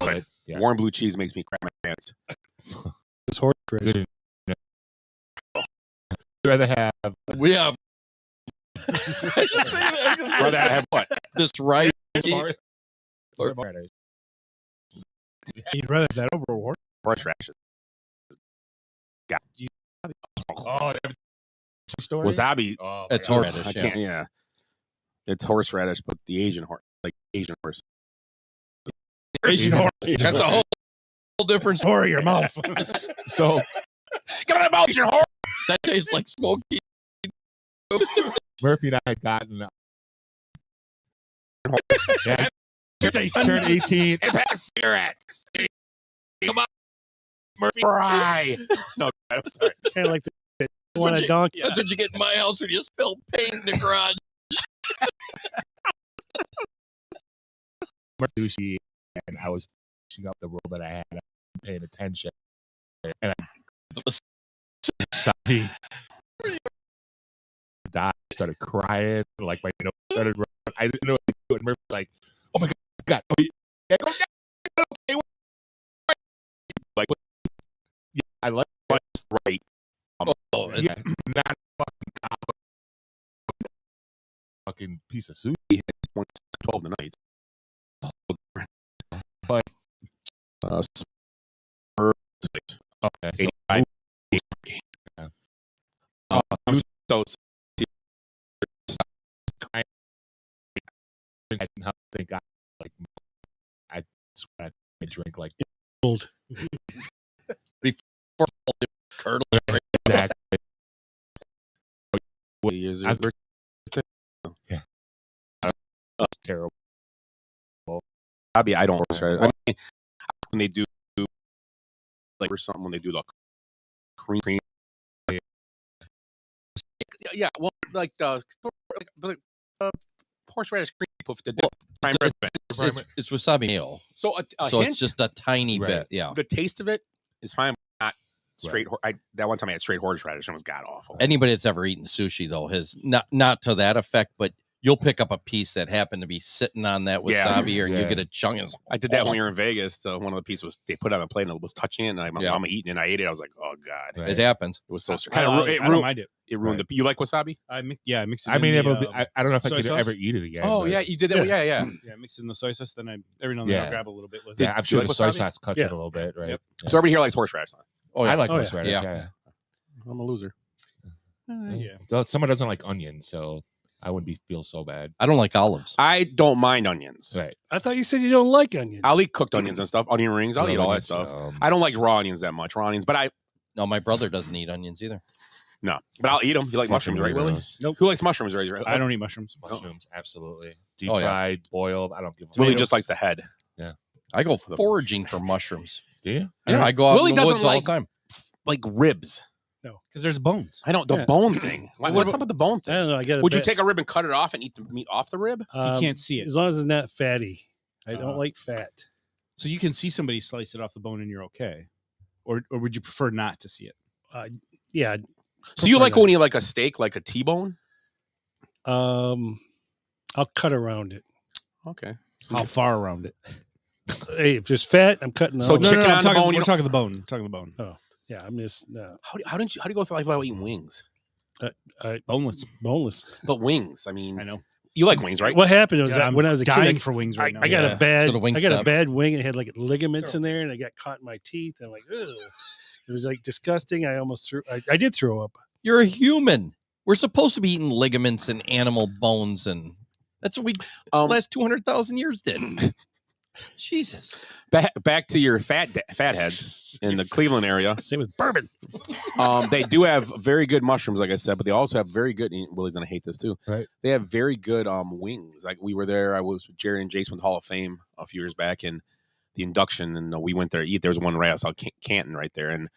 Good. Yeah.
Warm blue cheese makes me crap my pants.
It's horse race.
Good. I'd rather have
We have
Rather have what?
this right.
horseradish.
You'd rather have that over a
Horseradish. Got
Oh, story?
wasabi.
Oh, my
It's
God.
horseradish.
I can't. Yeah, it's horseradish, but the Asian horse, like Asian horse.
Asian horse.
That's a whole different
Horror your mouth.
So
Get out of my mouth, Asian horse.
That tastes like smoky.
Murphy and I had gotten. Yeah, turned 18.
And pass cigarettes. Come on, Murphy. Fry. No, I'm sorry.
Kind of like the one a donkey.
That's what you get in my house when you spill paint in the garage.
Sushi, and I was finishing up the role that I had. I wasn't paying attention, and I died. Started crying, like my nose started running. I didn't know what to do. And Murphy was like, "Oh my god!" Oh, yeah, go, yeah, okay, like, what? Yeah, I like
What's right?
yeah, not fucking piece of sushi.
12 tonight.
But okay, so
85.
Yeah.
Those.
I didn't think I like. I swear I drink like
Old.
Before curdle.
exactly.
What years
I-
is it?
Yeah. That's terrible.
I don't horseradish. I mean, when they do like or something, when they do the cream, yeah, well, like the horseradish cream puff. The prime
It's,
rib.
it's wasabi mayo.
So a
So
hint,
it's just a tiny bit. Yeah.
the taste of it is fine. Not straight. That one time I had straight horseradish and it was god awful.
Anybody that's ever eaten sushi though has not to that effect, but you'll pick up a piece that happened to be sitting on that wasabi, or you get a chunk. And
I did that when we were in Vegas. So one of the pieces was they put it on a plate and it was touching it, and my mama eating it. And I ate it. I was like, oh god,
it happens.
It was so
I don't mind it.
It ruined the. You like wasabi?
I mix it.
I
in
mean,
the,
I don't know if I
soy
could
sauce.
ever eat it again.
Oh
but-
yeah, you did that. Yeah, yeah.
Yeah, mix it in the soy sauce. Then I every now and then I'll grab a little bit with it.
Yeah, I'm sure
like
the soy
wasabi?
sauce cuts
Yeah.
it a little bit, right?
Yep.
So everybody here likes horseradish.
Oh, yeah.
I like
Oh, yeah.
horseradish.
Yeah.
Yeah.
I'm a loser.
Yeah.
Though someone doesn't like onions, so I wouldn't feel so bad.
I don't like olives.
I don't mind onions.
Right.
I thought you said you don't like onions.
I'll eat cooked onions and stuff. Onion rings. I'll eat all that
Onions,
stuff. I don't like raw onions that much. Raw onions, but
No, my brother doesn't eat onions either.
no. But I'll eat them. You like
Fucking
mushrooms, right, Willie?
weirdos.
Nope.
Who likes mushrooms, right?
I don't eat mushrooms.
Mushrooms, absolutely. Deep
Oh, yeah.
fried, boiled. I don't give a
Willie
fuck.
just likes the head.
I go foraging for mushrooms.
Do you?
Yeah, I go out
Willie
in the
doesn't
woods all
like-
the time.
Like ribs.
No, because there's bones.
I don't. The
Yeah.
bone thing. What's up with the bone
I
thing?
don't know. I got.
Would you take a rib and cut it off and eat the meat off the rib?
You can't see it.
as long as it's not fatty. I don't
Uh,
like fat.
So you can see somebody slice it off the bone and you're okay, or would you prefer not to see it?
Yeah.
So you
prefer
like
that.
when you like a steak, like a T-bone?
I'll cut around it.
Okay.
How far around it?
Hey, if there's fat, I'm cutting.
So
out.
chicken on the
talking,
bone, you
We're
don't-
talking the bone. We're talking the bone.
Oh, yeah. I'm just no.
How do you go through life without eating wings?
Boneless.
Boneless.
But wings, I mean,
I know.
you like wings, right?
What happened was
Yeah,
that
I'm
when I was a
dying
kid,
for wings right now.
I got
Yeah.
a bad.
Go to
I got a
Wingstop.
bad wing. It had like ligaments in there, and I got caught in my teeth. And I'm like, ugh. It was like disgusting. I almost threw. I did throw up.
You're a human. We're supposed to be eating ligaments and animal bones, and that's what we last 200,000 years did. Jesus.
Back to your fatheads in the Cleveland area.
Same with bourbon.
They do have very good mushrooms, like I said, but they also have very good. Willie's gonna hate this too.
Right.
They have very good wings. Like we were there. I was with Jerry and Jason with Hall of Fame a few years back, and the induction, and we went there to eat. There was one right outside Canton right there, and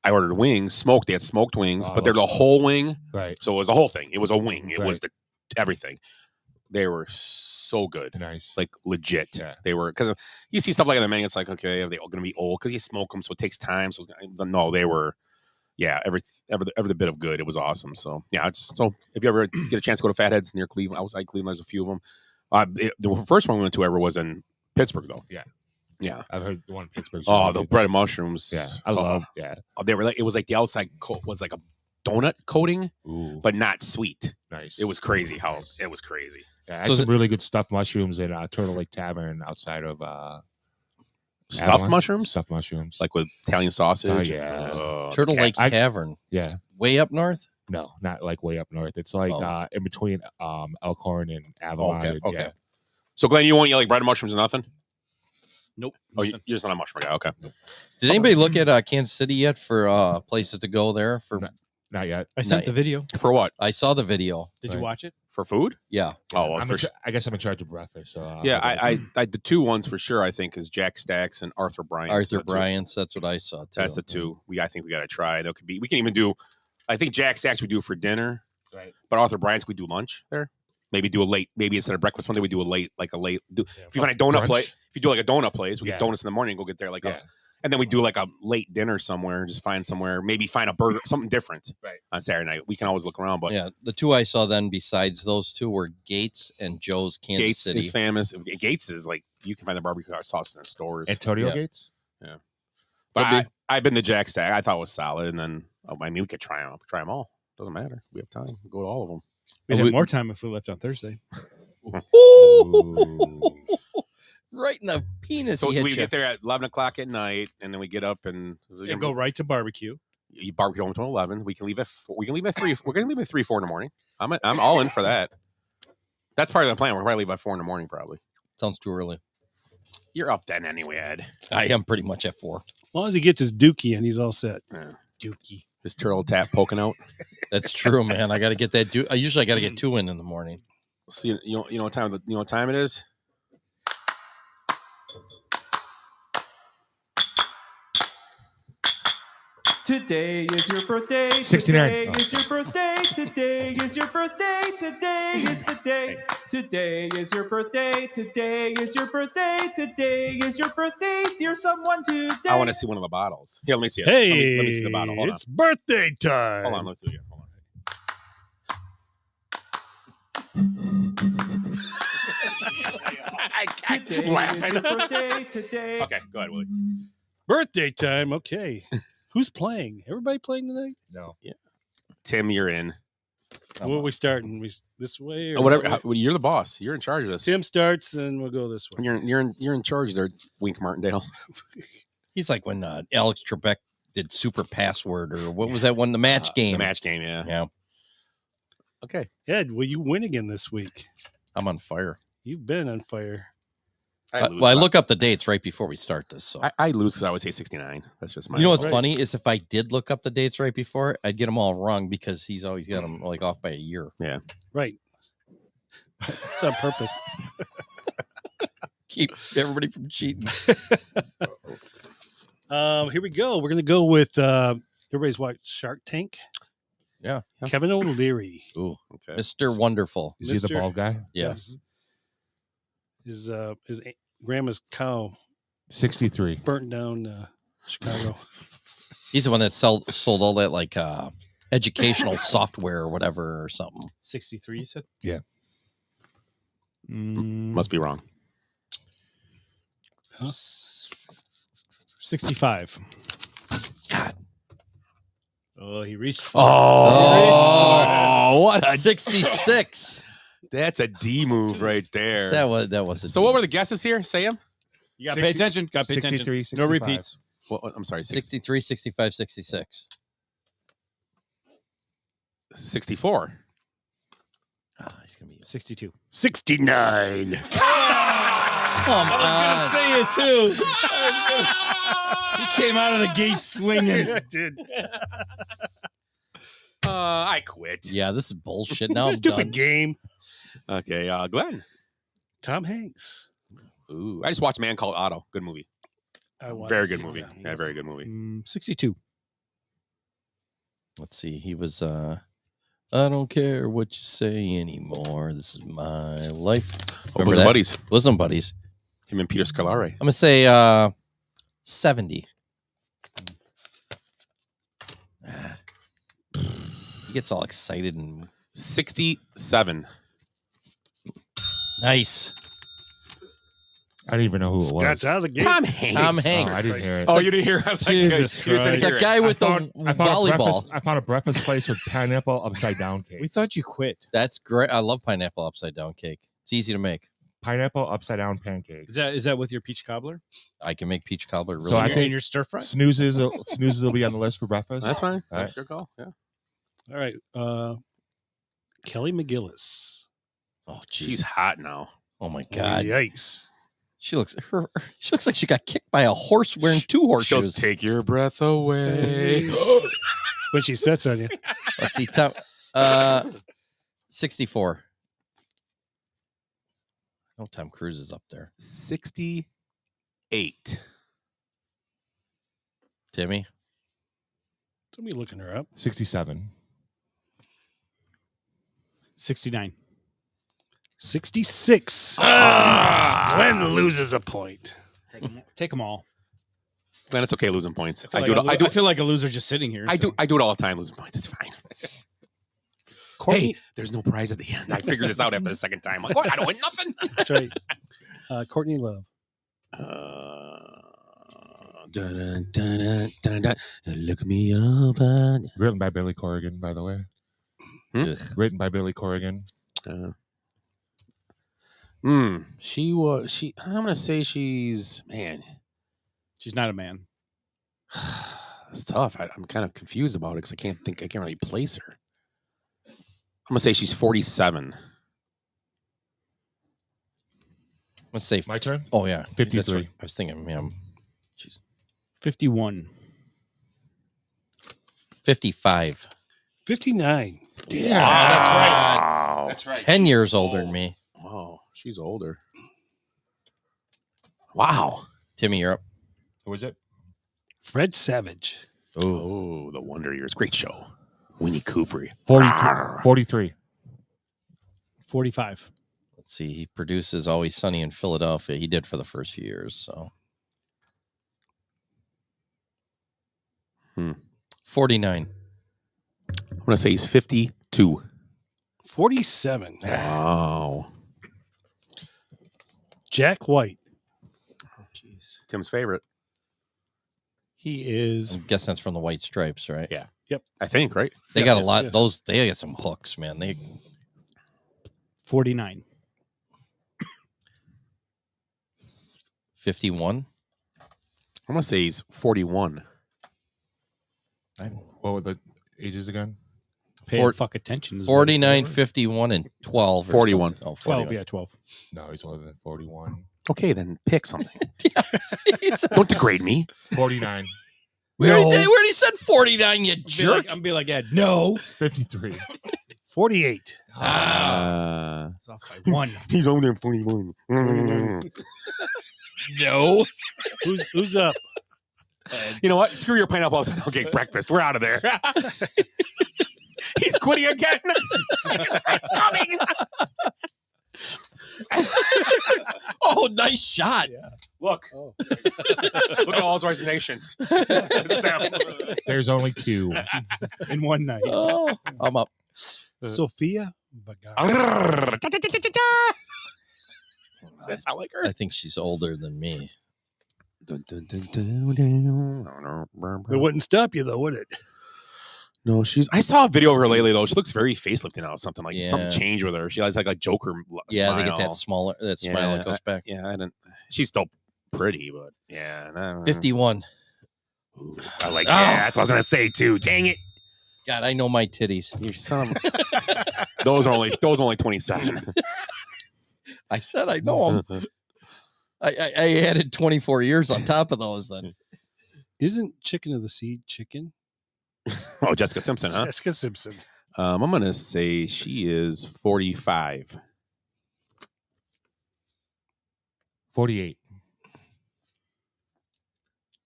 I ordered wings, smoked. They had smoked wings,
Oh,
but they're the whole wing.
Right.
So it was a whole thing. It was a wing. It was
Right.
everything. They were so good.
Nice.
Like legit.
Yeah.
They were, because you see stuff like in the menu, it's like, okay, are they all going to be old? Because you smoke them, so it takes time. So no, they were, yeah, every bit of good. It was awesome. So yeah, so if you ever get a chance to go to Fatheads near Cleveland, outside Cleveland, there's a few of them. The first one we went to ever was in Pittsburgh, though.
Yeah.
Yeah.
I've heard the one in Pittsburgh.
Oh, the bread and mushrooms.
Yeah. I love. Yeah.
They were like, it was like the outside coat was like a donut coating,
Ooh.
but not sweet.
Nice.
It was crazy how it was crazy.
Yeah, I had some really good stuffed mushrooms in Turtle Lake Tavern outside of
Stuffed
Avalon.
mushrooms?
Stuffed mushrms.
Like with Italian sausage.
yeah.
Turtle Lake Tavern.
Yeah.
Way up north?
No, not like way up north. It's like
Oh.
in between Elkhorn and Avalon.
Okay,
and-
okay.
Yeah.
So Glenn, you want like bread and mushrooms and nothing?
Nope.
Oh, you're just not a mushroom guy. Okay.
Did anybody look at Kansas City yet for places to go there? For
Not yet.
I sent the video.
For what?
I saw the video.
Did you watch it?
For food?
Yeah.
Oh, well,
I'm
for
in I guess I'm in charge of breakfast. So
yeah, I the two ones for sure. I think is Jack Stacks and Arthur Bryant's.
Arthur
The two.
Bryant's. That's what I saw too.
That's the two. I think we got to try. That could be. We can even do. I think Jack Stacks we do for dinner.
Right.
But Arthur Bryant's we do lunch there. Maybe do a late. Maybe instead of breakfast one day we do a late. If you find a donut
brunch.
place, if you do like a donut place, we
Yeah.
get donuts in the morning. And go get there like
Yeah.
and then we do like a late dinner somewhere. Just find somewhere. Maybe find a burger, something different.
Right.
On Saturday night, we can always look around. But
Yeah, the two I saw then besides those two were Gates and Joe's Kansas
Gates
City.
is famous. Gates is like you can find the barbecue sauce in the stores.
Antonio
Yeah.
Gates.
Yeah. But I've been to Jack Stack. I thought it was solid, and then I mean we could try them. Try them all. Doesn't matter. We have time. Go to all of them.
We'd have more time if we left on Thursday.
Right in the penis.
So
he hit
we
you.
get there at 11 o'clock at night, and then we get up and
Go right to barbecue.
You barbecue home until 11. We can leave at 4. We can leave at 3. We're gonna leave at 3, 4 in the morning. I'm all in for that. That's part of the plan. We're probably leave at 4 in the morning. Probably.
Sounds too early.
You're up then anyway, Ed.
I am pretty much at 4.
As long as he gets his dookie and he's all set.
Yeah.
Dookie.
His turtle tap poking out.
That's true, man. I got to get that. I usually got to get 2 in the morning.
See, you know what time what time it is?
Today is your birthday.
69.
Today is your birthday. Today is your birthday. Today is the day. Today is your birthday. Today is your birthday. Today is your birthday, dear someone today.
I want to see one of the bottles. Here, let me see it.
Hey,
let me see the bottle. Hold
it's birthday time.
Hold on, let's do it again. Hold on.
Today
laughing.
is your birthday. Today.
Okay, go ahead, Willie.
Birthday time. Okay. Who's playing? Everybody playing tonight?
No.
Yeah. Tim, you're in.
What are we starting? We this way or
Whatever.
that way?
You're the boss. You're in charge of this.
Tim starts, then we'll go this way.
You're in charge there, Wink Martindale.
He's like when Alex Trebek did Super Password, or what was that one? The match game.
The match game, yeah.
Yeah.
Okay. Ed, will you win again this week?
I'm on fire.
You've been on fire.
Well, I look up the dates right before we start this. So
I lose because I always say 69. That's just my.
you know what's funny is if I did look up the dates right before, I'd get them all wrong because he's always got them like off by a year.
Yeah.
Right. It's on purpose.
Keep everybody from cheating.
Here we go. We're gonna go with everybody's watched Shark Tank.
Yeah.
Kevin O'Leary.
Ooh,
okay.
Mr. Wonderful.
Is he the bald guy?
Yes.
His grandma's cow
63.
burnt down Chicago.
He's the one that sold all that like educational software or whatever or something.
63, you said?
Yeah.
Must be wrong.
Huh?
65.
God.
Oh, he reached.
Oh, what a
66.
That's a D move right there.
That was.
So what were the guesses here? Say them.
You got to pay attention. Got to pay attention.
63,
No
65.
repeats.
Well, I'm sorry.
63, 65, 66.
64.
He's gonna be
62.
69.
Come on.
I was going to say it too. He came out of the gate swinging.
I did.
I quit.
Yeah, this is bullshit. Now I'm
Stupid
done.
game.
Okay, Glenn.
Tom Hanks.
Ooh, I just watched Man Called Otto. Good movie. Very good movie. Yeah, very good movie.
62.
Let's see. He was I don't care what you say anymore. This is my life.
What was Buddies?
Bosom Buddies.
Him and Peter Scolari.
I'm gonna say 70. He gets all excited and
67.
nice.
I didn't even know who it was.
Scott's out of the game.
Tom Hanks.
Tom Hanks.
Oh, I didn't hear it.
Oh, you didn't hear it? I was like,
Jesus
he was in
Christ.
here.
The guy with the volleyball.
I found a breakfast place with pineapple upside down cake.
We thought you quit.
That's great. I love pineapple upside down cake. It's easy to make.
Pineapple upside down pancakes.
Is that with your peach cobbler?
I can make peach cobbler really
So I
good.
think
in your stir fry?
Snoozes will be on the list for breakfast.
That's fine.
All
That's
right.
your call. Yeah.
All right. Kelly McGillis.
Oh,
She's
jeez.
hot now.
Oh my god.
Yikes.
She looks like she got kicked by a horse wearing two
She'll
horseshoes.
take your breath away.
When she sets on you.
Let's see. 64. No, Tom Cruise is up there.
68.
Timmy.
Let me looking her up.
67.
69.
66. Glenn loses a point.
Take them all.
Man, it's okay losing points.
I feel like a loser just sitting here.
I do it all the time, losing points. It's fine.
Courtney.
Hey, there's no prize at the end. I figured this out after the second time. Like, what? I don't win nothing.
That's right. Courtney Love.
Dun, dun, dun, dun, dun. Look me up.
Written by Billy Corrigan, by the way. Written by Billy Corrigan.
I'm gonna say she's
She's not a man.
It's tough. I'm kind of confused about it because I can't really place her. I'm gonna say she's 47.
Let's say
My turn?
Oh yeah.
53.
That's right. I was thinking, man. Jeez.
51.
59.
55.
Yeah,
Wow.
that's right.
10 years older than me.
Wow, she's older. Wow.
Timmy, you're up.
Who was it?
Fred Savage.
Oh, The Wonder Years. Great show. Winnie Cooper.
43.
45.
Let's see. He produces Always Sunny in Philadelphia. He did for the first few years. So 49.
I'm going to say he's 52.
47.
Wow.
Jack White.
Tim's favorite.
He is.
I guess that's from the White Stripes, right?
Yeah.
Yep.
I think, right?
They got a lot.
Yes.
They got some hooks, man. They
49.
51.
I'm going to say he's 41.
What were the ages again?
Pay fuck attention. is what
49,
it's for.
51, and 12. or
41.
something. Oh,
12.
41.
Yeah, 12.
No, he's older than 41.
Okay, then pick something. Don't degrade me.
49.
We already said 49, you
Jerk.
jerk.
I'm be like, yeah, no.
53.
48.
It's off by 1.
He's over there 41.
No.
Who's up?
You know what? Screw your pineapple. Okay, breakfast. We're out of there. He's quitting again. It's coming.
Oh, nice shot.
Yeah.
Look.
Oh.
Look at all those resignations.
There's only 2.
In one night.
Oh, I'm up.
Sophia Vergara.
That's not like her.
I think she's older than me.
It wouldn't stop you though, would it?
No, I saw a video of her lately though. She looks very facelifted now. Something like something
Yeah.
changed with her. She has like a Joker.
Yeah,
smile.
they get that smile that goes back.
Yeah, I didn't. She's still pretty, but yeah. No.
51.
Ooh, I like. Yeah, that's what I was gonna say too. Dang it!
God, I know my titties.
You son of a- those are only 27.
I said I know them. I added 24 years on top of those then.
Isn't Chicken of the Sea chicken?
Oh, Jessica Simpson, huh?
Jessica Simpson.
I'm gonna say she is 45.
48.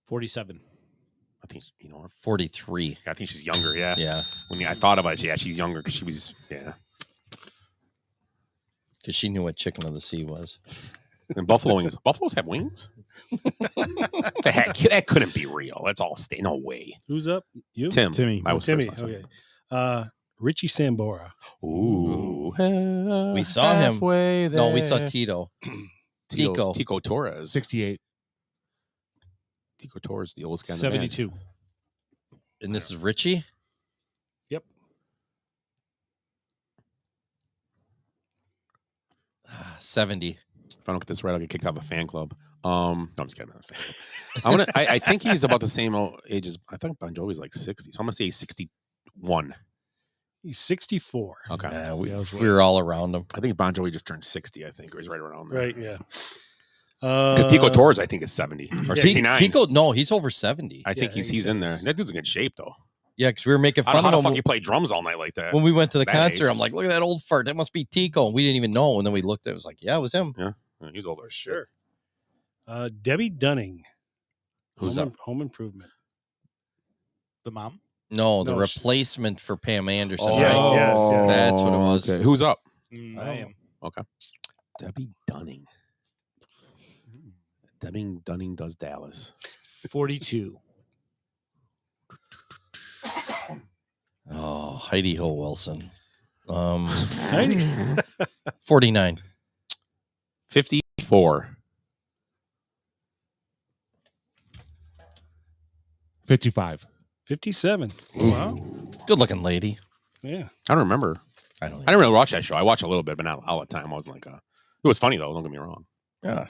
47.
I think
43.
I think she's younger. Yeah.
Yeah.
When I thought about it, yeah, she's younger because she was. Yeah.
Because she knew what Chicken of the Sea was.
And buffalo wings. Buffaloes have wings. The heck, that couldn't be real. That's all. No way.
Who's up? You?
Tim.
Timmy.
I was
Timmy.
first.
Okay. Richie Sambora.
Ooh.
We saw him.
Halfway
No, we saw
there.
Tito.
Tico Torres.
68.
Tico Torres, the oldest guy in the
72.
And this is Richie?
Yep.
70.
If I don't get this right, I'll get kicked out of the fan club. No, I'm just kidding. I'm not I think he's about the same age as. I think Bon Jovi's like 60. So I'm gonna say he's 61.
He's 64.
Okay.
We were all around him.
I think Bon Jovi just turned 60. I think, or he's right around there.
Right. Yeah.
Because Tico Torres, I think, is 70 or 69.
Tico, no, he's over 70.
I think he's in there. That dude's in good shape though.
Yeah, because we were making
I don't
fun
know
of
how the
him.
fuck you play drums all night like that.
When we went to the
That
concert,
age.
I'm like, look at that old fart. That must be Tico. And we didn't even know. And then we looked at it. It was like, yeah, it was him.
Yeah. He's older as shit.
Sure. Debbie Dunning.
Who's
Home,
up?
Home Improvement.
The mom?
No, the
No,
replacement for Pam Anderson.
Oh,
Yes,
right?
yes.
That's what it was.
Okay. Who's up?
I am.
Okay. Debbie Dunning. Debbie Dunning does Dallas.
42.
Oh, Heidi Ho Wilson.
Heidi.
49.
54.
55.
57.
Ooh.
Wow.
Good looking lady.
Yeah.
I don't remember.
I don't
didn't really watch that show. I watched a little bit, but not all the time. I wasn't like, it was funny though. Don't get me wrong.
Yeah.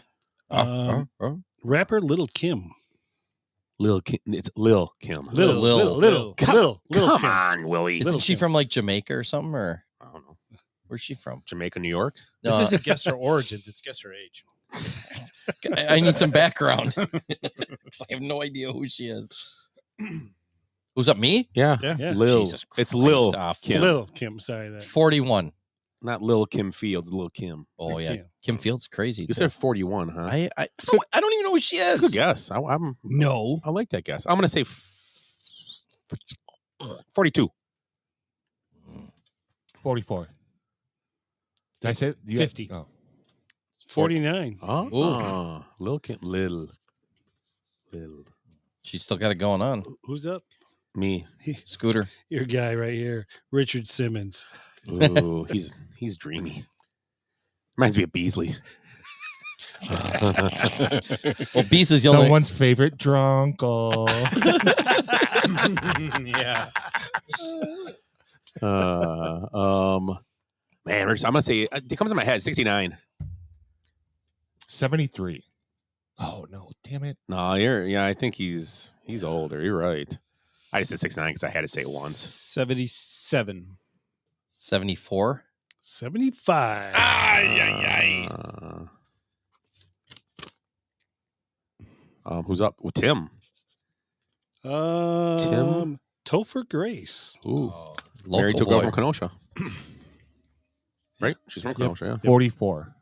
Rapper Little Kim.
Lil Kim. It's Lil Kim.
Little
Come
Kim.
on, Willie.
Isn't she from like Jamaica or something? Or
I don't know.
where's she from?
Jamaica, New York.
This
No,
isn't guess her origins, it's guess her age.
I need some background. 'Cause I have no idea who she is. Who's up? Me?
Yeah.
Yeah.
Lil.
Jesus
It's
Christ,
Lil
Kim.
Little Kim. Sorry. That.
41.
Not Lil Kim Fields. Lil Kim.
Oh yeah,
Kim.
Kim Fields crazy.
You
too.
said 41, huh?
I don't even know who she is.
That's a good guess. I
No.
like that guess. I'm gonna say 42.
44. Did I say it? You
50.
Oh.
49.
Oh, little.
She's still got it going on.
Who's up?
Me.
Scooter.
Your guy right here, Richard Simmons.
Ooh, he's dreamy. Reminds me of Beasley.
Well, Beasley's the only.
Someone's favorite drunkle.
Yeah.
Man, I'm gonna say it comes in my head. 69.
73. Oh no! Damn it!
No, I think he's older. You're right. I just said 69 because I had to say it once.
77.
74.
75.
Who's up? Well, Tim.
Tim Topher Grace.
Ooh,
Local
married to a
boy.
girl from Kenosha. Right? She's from Kenosha. Yeah.
44.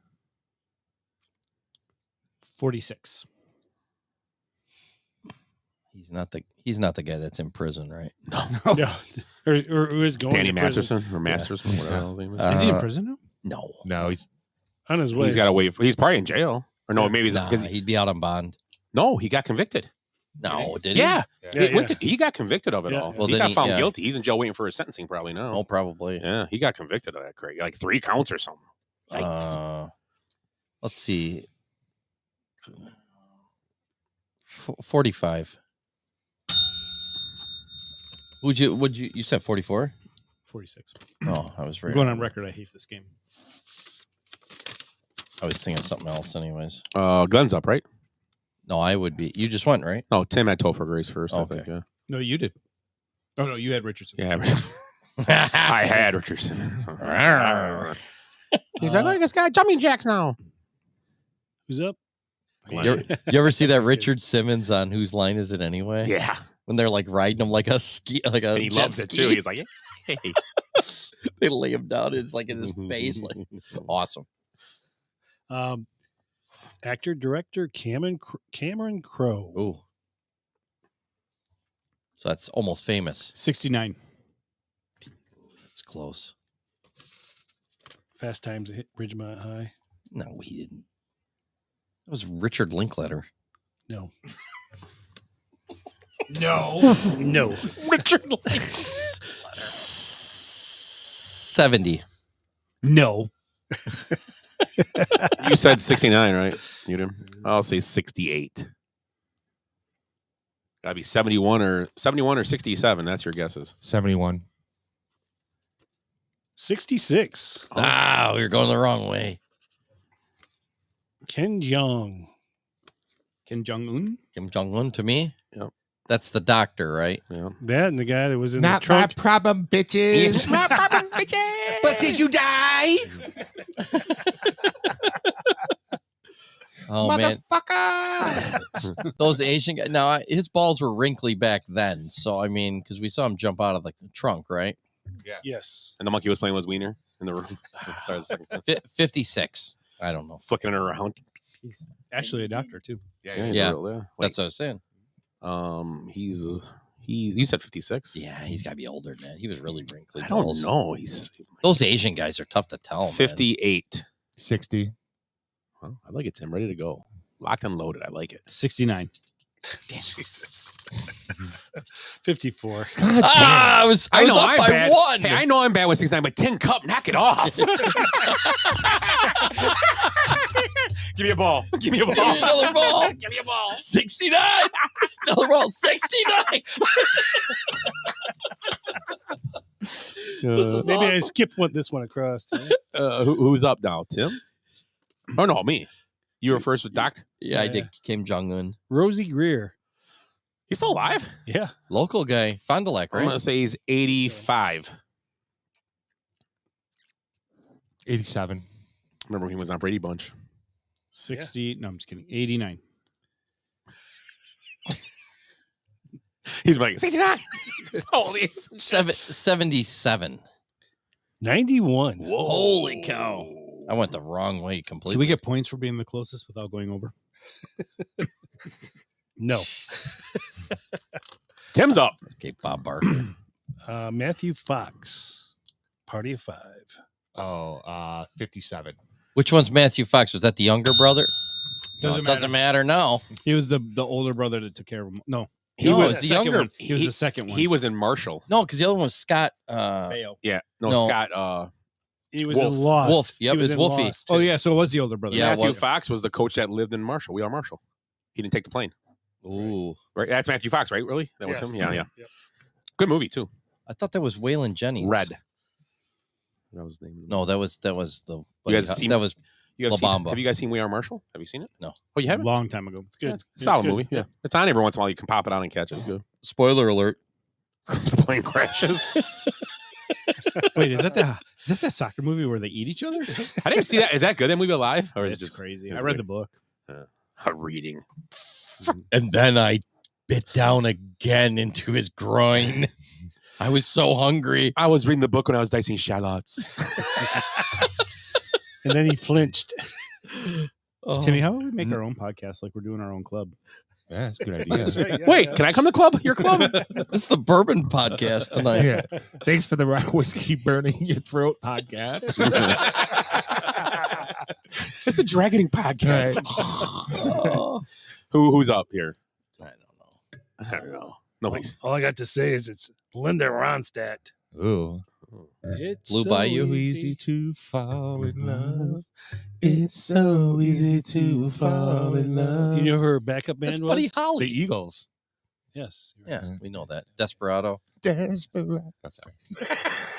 46.
He's not the guy that's in prison, right?
No. or who is going
Danny
to prison.
Masterson or Masterson, whatever his name is.
Is he in prison now?
No.
No, he's
on his way.
He's got to wait. He's probably in jail. Or no, maybe
Nah,
because
he'd be out on bond.
no, he got convicted.
No, did he?
Yeah,
Yeah.
he got convicted of it
Yeah.
all.
Well,
he
then
got
he-
found
yeah.
guilty. He's in jail waiting for his sentencing probably now.
Oh, probably.
Yeah, he got convicted of that. Craig, like 3 counts or something. Yikes.
Let's see. 45. Would you said 44?
46.
Oh, I was
I'm
right.
going on record. I hate this game.
I was thinking of something else anyways.
Glenn's up, right?
No, I would be. You just went, right?
No, Tim had Topher Grace first. I
Okay.
think. Yeah.
No, you did. Oh, no, you had Richardson.
Yeah. I had Richardson. He's like, look, this guy jumping jacks now.
Who's up?
You ever see that Richard Simmons on Whose Line Is It Anyway?
Yeah.
When they're like riding him like a ski, like a
And he
jet
loves it
ski.
too. He's like, hey.
They lay him down. It's like in his face, like awesome.
Actor, director Cameron Crowe.
Ooh. So that's almost famous.
69.
It's close.
Fast Times at Ridgemont High.
No, he didn't. That was Richard Linklater.
No.
No.
No.
Richard
70.
No.
You said 69, right? You did. I'll say 68. Gotta be 71 or 67. That's your guesses.
71.
66.
Ah, we were going the wrong way.
Ken Jeong.
Kim Jong-un?
Kim Jong-un to me?
Yep.
That's the doctor, right?
Yeah.
That and the guy that was in
Not
the trunk.
my problem, bitches.
My problem, bitches.
But did you die? Oh, man.
Motherfucker.
Those Asian guys. Now, his balls were wrinkly back then. So, I mean, because we saw him jump out of the trunk, right?
Yes.
And the monkey was playing was Wiener in the room. Started the second time.
56. I don't know.
Flicking it around.
He's actually a doctor, too.
He's
Yeah.
Like,
That's what I was saying.
he's you said 56.
Yeah, he's got to be older than that. He was really wrinkly.
I don't
balls.
know. He's
Those Asian guys are tough to tell.
58.
60.
Well, I like it, Tim. Ready to go. Locked and loaded. I like it.
69.
Jesus. 54.
I was
know
off
I'm
by
bad.
one.
Hey, I know I'm bad with 69, but tin cup, knock it off. Give me a ball. Give me a ball.
Give me another ball.
Give me a ball.
69. Another ball. 69. is
Maybe I
awesome.
skipped this one across.
Who's up now? Tim? Oh, no, me. You were first with Doc?
Yeah, I did. Kim Jong-un.
Rosie Greer.
He's still alive?
Yeah.
Local guy. Fond du Lac,
I'm going
right?
to say he's 85.
87.
Remember when he was on Brady Bunch?
60. No, I'm just kidding. 89.
He's like, 69. That's how old he is.
77.
91.
Whoa.
Holy cow. I went the wrong way completely.
Do we get points for being the closest without going over?
No.
Tim's up.
Okay, Bob Barker.
Matthew Fox, Party of Five.
Oh, 57.
Which one's Matthew Fox? Was that the younger brother?
Doesn't
Doesn't matter now.
He was the older brother that took care of him. No,
He
was
was the
second
younger.
one. He was the second one.
He was in Marshall.
No, because the other one was Scott.
Baio.
Yeah. No,
No.
Scott.
He was
Wolf.
in Lost.
Wolf. Yep,
He
it
was
was
in
Wolfie.
Lost,
Oh
too.
yeah, so it was the older brother.
Yeah,
Matthew
well-
Fox was the coach that lived in Marshall. We are Marshall. He didn't take the plane.
Ooh,
Right. That's Matthew Fox, right? Really? That was
Yes.
him? Yeah, yeah.
Yep.
Good movie, too.
I thought that was Waylon Jennings.
Red. That was the name of the
No, that was the.
You guys seen-
that was
You guys
La
seen,
Bamba.
have you guys seen We Are Marshall? Have you seen it?
No.
Oh, you haven't?
Long time ago. It's
Yeah,
good.
it's a solid movie. Yeah. It's on every once in a while. You can pop it on and catch it. It's good.
spoiler alert.
The plane crashes.
Wait, is that the soccer movie where they eat each other?
I didn't see that. Is that good? That movie alive? Or is
It's
it just
crazy.
it's
I read
good?
the book.
Reading.
And then I bit down again into his groin. I was so hungry.
I was reading the book when I was dicing shallots.
And then he flinched.
Timmy, how about we make our own podcast like we're doing our own club?
Yeah, that's a good idea.
That's right, yeah,
Wait,
yeah.
can I come to club? Your club?
This is the bourbon podcast tonight.
Yeah. Thanks for the rock whiskey burning your throat podcast.
It's a dragoning podcast. Who's up here? I don't know. Nobody's.
All I got to say is it's Linda Ronstadt.
Ooh.
It's
Blue
so
Bayou.
Easy to fall in love. It's so easy to fall in love.
Do you know who her backup band
That's
was?
Buddy Holly.
The Eagles.
Yes.
Yeah, we know that. Desperado.
Desperado. Oh, sorry.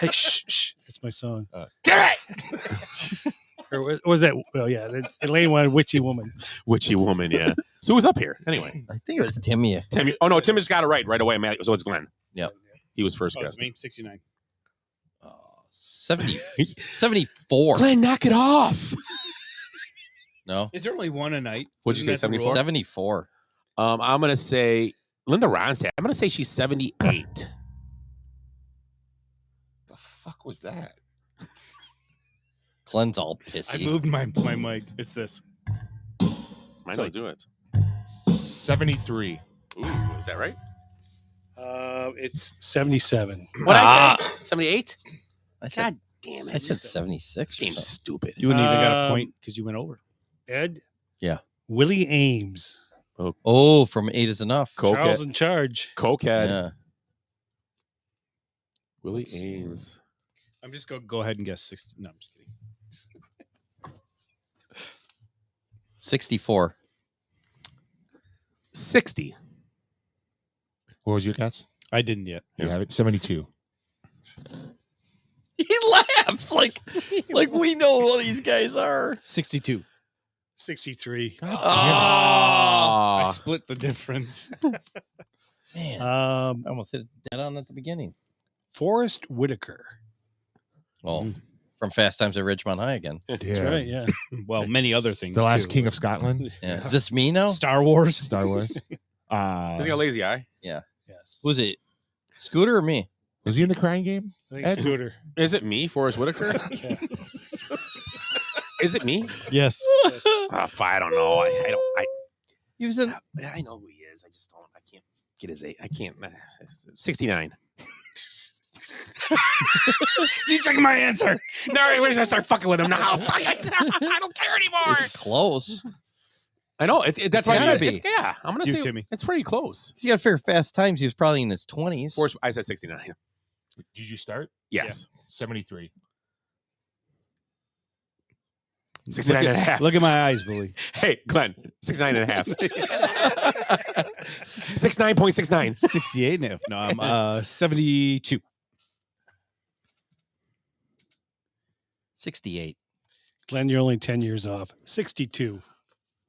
Hey, shh. It's my song.
Damn it!
Or was that? Well, yeah. Elaine wanted Witchy Woman.
Witchy woman, yeah. So who's up here? Anyway.
I think it was Timmy.
Tim. Oh, no. Tim just got it right away. Man. So it's Glenn.
Yep.
He was first
Oh,
guest.
his name 69.
74.
Glenn, knock it off.
No.
Is there only one a night?
What'd you say,
Isn't that the
74?
rule?
74.
I'm going to say Linda Ronstadt. I'm going to say she's 78.
The fuck was that?
Glenn's all
I
pissy.
moved my mic. It's this.
Might not do it.
73.
Ooh, is that right?
It's 77.
What I say? 78?
I said,
God damn it.
I said 76.
This
or
game's
something.
stupid.
You wouldn't even got a point because you went over.
Ed?
Yeah.
Willie Ames.
Oh, from 8 is enough.
Charles in Charge.
Cokehead.
Yeah.
Willie Ames.
I'm just going to go ahead and guess 60. No, I'm just kidding.
64.
60.
What was your guess?
I didn't yet.
You have it. 72.
He laughs like we know all these guys are.
62.
63.
I
Oh.
split the difference.
Man, I
Um,
almost hit it dead on at the beginning.
Forrest Whitaker.
Well, from Fast Times at Ridgemont High again.
That's right, yeah.
Well, many other things.
The last
too.
king of Scotland.
Yeah. Is this me now?
Star Wars.
Star Wars.
Is he got a lazy eye?
Yeah.
Yes.
Who's it? Scooter or me?
Was he in the Crying Game?
I think
Ed?
Scooter.
Is it me, Forrest Whitaker? Is it me?
Yes.
I don't know. I don't.
He was in.
I know who he is. I just don't. I can't get his age. I can't. 69.
You checking my answer?
No, where should I start fucking with him now? Fuck it. I don't care anymore.
It's close.
I know. That's
It's
why I
gotta
said
be.
it's, yeah. I'm gonna
It's you,
say
Timmy.
it's pretty close.
He's got to figure Fast Times. He was probably in his 20s.
Forrest, I said 69.
Did you start?
Yes.
73.
69 and a half.
Look at my eyes, Billy.
Hey, Glenn, 69 and a half. 69.69.
68 and a half. No, I'm 72.
68.
Glenn, you're only 10 years off. 62.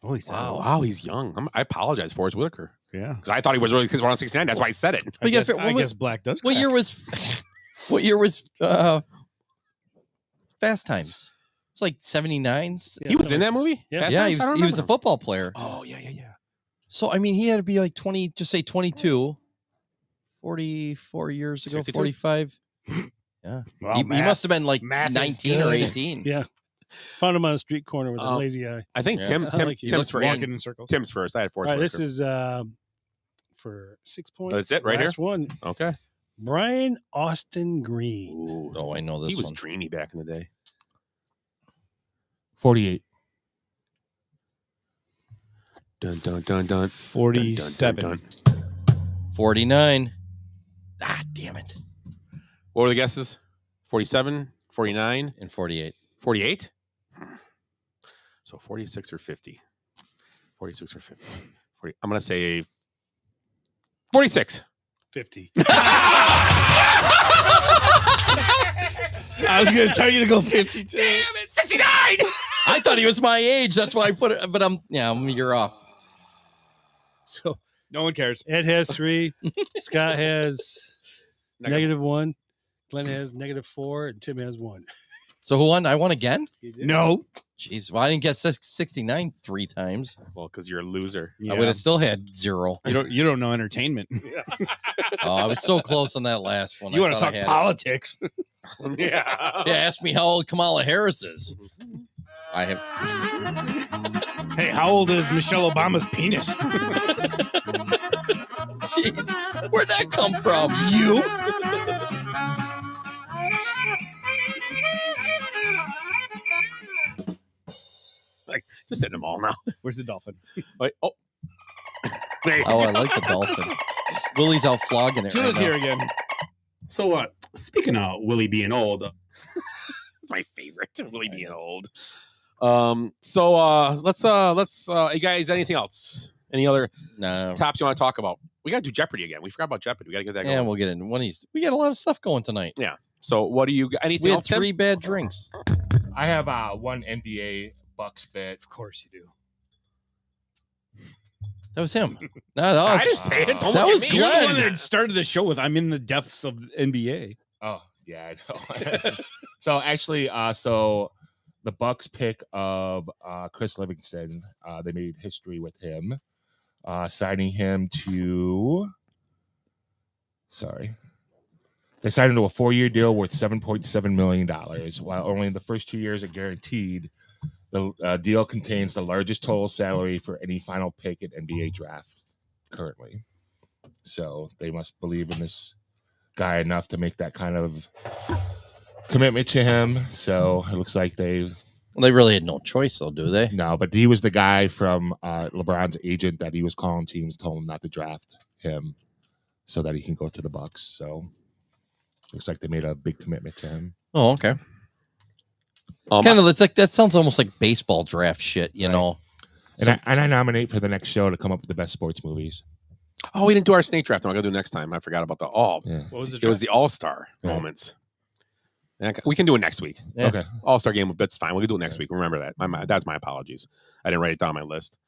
Holy
Wow, he's young. I apologize, Forrest Whitaker.
Yeah.
Because I thought he was really because we're on 69. That's why I said it.
Well, you gotta figure-
I guess Black does.
What
crack.
year was? What year was Fast Times? It's like 79.
He was in that movie?
Yeah.
Fast
Yeah,
Times?
he
I don't
was
remember
a
him.
football player.
Oh, yeah.
So I mean, he had to be like 20. Just say 22. 44 years ago.
62?
45. Yeah,
Wow,
he
math-
must have been like
math is
19 or
good.
18.
Yeah. Found him on a street corner with a lazy eye.
I think
Yeah.
Tim,
I
Tim
like you.
Tim's,
Walking
first.
in circles.
Tim's first. I had
All
Forrest
right, this
Whitaker.
is for 6 points.
That's it right
Last
here?
one.
Okay.
Brian Austin Green.
Ooh.
Oh, I know this
He was
one.
dreamy back in the day.
48.
Dun, dun, dun, dun.
47.
Dun, dun, dun, dun.
49. Ah, damn it.
What were the guesses? 47, 49,
and 48.
48? So 46 or 50. 46 or 50. 40. I'm going to say 46.
50.
I was going to tell you to go 52.
Damn it, 69. I thought he was my age. That's why I put it. But you're off.
So
no one cares.
Ed has 3. Scott has -1. Glenn has -4, and Tim has 1.
So who won? I won again?
No.
Jeez, well, I didn't get 69 3 times.
Well, because you're a loser.
I would have still had 0.
You don't know entertainment.
Oh, I was so close on that last one.
You
I
want to
thought I
talk
had it.
politics?
Yeah.
Yeah, ask me how old Kamala Harris is. I have.
Hey, how old is Michelle Obama's penis?
Jeez, where'd that come from?
You?
Like, just hitting them all now.
Where's the dolphin?
Wait, oh. There you
Oh, I
go.
like the dolphin. Willie's out flogging it.
Tuna's
right now.
here again.
So, speaking of Willie being old, it's my favorite. Willie being old. So let's you guys, anything else? Any other tops you want to talk about? We got to do Jeopardy again. We forgot about Jeopardy. We got to get that going.
Yeah, we'll get in one of these. We got a lot of stuff going tonight.
Yeah. So what do you? Anything
We had
else? Tim?
3 bad drinks.
I have one NBA Bucks bet.
Of course you do.
That was him, not us.
I didn't say it. Don't
That
look
was
at me.
You're the one
Glenn.
that started the show with "I'm in the depths of the NBA."
Oh, yeah, I know. So actually, so the Bucks pick of Chris Livingston, they made history with him, signing him to. Sorry. They signed him to a 4-year deal worth $7.7 million, while only in the first 2 years are guaranteed. The deal contains the largest total salary for any final pick at NBA draft currently. So they must believe in this guy enough to make that kind of commitment to him. So it looks like they
really had no choice, though, do they?
No, but he was the guy from LeBron's agent that he was calling teams, told him not to draft him so that he can go to the Bucks. So looks like they made a big commitment to him.
Oh, okay. It's like that sounds almost like baseball draft shit, you know.
And I nominate for the next show to come up with the best sports movies.
Oh, we didn't do our snake draft. I'm gonna do it next time. I forgot about the
Yeah.
What was the
It was the All-Star
Yeah.
moments. And we can do it next week.
Yeah.
Okay.
All-Star game, that's fine. We can do it next week. Remember that. That's my apologies. I didn't write it down on my list.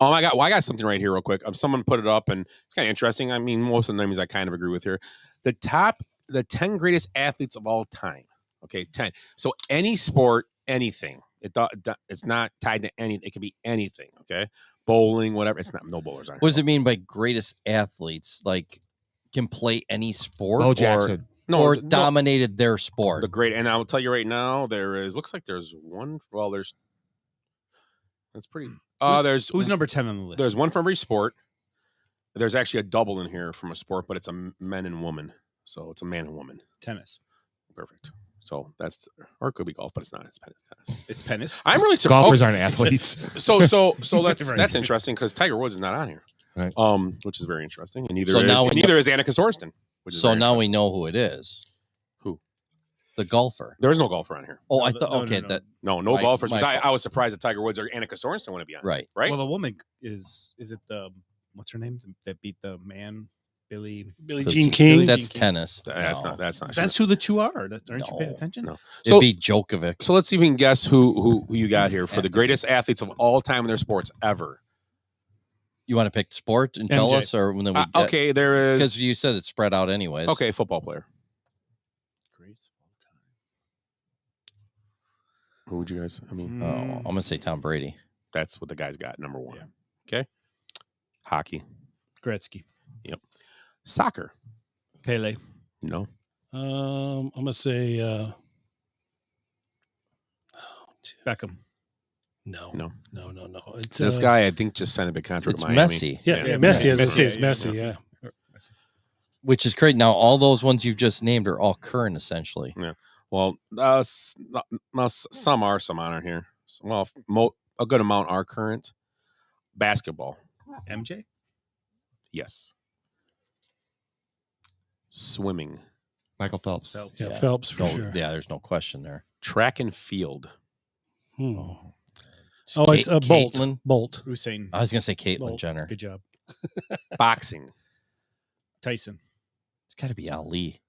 Oh my God! Well, I got something right here, real quick. Someone put it up, and it's kind of interesting. I mean, most of the names I kind of agree with here. The 10 greatest athletes of all time. Okay, 10. So any sport, anything. It's not tied to anything. It can be anything. Okay, bowling, whatever. It's not. No bowlers on here.
What does it mean by greatest athletes? Like, can play any sport,
Bo Jackson.
or dominated their sport?
The great, and I will tell you right now, looks like there's one. Well, that's pretty. There's
Who's number 10 on the list?
There's one from every sport. There's actually a double in here from a sport, but it's a men and woman. So it's a man and woman.
Tennis.
Perfect. So that's, or it could be golf, but it's not. It's tennis.
It's tennis.
I'm really surprised.
Golfers aren't athletes.
So that's
Right.
interesting because Tiger Woods is not on here.
Right.
Which is very interesting. And neither
So now we
is Annika Sorenstam. Which is
So
very
now we
interesting.
know who it is.
Who?
The golfer.
There is no golfer on here.
Oh,
No,
I thought.
no,
Okay,
no.
that
No
My-
golfers.
my
Which
fault.
I was surprised that Tiger Woods or Annika Sorenstam wouldn't be on.
right.
Right.
Well, the woman is it the what's her name that beat the man Billy
Jean King.
That's
Jean King.
tennis.
That's
No.
not. That's not.
That's who the two are. Aren't you paying
No.
attention?
No.
It'd
So
be Djokovic.
So let's see if we can guess who you got here for the
Anthony.
greatest athletes of all time in their sports ever.
You want to pick sport and tell
MJ.
us, or when we
Okay, there is.
because you said it's spread out anyways.
Okay, football player. Who would you guys? I mean,
Oh, I'm gonna say Tom Brady.
that's what the guy's got. Number one.
Yeah.
Okay. Hockey.
Gretzky,
Soccer.
Pele.
No.
I'm gonna say
Beckham.
no. It's
This guy, I think, just signed a big contract
It's
to Miami.
Messi.
Yeah,
Yeah,
Messi.
Messi.
As I say, it's
Yeah,
Messi. Yeah.
Which is great. Now, all those ones you've just named are all current, essentially.
Yeah. Well, some are, some aren't here. Well, a good amount are current. Basketball.
MJ?
Yes. Swimming.
Michael Phelps.
Yeah, Phelps for sure.
Yeah, there's no question there.
Track and field.
Oh, it's a Bolt.
Caitlin?
Bolt.
Hussein.
I was going to say Caitlyn
Bolt.
Jenner.
Good job.
Boxing.
Tyson.
It's got to be Ali.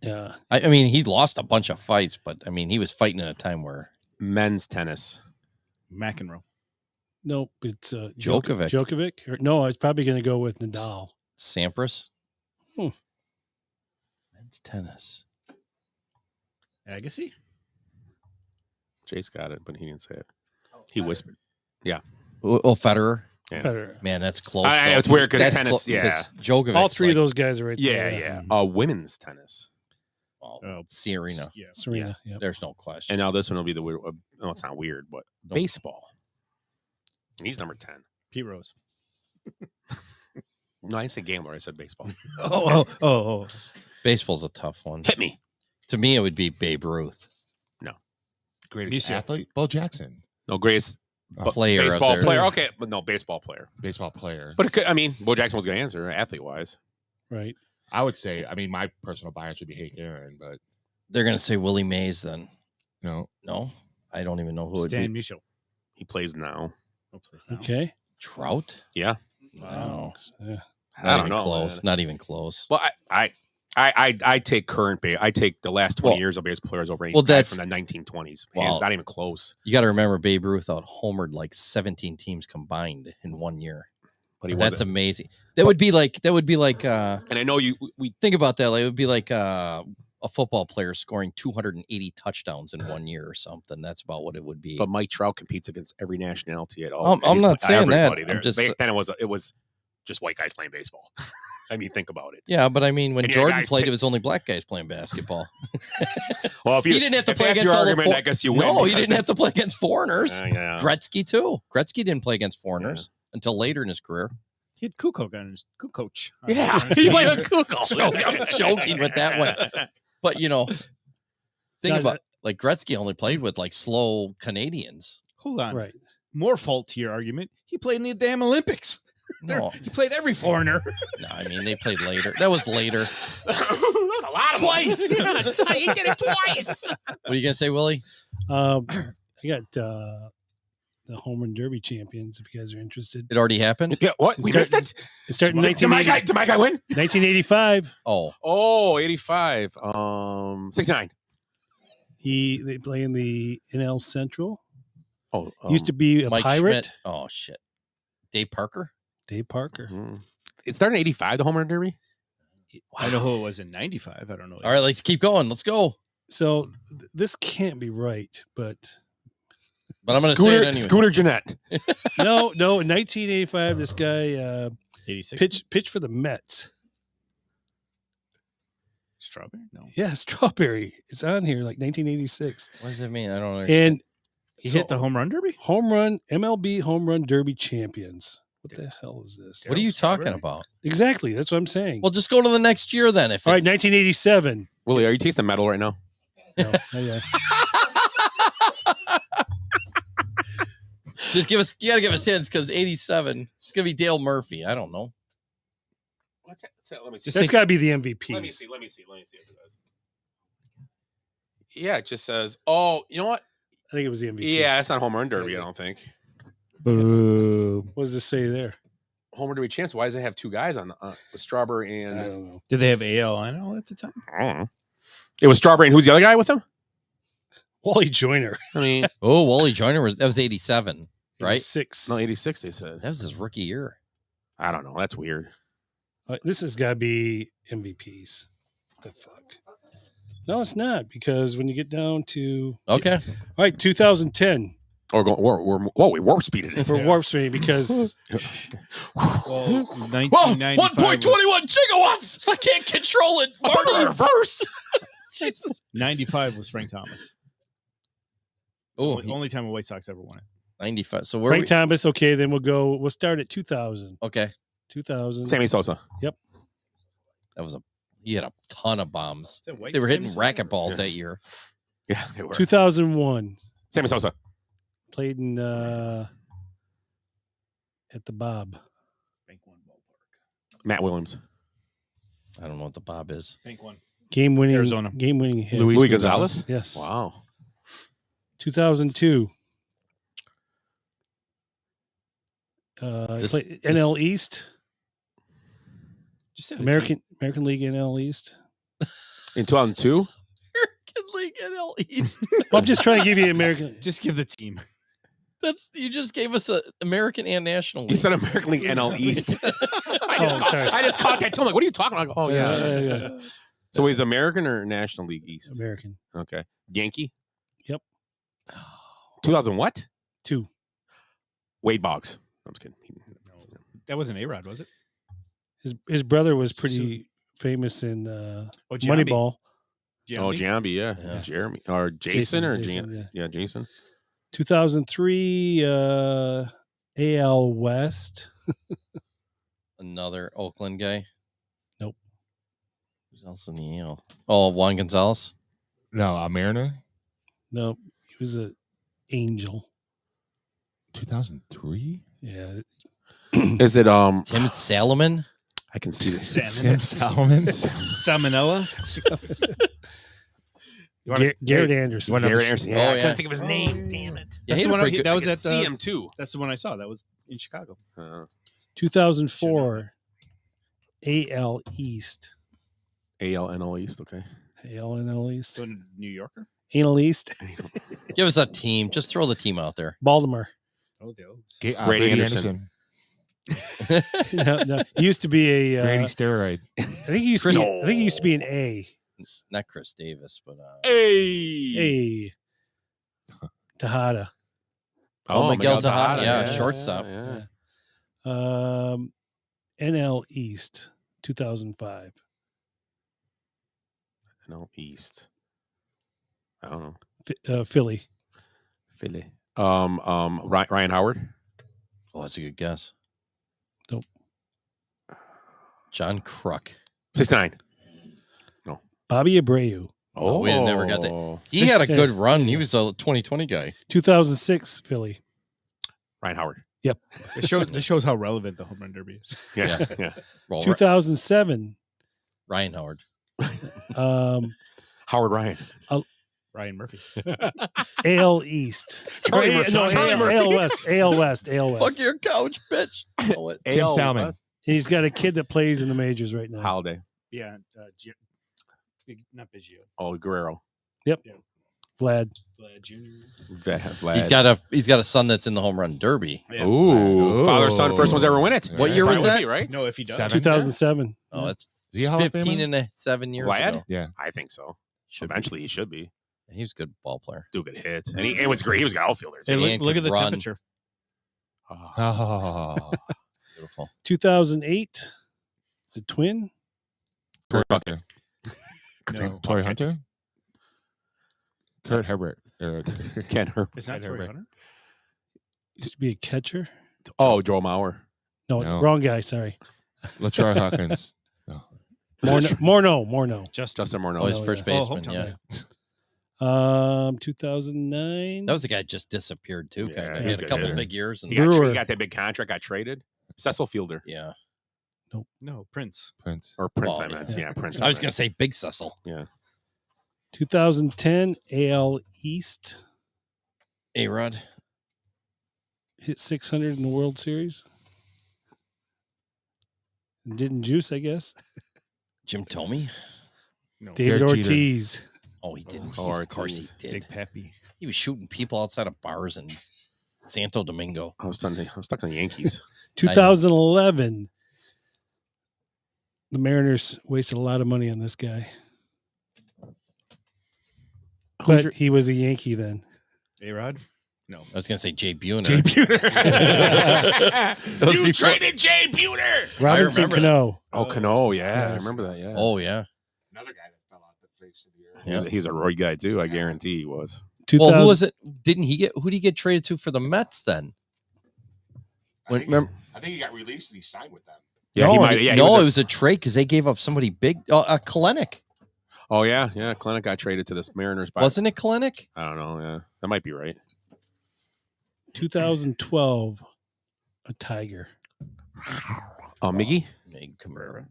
Yeah.
I mean, he lost a bunch of fights, but I mean, he was fighting in a time where
Men's tennis.
McEnroe.
Nope, it's
Djokovic.
Djokovic? Or, no, I was probably going to go with Nadal.
Sampras.
Hmm.
Men's tennis.
Agassi.
Chase got it, but he didn't say it. He whispered. Yeah.
Oh, Federer.
Yeah.
Federer.
Man, that's close.
I know, it's weird because tennis,
Djokovic.
All three of those guys are right there.
Yeah. Women's tennis.
Serena.
Yeah.
Serena. Yeah.
There's no question.
And now this one will be the weird. No, it's not weird, but baseball. He's number 10.
Pete Rose.
No, I didn't say gambler. I said baseball.
Oh.
Baseball's a tough one.
Hit me.
To me, it would be Babe Ruth.
No.
Greatest athlete? Bo Jackson.
No, greatest
player.
Baseball player. Okay, but no, baseball player.
Baseball player.
But it could, I mean, Bo Jackson was going to answer athlete-wise.
Right.
I would say, I mean, my personal bias would be Hank Aaron, but
They're going to say Willie Mays then.
no.
No? I don't even know who it
Stan
would be.
Musial.
He plays now.
Okay.
Trout?
Yeah.
Wow.
Yeah.
I don't
even
know.
Close.
Man.
Not even close.
Well, I take current I take the last 20 years of baseball players over any guy
that's
from the 1920s.
Well,
It's not even close.
You got to remember Babe Ruth out homered like 17 teams combined in 1 year.
But he
That's
wasn't.
amazing. That would be like
and I know we
think about that. Like, it would be like a football player scoring 280 touchdowns in 1 year or something. That's about what it would be.
But Mike Trout competes against every nationality at all.
I'm not saying that.
Everybody.
I'm just
Back then it was just white guys playing baseball. I mean, think about it.
Yeah, but I mean, when
And you had
Jordan
guys
played,
pick-
it was only black guys playing basketball.
Well,
he didn't have to
if
play
that's
against
your
all the
argument, I guess you win.
No, he
because
didn't have to play against foreigners.
Yeah.
Gretzky too. Gretzky didn't play against foreigners until later in his career.
He had Kukoc on his Kukoc.
Yeah, he played with Kukoc. I'm joking with that one. But think
Guys,
about like Gretzky only played with like slow Canadians.
Hold on.
Right.
More fault to your argument. He played in the damn Olympics.
No.
He played every foreigner.
No, I mean they played later. That was later.
That's a lot of
Twice.
He did it twice.
What are you gonna say, Willie?
I got the home run derby champions. If you guys are interested,
It already happened.
Yeah, what? We missed it?
It started in
Did my guy win?
1985.
Oh,
85. 69.
They play in the NL Central.
Oh,
Used to be a
Mike
pirate.
Schmidt. Oh shit. Dave Parker.
Dave Parker.
It started in 85, the home run derby?
I know who it was in 95. I don't know.
All right, let's keep going. Let's go.
So this can't be right, but
I'm going to say it anyway.
Scooter Jeanette.
no. In 1985, this guy
86.
pitched for the Mets.
Strawberry? No.
Yeah, Strawberry. It's on here, like 1986.
What does that mean? I don't understand.
And
He hit the home run derby?
MLB home run derby champions. What the hell is this?
What are you talking about?
Exactly. That's what I'm saying.
Well, just go to the next year then. If
All right,
it's
1987.
Willie, are you tasting metal right now?
No, yeah.
just give us, you got to give us hints because 87, it's going to be Dale Murphy. I don't know.
Let me see.
That's got to be the MVPs.
Let me see if it does. Yeah, it just says, oh, you know what?
I think it was the MVP.
Yeah, it's not home run derby, I don't think.
Boo. What does it say there?
Home run derby champs. Why does it have two guys on the with Strawberry and...
I don't know.
Did they have AL at the time?
I don't know. It was Strawberry and who's the other guy with him?
Wally Joyner.
I mean...
Oh, Wally Joyner that was 87, right?
86.
No, 86 they said.
That was his rookie year.
I don't know. That's weird.
This has got to be MVPs. What the fuck? No, it's not, because when you get down to...
Okay.
All right, 2010.
Or we warp speeded it.
For warp speed, because...
Well,
1.21 gigawatts. I can't control it. Marty.
Reverse.
Jesus.
95 was Frank Thomas.
Oh,
only time a White Sox ever won it.
95. So where
Frank Thomas, okay, then we'll start at 2000.
Okay.
2000.
Sammy Sosa.
Yep.
He had a ton of bombs.
Is it White
They were hitting
Simpson?
racquetballs
Yeah.
that year.
Yeah, they were.
2001.
Sammy Sosa.
Played in at the Bob.
Matt Williams.
I don't know what the Bob is.
Pink one.
Game winning
Arizona.
hit.
Luis Gonzalez?
Yes.
Wow.
2002.
This-
Played
this-
NL East.
Just say the
American League NL East.
In 2002?
American League NL East.
Well, I'm just trying to give you American.
team. Just give the team.
You just gave us a American and National League.
You said American League NL East.
sorry.
I just caught that too. I'm like, what are you talking about? Oh, yeah.
Yeah.
So he's American or National League East?
American.
Okay. Yankee?
Yep.
2000 what?
2.
Wade Boggs. I'm just kidding.
That wasn't A-Rod, was it?
His brother was pretty famous in
Giambi.
Moneyball.
Oh, Giambi, yeah.
Yeah.
Jeremy. Or Jason, or
Jason,
yeah, Jason.
2003 AL West.
Another Oakland guy.
Nope.
Who's else in the AL? Oh, Juan Gonzalez.
No, a Mariner.
No, he was an Angel.
2003.
Yeah.
Is it
Tim Salomon?
I can see this.
Tim Salmon.
Salmonella.
Garrett Anderson.
Garrett Anderson. Yeah,
Oh,
I
yeah.
couldn't think of his name. Damn it.
Yeah,
That's
he
the
had a
one
pretty good-
that was
I could
at
see him too.
That's the one I saw. That was in Chicago.
2004 AL East.
AL NL East. Okay.
AL NL East.
So New Yorker.
Anal East.
Give us a team. Just throw the team out there.
Baltimore.
Oh, the O's.
Brady Anderson.
No, he used to be a.
Brady steroid.
I think he used to. I think he used to be an A.
It's not Chris Davis, but
Hey.
Tejada.
Oh, Miguel Tejada. Yeah, shortstop.
Yeah.
NL East 2005.
NL East. I don't know.
Philly.
Philly. Ryan Howard.
Oh, that's a good guess.
Nope.
John Kruk.
69. No.
Bobby Abreu.
Oh, we never got that. He had a good run. He was a 2020 guy.
2006 Philly.
Ryan Howard.
Yep.
This shows how relevant the home run derby is.
Yeah. Yeah.
Well,
2007.
Ryan Howard.
Howard Ryan.
Ryan Murphy.
AL East.
Charlie
Or
Murphy.
no,
Charlie Murphy.
AL West. AL West. AL West.
Fuck your couch, bitch. Oh, it.
Tim Salmon.
He's got a kid that plays in the majors right now.
Holiday.
Yeah. Not Biggio.
Oh, Guerrero.
Yep.
Yeah.
Vlad.
Vlad Jr.
Vlad.
He's got a son that's in the home run derby.
Yeah.
Ooh. Father, son, first ones ever win it.
What year was
Probably would
that?
be, right?
No, if he does.
2007.
Oh, that's
Is he a Hall of
15
Famer?
and 7 years
Vlad?
ago.
Yeah.
I think so.
Should
Eventually, he should be.
He was a good ball player.
Do a good hit. And he was great. He was an outfielder.
Hey,
Too.
look,
And
look at
could
the
run.
temperature.
Oh.
Beautiful.
2008. Is it twin?
Kurt Hunter.
No.
Toy Hunter. Kurt Herbert.
Ken Herb.
It's not Torrey Hunter.
Used to be a catcher.
Oh, Joel Mauer.
No,
No.
wrong guy. Sorry.
LaTroy Hawkins. No.
Morneau.
Justin Morneau.
Oh, he's
Oh,
first
yeah.
baseman.
hometown
Yeah.
2009.
That was the guy that just disappeared too.
Yeah,
Kind of.
he
He had
was
a couple
good.
big years. And
Brewer.
He got that big contract, got traded. Cecil Fielder.
yeah.
No, Prince.
Prince.
Or Prince,
Oh,
I meant.
yeah.
Yeah, Prince.
I was
meant.
gonna say Big Cecil.
Yeah.
2010 AL East.
A-Rod.
Hit 600 in the World Series. Didn't juice, I guess.
Jim Tomey.
No.
David
Derek Jeter.
Ortiz.
Oh, he didn't.
Oh,
Of course he
Ortiz.
did.
Big Pappy.
He was shooting people outside of bars in Santo Domingo.
I was stuck on the Yankees.
2011. The Mariners wasted a lot of money on this guy. But he was a Yankee then.
A-Rod? No.
I was gonna say Jay Buhner.
Jay Buhner.
That was
You
before-
traded Jay Buhner.
Robinson
remember that.
Cano.
Oh, Cano. Yeah, I
Yes.
remember that. Yeah.
Oh yeah.
Another guy that fell off the face of the earth.
He's a Roy guy too. I guarantee he was.
2000,
Well, who was it? Didn't he get? Who did he get traded to for the Mets then?
I think he got released and he signed with them.
Yeah,
no,
he might. Yeah, he
no,
was
it was a trade because they gave up somebody big. A Kalenic.
Oh yeah, yeah. Clinic got traded to the Mariners.
Wasn't it Kalenic?
I don't know. Yeah, that might be right.
2012, a Tiger.
Oh, Miggy.
Mig Cabrera.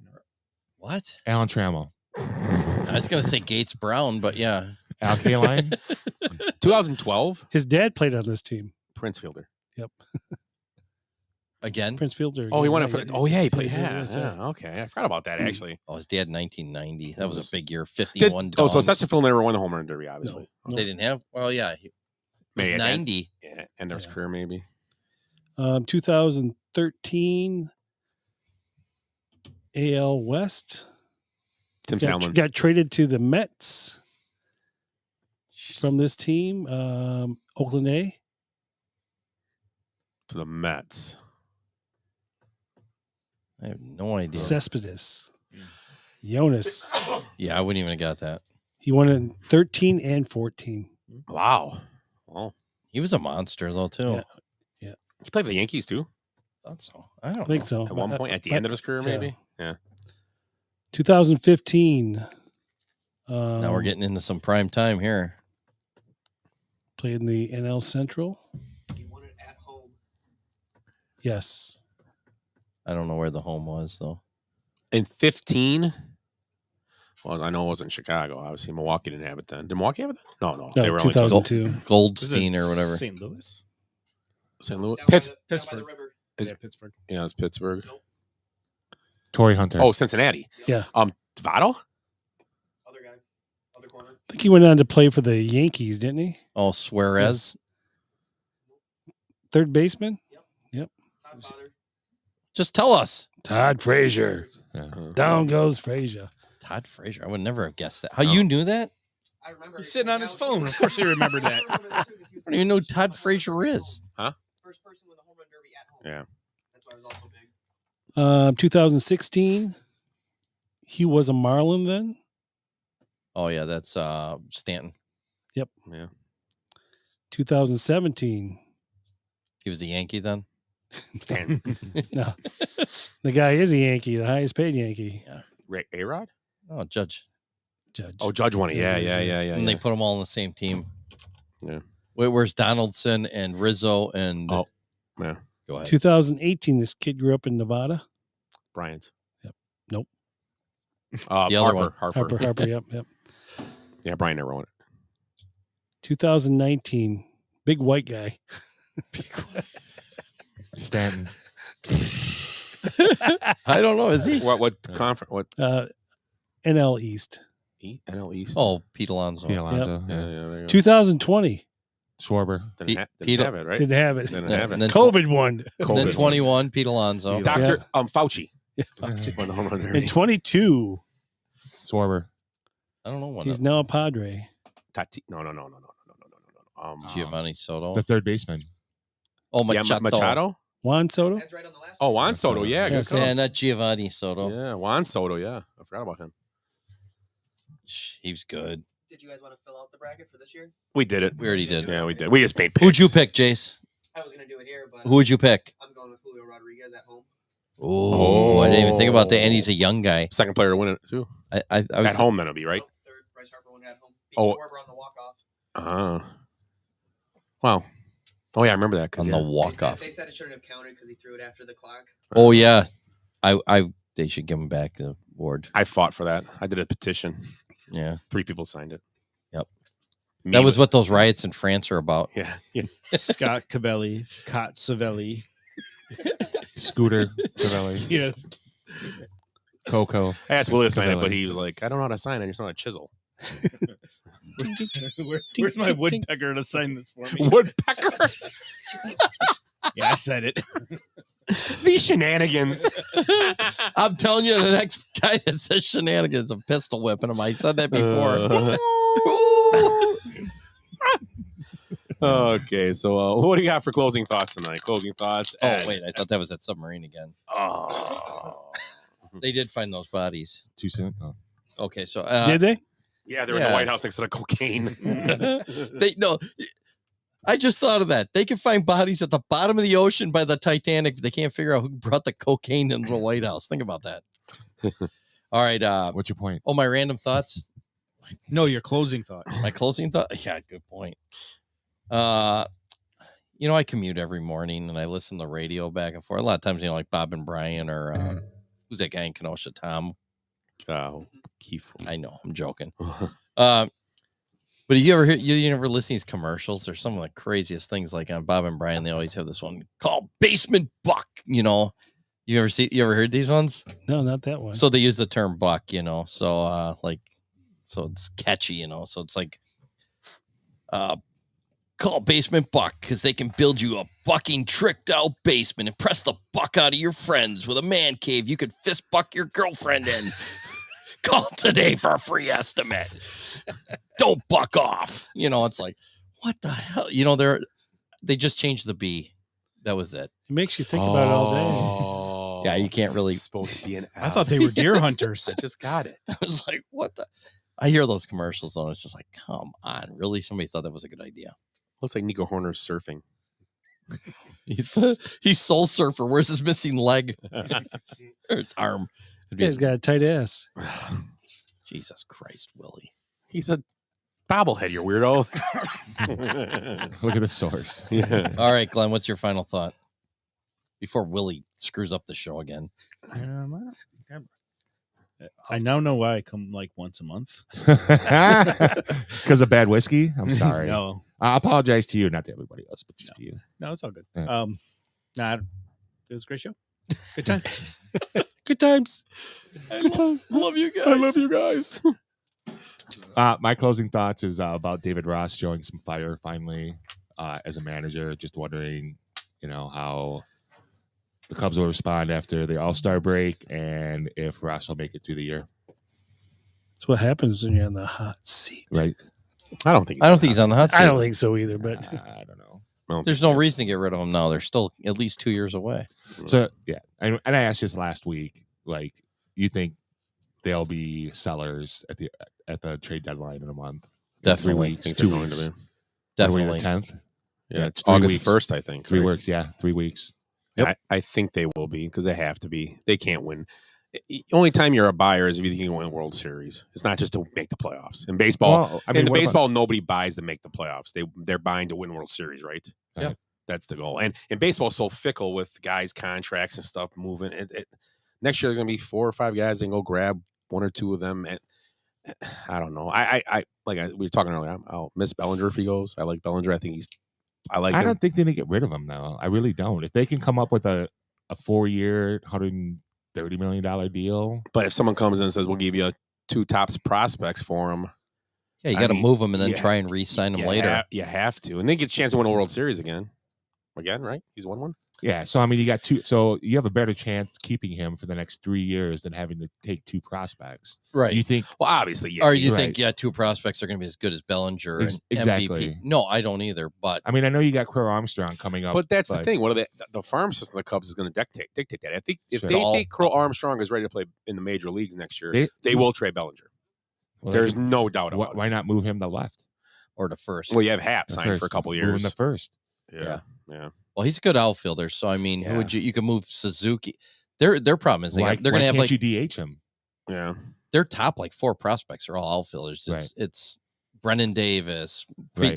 What?
Alan Trammell.
I was gonna say Gates Brown, but yeah.
Al Kaline.
2012.
His dad played on this team.
Prince Fielder.
Yep.
Again?
Prince Fielder.
Oh, he won it for. Oh yeah, he played.
Yeah,
Yeah. Okay, I forgot about that actually.
Oh, his dad 1990. That was a big year. 51.
Oh, so
Dons.
Sessafil never won the home run derby, obviously.
No.
They didn't have. Well, yeah. He was
Maybe
90.
Yeah, end of his career maybe.
2013, AL West.
Tim
got,
Salmon.
got traded to the Mets from this team. Oakland A.
To the Mets.
I have no idea.
Cespedes. Jonas.
Yeah, I wouldn't even have got that.
He won it in 13 and 14.
Wow. Well,
He was a monster though too.
Yeah.
he played for the Yankees too.
Thought so. I don't
I think
know.
so.
At one point, at the end of his career, maybe. Yeah.
2015.
Now we're getting into some prime time here.
Played in the NL Central.
He won it at home.
Yes.
I don't know where the home was though.
In 15. Well, I know it wasn't Chicago. Obviously, Milwaukee didn't have it then. Did Milwaukee have it then? No.
No,
They were
2002.
Goldstein or whatever.
St. Louis.
St. Louis.
Down by
Pittsburgh.
the- down by the river.
Is-
Yeah, Pittsburgh.
Yeah, it's Pittsburgh.
Torrey Hunter.
Oh, Cincinnati.
Yeah.
Votto?
Other guy. Other corner.
I think he went on to play for the Yankees, didn't he?
Oh, Suarez.
Third baseman?
Todd Father.
Just tell us.
Todd Frazier.
Yeah.
Down goes Frazier.
Todd Frazier. I would never have guessed that. How you knew that?
I remember.
He's sitting on his phone. Of course, he remembered that.
I don't even know who Todd Frazier is.
First person with a home run derby at home.
Yeah.
That's why it was also big.
2016. He was a Marlin then.
Oh yeah, that's Stanton.
Yep.
Yeah.
2017.
He was a Yankee then.
Stanton.
No. The guy is a Yankee, the highest paid Yankee.
Ray A-Rod?
Oh, Judge.
Judge.
Oh, Judge won it. Yeah.
And they put them all on the same team.
Yeah.
Wait, where's Donaldson and Rizzo and?
Oh, yeah.
Go ahead.
2018. This kid grew up in Nevada.
Bryant.
Yep. Nope.
The other one.
Harper.
Harper. Yep.
Yeah, Bryant never won it.
2019. Big white guy.
Stanton.
I don't know. Is he?
What conference? What?
NL East.
NL East.
Oh, Pete Alonso.
Pete Alonso.
Yeah,
Yeah.
there you go.
2020.
Schwarber.
Didn't
Pete-
have it, right?
Didn't have it.
Didn't
Yeah,
have it.
and then
COVID one.
And then 21, Pete Alonso.
Dr. Fauci.
Yeah.
Won the home run derby.
And 22.
Schwarber.
I don't know what.
He's now a Padre.
No.
Giovanni Soto.
The third baseman.
Oh,
Yeah,
Machado.
Machado.
Juan Soto.
That's right on the last.
Oh, Juan Soto. Yeah, good
Yes,
call.
Yeah, not Giovanni Soto.
Yeah, Juan Soto. Yeah, I forgot about him.
He's good.
Did you guys want to fill out the bracket for this year?
We did it.
We already did.
Yeah, we did. We just made picks.
Who'd you pick, Jace?
I was gonna do it here, but
Who would you pick?
I'm going with Julio Rodriguez at home.
Oh, I didn't even think about that. And he's a young guy.
Second player to win it too.
I was
At home, then it'll be right.
Nope, third. Bryce Harper won it at home. Beat
Oh.
Schwarber on the walk off.
Wow. Oh yeah, I remember that.
on the walk off.
They said it shouldn't have counted because he threw it after the clock.
Oh yeah, they should give him back the award.
I fought for that. I did a petition.
Yeah,
3 people signed it.
Yep.
Me
That was
with-
what those riots in France are about.
Yeah. Yeah.
Scott Cabelli, Cot Savelli.
Scooter. Cavelli.
Yes.
Coco.
I asked Willie to sign it,
Cavelli.
but he was like, "I don't know how to sign it. It's not a chisel."
Where's my woodpecker to sign this for me?
Woodpecker.
Yeah, I said it.
These shenanigans.
I'm telling you, the next guy that says shenanigans, a pistol whipping him. I said that before.
Okay, so what do you got for closing thoughts tonight? Closing thoughts.
Oh wait, I thought that was that submarine again.
Oh.
They did find those bodies.
Too soon. Oh.
Okay, so
Did they?
Yeah, they're in the White House next to the cocaine.
They no. I just thought of that. They can find bodies at the bottom of the ocean by the Titanic, but they can't figure out who brought the cocaine into the White House. Think about that. All right.
What's your point?
Oh, my random thoughts.
No, your closing thought.
My closing thought. Yeah, good point. You know, I commute every morning and I listen to the radio back and forth. A lot of times, you know, like Bob and Brian or who's that guy in Kenosha? Tom.
Keith.
I know. I'm joking. But you ever listen to these commercials? There's some of the craziest things. Like on Bob and Brian, they always have this one called Basement Buck. You know, you ever heard these ones?
No, not that one.
So they use the term buck, you know. So so it's catchy, you know. So it's like call Basement Buck because they can build you a bucking tricked out basement and press the buck out of your friends with a man cave you could fist buck your girlfriend in. Call today for a free estimate. Don't buck off. You know, it's like, what the hell? You know, they just changed the B. That was it.
It makes you think about it all
day. Yeah, you can't really.
It's supposed to be an
I thought they were deer hunters.
I just got it.
I was like, what the? I hear those commercials though. And it's just like, come on, really? Somebody thought that was a good idea.
Looks like Nico Horner's surfing.
He's Soul Surfer. Where's his missing leg? Or its arm.
He's got a tight ass.
Jesus Christ, Willie.
He's a bobblehead, you weirdo.
Look at the source.
Yeah.
All right, Glenn, what's your final thought? Before Willie screws up the show again.
I now know why I come like once a month.
Because of bad whiskey? I'm sorry.
No.
I apologize to you, not to everybody else, but just to you.
No, it's all good.
Yeah.
It was a great show. Good time.
Good times.
Love you guys.
I love you guys. My closing thoughts is about David Ross showing some fire finally as a manager. Just wondering, you know, how the Cubs will respond after the All-Star break and if Ross will make it through the year.
That's what happens when you're on the hot seat.
Right.
I don't think
he's on the hot seat.
I don't think so either, but
I don't know.
There's no reason to get rid of him now. They're still at least 2 years away.
So, yeah. And I asked this last week, like, you think they'll be sellers at the trade deadline in a month?
Definitely.
3 weeks,
Think
2
they're going
weeks.
to be.
Definitely.
The 10th?
Yeah, it's
3
August
weeks.
1st, I think.
3
right?
weeks, yeah. 3 weeks.
Yep. I think they will be because they have to be. They can't win. The only time you're a buyer is if you think you can win a World Series. It's not just to make the playoffs. In baseball,
Well, I mean,
in the
what
baseball, nobody buys to make the playoffs. They're buying to win World Series, right?
Yeah.
That's the goal. And baseball is so fickle with guys' contracts and stuff moving. Next year, there's going to be 4 or 5 guys that can go grab 1 or 2 of them. And I don't know. We were talking earlier. I'll miss Bellinger if he goes. I like Bellinger. I think I like him.
don't think they're going to get rid of him, though. I really don't. If they can come up with a 4-year, $130 million deal.
But if someone comes in and says, we'll give you 2 tops prospects for him.
Yeah, you got to move him and then try and re-sign him later.
You have to. And then get a chance to win a World Series again. Again, right? He's won one.
Yeah, so I mean, you got 2. So you have a better chance keeping him for the next 3 years than having to take 2 prospects.
Right.
You think?
Well, obviously, yeah.
Or you think, 2 prospects are going to be as good as Bellinger and
exactly.
MVP? No, I don't either. But
I mean, I know you got Crow Armstrong coming up,
But that's the thing. What are the farm system of the Cubs is going to dictate that. I think if
Sure.
they think Crow Armstrong is ready to play in the major leagues next year, they will trade Bellinger.
Well,
There's no doubt about it.
Why not move him to left
or to first?
Well, you have Happ
The
signed
first.
for a couple of
Move him
years.
to first.
Yeah.
Well, he's a good outfielder. So I mean, who would you could move Suzuki? Their problem is they're going to have
can't you DH him?
Yeah.
Their top 4 prospects are all outfielders. It's Brennan Davis,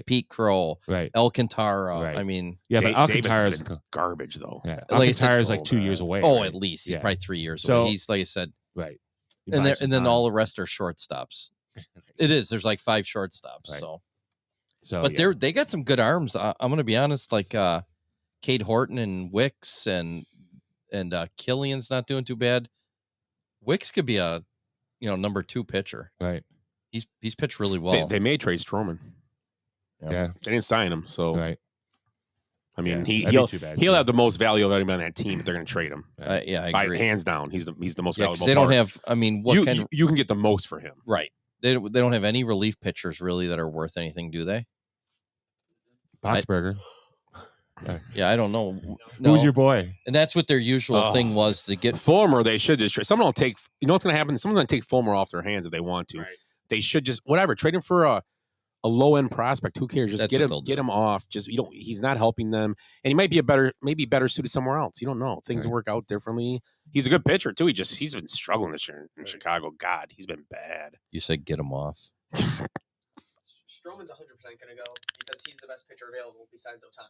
Pete Crow,
right?
Alcantara.
Right.
I mean,
Yeah, but Alcantara's
Davis garbage though.
Yeah,
Like I said,
Alcantara's like 2 years away.
Oh,
right?
at least he's
Yeah.
probably 3 years
So-
away. He's like I said,
right. You
and
buy
there,
some
and then
time.
all the rest are shortstops. It is. There's like 5 shortstops.
Right.
So but they got some good arms. I'm going to be honest, like Cade Horton and Wicks and Killian's not doing too bad. Wicks could be a number 2 pitcher.
Right.
He's pitched really well.
They may trade Stroman.
Yeah.
They didn't sign him, so
right.
I mean,
Yeah, that'd be too bad,
he'll
too.
have the most value of anybody on that team if they're going to trade him.
I
By
agree.
hands down, he's the most
Yeah,
valuable.
'cause they don't
part.
have. I mean,
you can get the most for him,
right? They don't have any relief pitchers really that are worth anything, do they?
Boxberger.
Yeah, I don't know.
Who's your boy?
And that's what their usual thing was to get
Fulmer. They should just trade. Someone will take. You know what's going to happen? Someone's going to take Fulmer off their hands if they want to. They should just trade him for a low end prospect. Who cares? Just
That's what
get him off. Just he's not helping them, and he might be maybe better suited somewhere else. You don't know. Things work out differently. He's a good pitcher too. He's been struggling this year in Chicago. God, he's been bad.
You said get him off.
Stroman's 100% going to go because he's the best pitcher available besides Ohtani.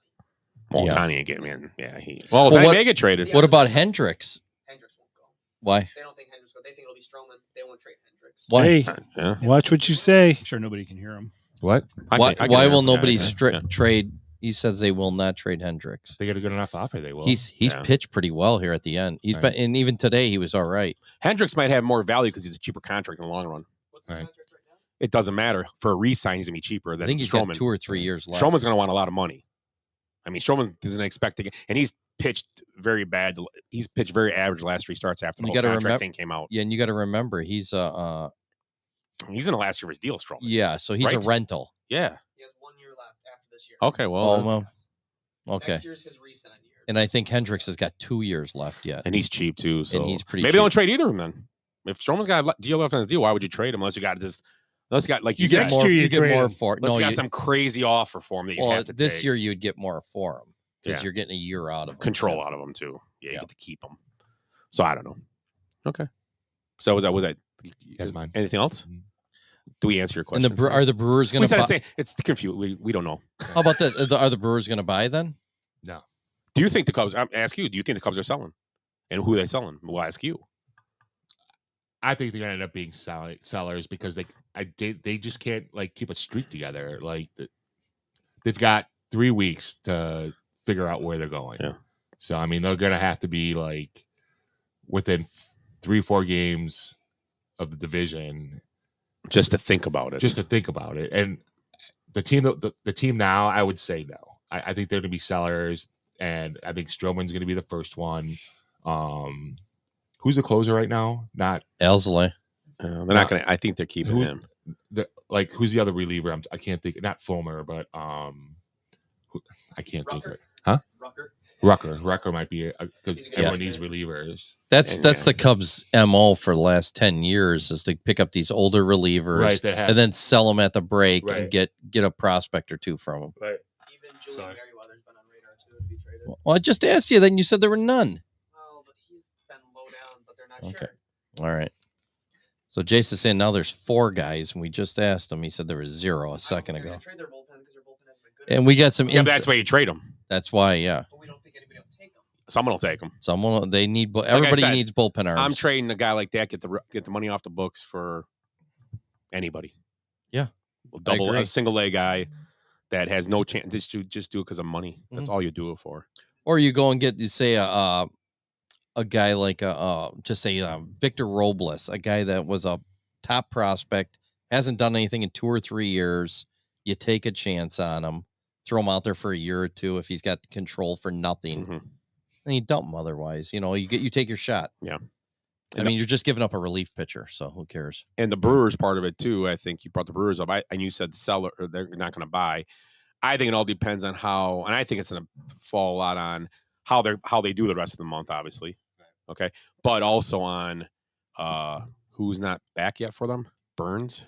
Well,
Yeah.
Ohtani ain't getting in. Yeah, Ohtani may get traded.
What about Hendricks?
Hendricks won't go.
Why?
They don't think Hendricks will. They think it'll be Stroman. They won't trade Hendricks.
Why?
Hey, watch what you say.
I'm sure nobody can hear him.
What?
Why will nobody trade? He says they will not trade Hendricks.
They get a good enough offer. They will.
He's pitched pretty well here at the end. He's been, and even today he was all right.
Hendricks might have more value because he's a cheaper contract in the long run. It doesn't matter for a re-sign. He's gonna be cheaper than
I think he's
Stroman.
got 2 or 3 years left.
Stroman's gonna want a lot of money. I mean, Stroman doesn't expect to get, and he's pitched very bad. He's pitched very average last 3 starts after the
You
whole
got to
contract
remember.
thing came out.
Yeah, and you got to remember he's
in the last year of his deal, Stroman.
Yeah, so he's a
Right?
rental.
Yeah.
He has 1 year left after this year.
Okay. Well.
Oh, well. Okay.
Next year's his re-sign year.
And I think Hendricks has got 2 years left yet.
And he's cheap too. So
and he's pretty.
maybe
cheap.
don't trade either of them then. If Stroman's got a deal left on his deal, why would you trade him unless you got like you
get
said,
more. You get more for it.
unless
No,
you got
you,
some crazy offer for him that you
well,
have to
this
take.
year you'd get more for him because
Yeah.
you're getting a year out of him.
Control out of him too. Yeah, you get to keep him. So I don't know. Okay. So was that
That's mine.
anything else? Do we answer your
And
question?
are the Brewers going
we
to?
said the same. It's confused. We don't know.
How about that? Are the Brewers going to buy then?
No.
Do you think the Cubs? I'm ask you. Do you think the Cubs are selling? And who are they selling? We'll ask you.
I think they're gonna end up being sellers because they just can't like keep a streak together. Like they've got 3 weeks to figure out where they're going.
Yeah.
So I mean they're gonna have to be like within 3-4 games of the division
just to think about it.
And the team now, I would say no. I think they're gonna be sellers, and I think Stroman's gonna be the first one. Who's the closer right now? Not
Elsley.
They're not going to. I think they're keeping him.
Who's the other reliever? I can't think. Not Fulmer, but I can't think of it. Huh? Rucker might be because everyone needs relievers.
That's the Cubs' MO for the last 10 years is to pick up these older relievers
Right, that have-
and then sell them at the break
Right.
and get a prospect or two from them.
Right.
Even Julian Merriweather's been on radar too to be traded.
Well, I just asked you, then you said there were none.
Well, but he's been low down, but they're not
Okay.
sure.
All right. So Jason's saying now there's 4 guys, and we just asked him. He said there was 0 a second
They're
ago.
gonna trade their bullpen because their bullpen has been good.
And we got some.
Yeah, but that's why you trade them.
That's why, yeah.
But we don't think anybody will take them.
Someone will take them.
Someone they need.
I
Everybody
said,
needs bullpen arms.
I'm trading a guy like that. Get the money off the books for anybody.
Yeah,
We'll
I
double
agree.
a single A guy that has no chance. Just do it because of money. That's
Mm-hmm.
all you do it for.
Or you go and get, you say, a guy like just say Victor Robles, a guy that was a top prospect, hasn't done anything in 2 or 3 years. You take a chance on him, throw him out there for a year or two if he's got control for nothing, and you dump him. Otherwise, you take your shot.
Yeah.
I mean, you're just giving up a relief pitcher, so who cares?
And the Brewers part of it too. I think you brought the Brewers up. And you said the seller, or they're not going to buy. I think it all depends on how, and I think it's going to fall a lot on how they do the rest of the month, obviously. Okay, but also on who's not back yet for them, Burns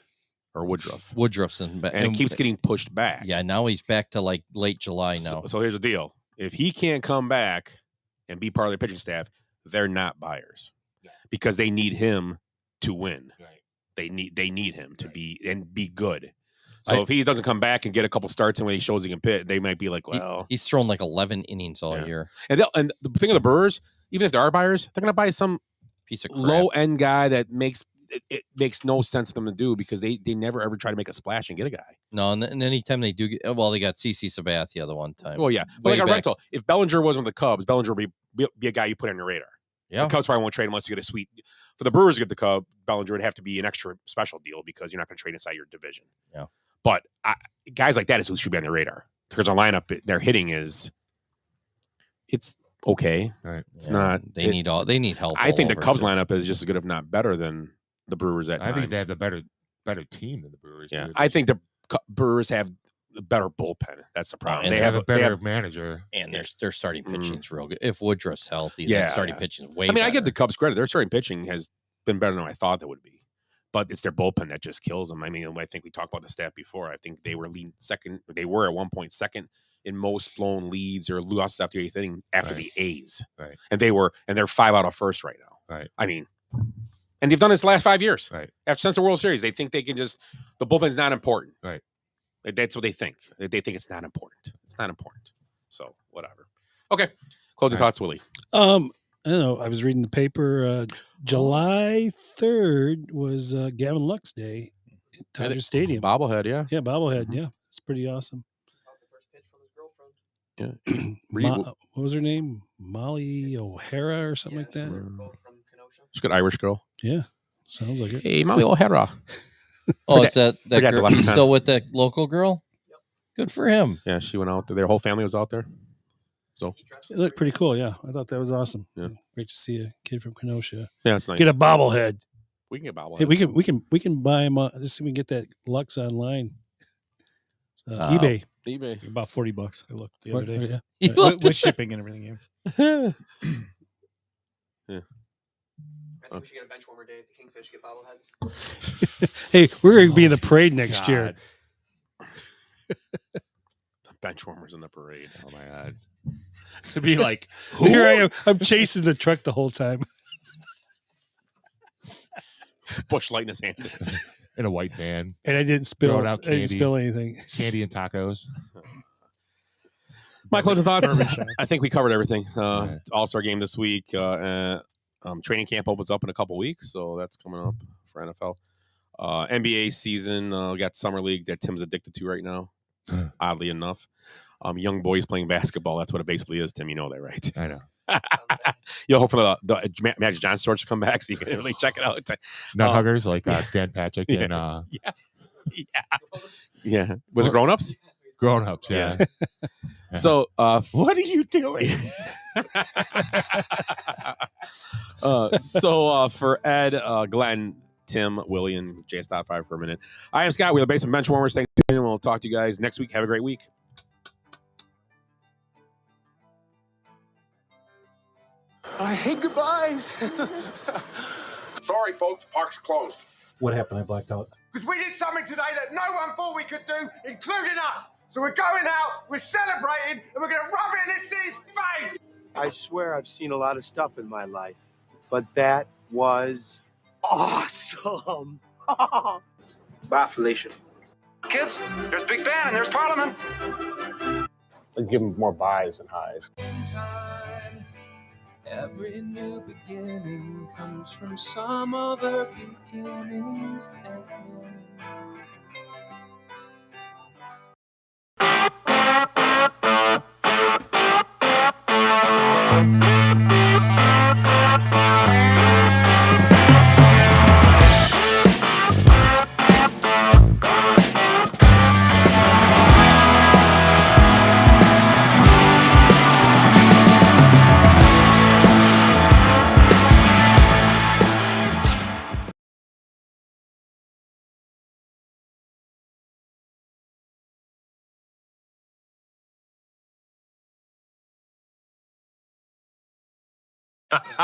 or Woodruff.
Woodruff's
and it keeps getting pushed back.
Yeah, now he's back to like late July now.
So here's the deal: if he can't come back and be part of their pitching staff, they're not buyers because they need him to win. They need him to be good. So if he doesn't come back and get a couple starts and when he shows he can pitch, they might be like, well,
he's thrown like 11 innings all year.
And the thing of the Brewers, even if they are buyers, they're going to buy some
piece of crap.
low end guy that makes it makes no sense to them to do because they never ever try to make a splash and get a guy.
No, and anytime they do, they got CC Sabathia the one time.
Well, yeah, but
Way
like a
back.
rental. If Bellinger wasn't with the Cubs, Bellinger would be a guy you put on your radar.
Yeah.
The Cubs probably won't trade unless you get a sweet. For the Brewers to get the Cub, Bellinger would have to be an extra special deal because you're not going to trade inside your division.
Yeah.
But guys like that is who should be on your radar because our lineup, their hitting it's okay.
Right.
It's not.
They need help.
I think the
all over,
Cubs
too.
lineup is just as good, if not better, than the Brewers at
I
times.
think they have the better team than the Brewers.
Yeah,
do.
I think the Brewers have a better bullpen. That's the problem.
And
they
have a better
they have-
manager,
and their starting pitching's real good. If Woodruff's healthy,
Yeah,
then starting
yeah.
pitching's way.
I mean, I
better.
give the Cubs credit. Their starting pitching has been better than I thought it would be. but it's their bullpen that just kills them. I mean, I think we talked about the stat before. I think they were leading second. They were at one point second in most blown leads or losses after eighth inning after the A's.
Right.
And they're 5 out of first right now.
Right.
I mean, and they've done this the last 5 years.
Right.
Since the World Series, they think they can just the bullpen's not important.
Right.
That's what they think. They think it's not important. It's not important. So whatever. Okay. Closing thoughts, Willie.
I don't know. I was reading the paper. July 3rd was Gavin Lux Day at Dodger Stadium.
Bobblehead, yeah.
Yeah, bobblehead. Yeah, it's pretty awesome.
Yeah.
What was her name? Molly O'Hara or something like that?
She's a good Irish girl.
Yeah, sounds like it.
Hey, Molly O'Hara.
Oh, it's that
Forget to
girl.
let me
He's
know.
still with that local girl? Good for him.
Yeah, she went out there. Their whole family was out there. So
It looked pretty cool. Yeah, I thought that was awesome.
Yeah.
Great to see a kid from Kenosha.
Yeah, it's nice.
Get a bobblehead.
We can get bobbleheads.
Hey, we can buy them. Let's see if we can get that Lux online. eBay.
eBay.
About $40. I looked the
What?
other day.
Yeah.
You
With, with shipping and everything. Yeah.
Yeah.
I think we should get a bench warmer day at the Kingfish, get bobbleheads.
Hey, we're going to be in the parade next year.
The bench warmers in the parade.
Oh my God. To be like,
Here I am. I'm chasing the truck the whole time.
Bush light in his hand.
in a white van.
And I didn't spill.
Throwing out
I didn't
candy.
spill anything.
Candy and tacos.
My closing thoughts. I think we covered everything. All-Star game this week. Training camp opens up in a couple weeks, so that's coming up for NFL. NBA season. We got Summer League that Tim's addicted to right now, oddly enough. Young boys playing basketball. That's what it basically is, Tim. You know that, right?
I know.
Hope for the Magic Johnson stores to come back so you can really check it out.
Nut huggers like Dan Patrick and
yeah. Was it grown-ups?
Grown-ups, yeah.
So,
what are you doing?
For Ed, Glenn, Tim, Willie, and Jay, stop 5 for a minute. I am Scott. We're the Basement Bench Warmers. Thanks for tuning in. We'll talk to you guys next week. Have a great week.
I hate goodbyes.
Sorry, folks, park's closed.
What happened? I blacked out.
Because we did something today that no one thought we could do, including us. So we're going out, we're celebrating, and we're going to rub it in this city's face.
I swear I've seen a lot of stuff in my life, but that was awesome.
Bye, Felicia. Kids, there's Big Ben and there's Parliament.
I'd give them more buys and highs.
Every new beginning comes from some other beginning's end.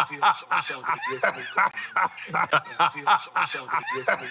Feels so good to me.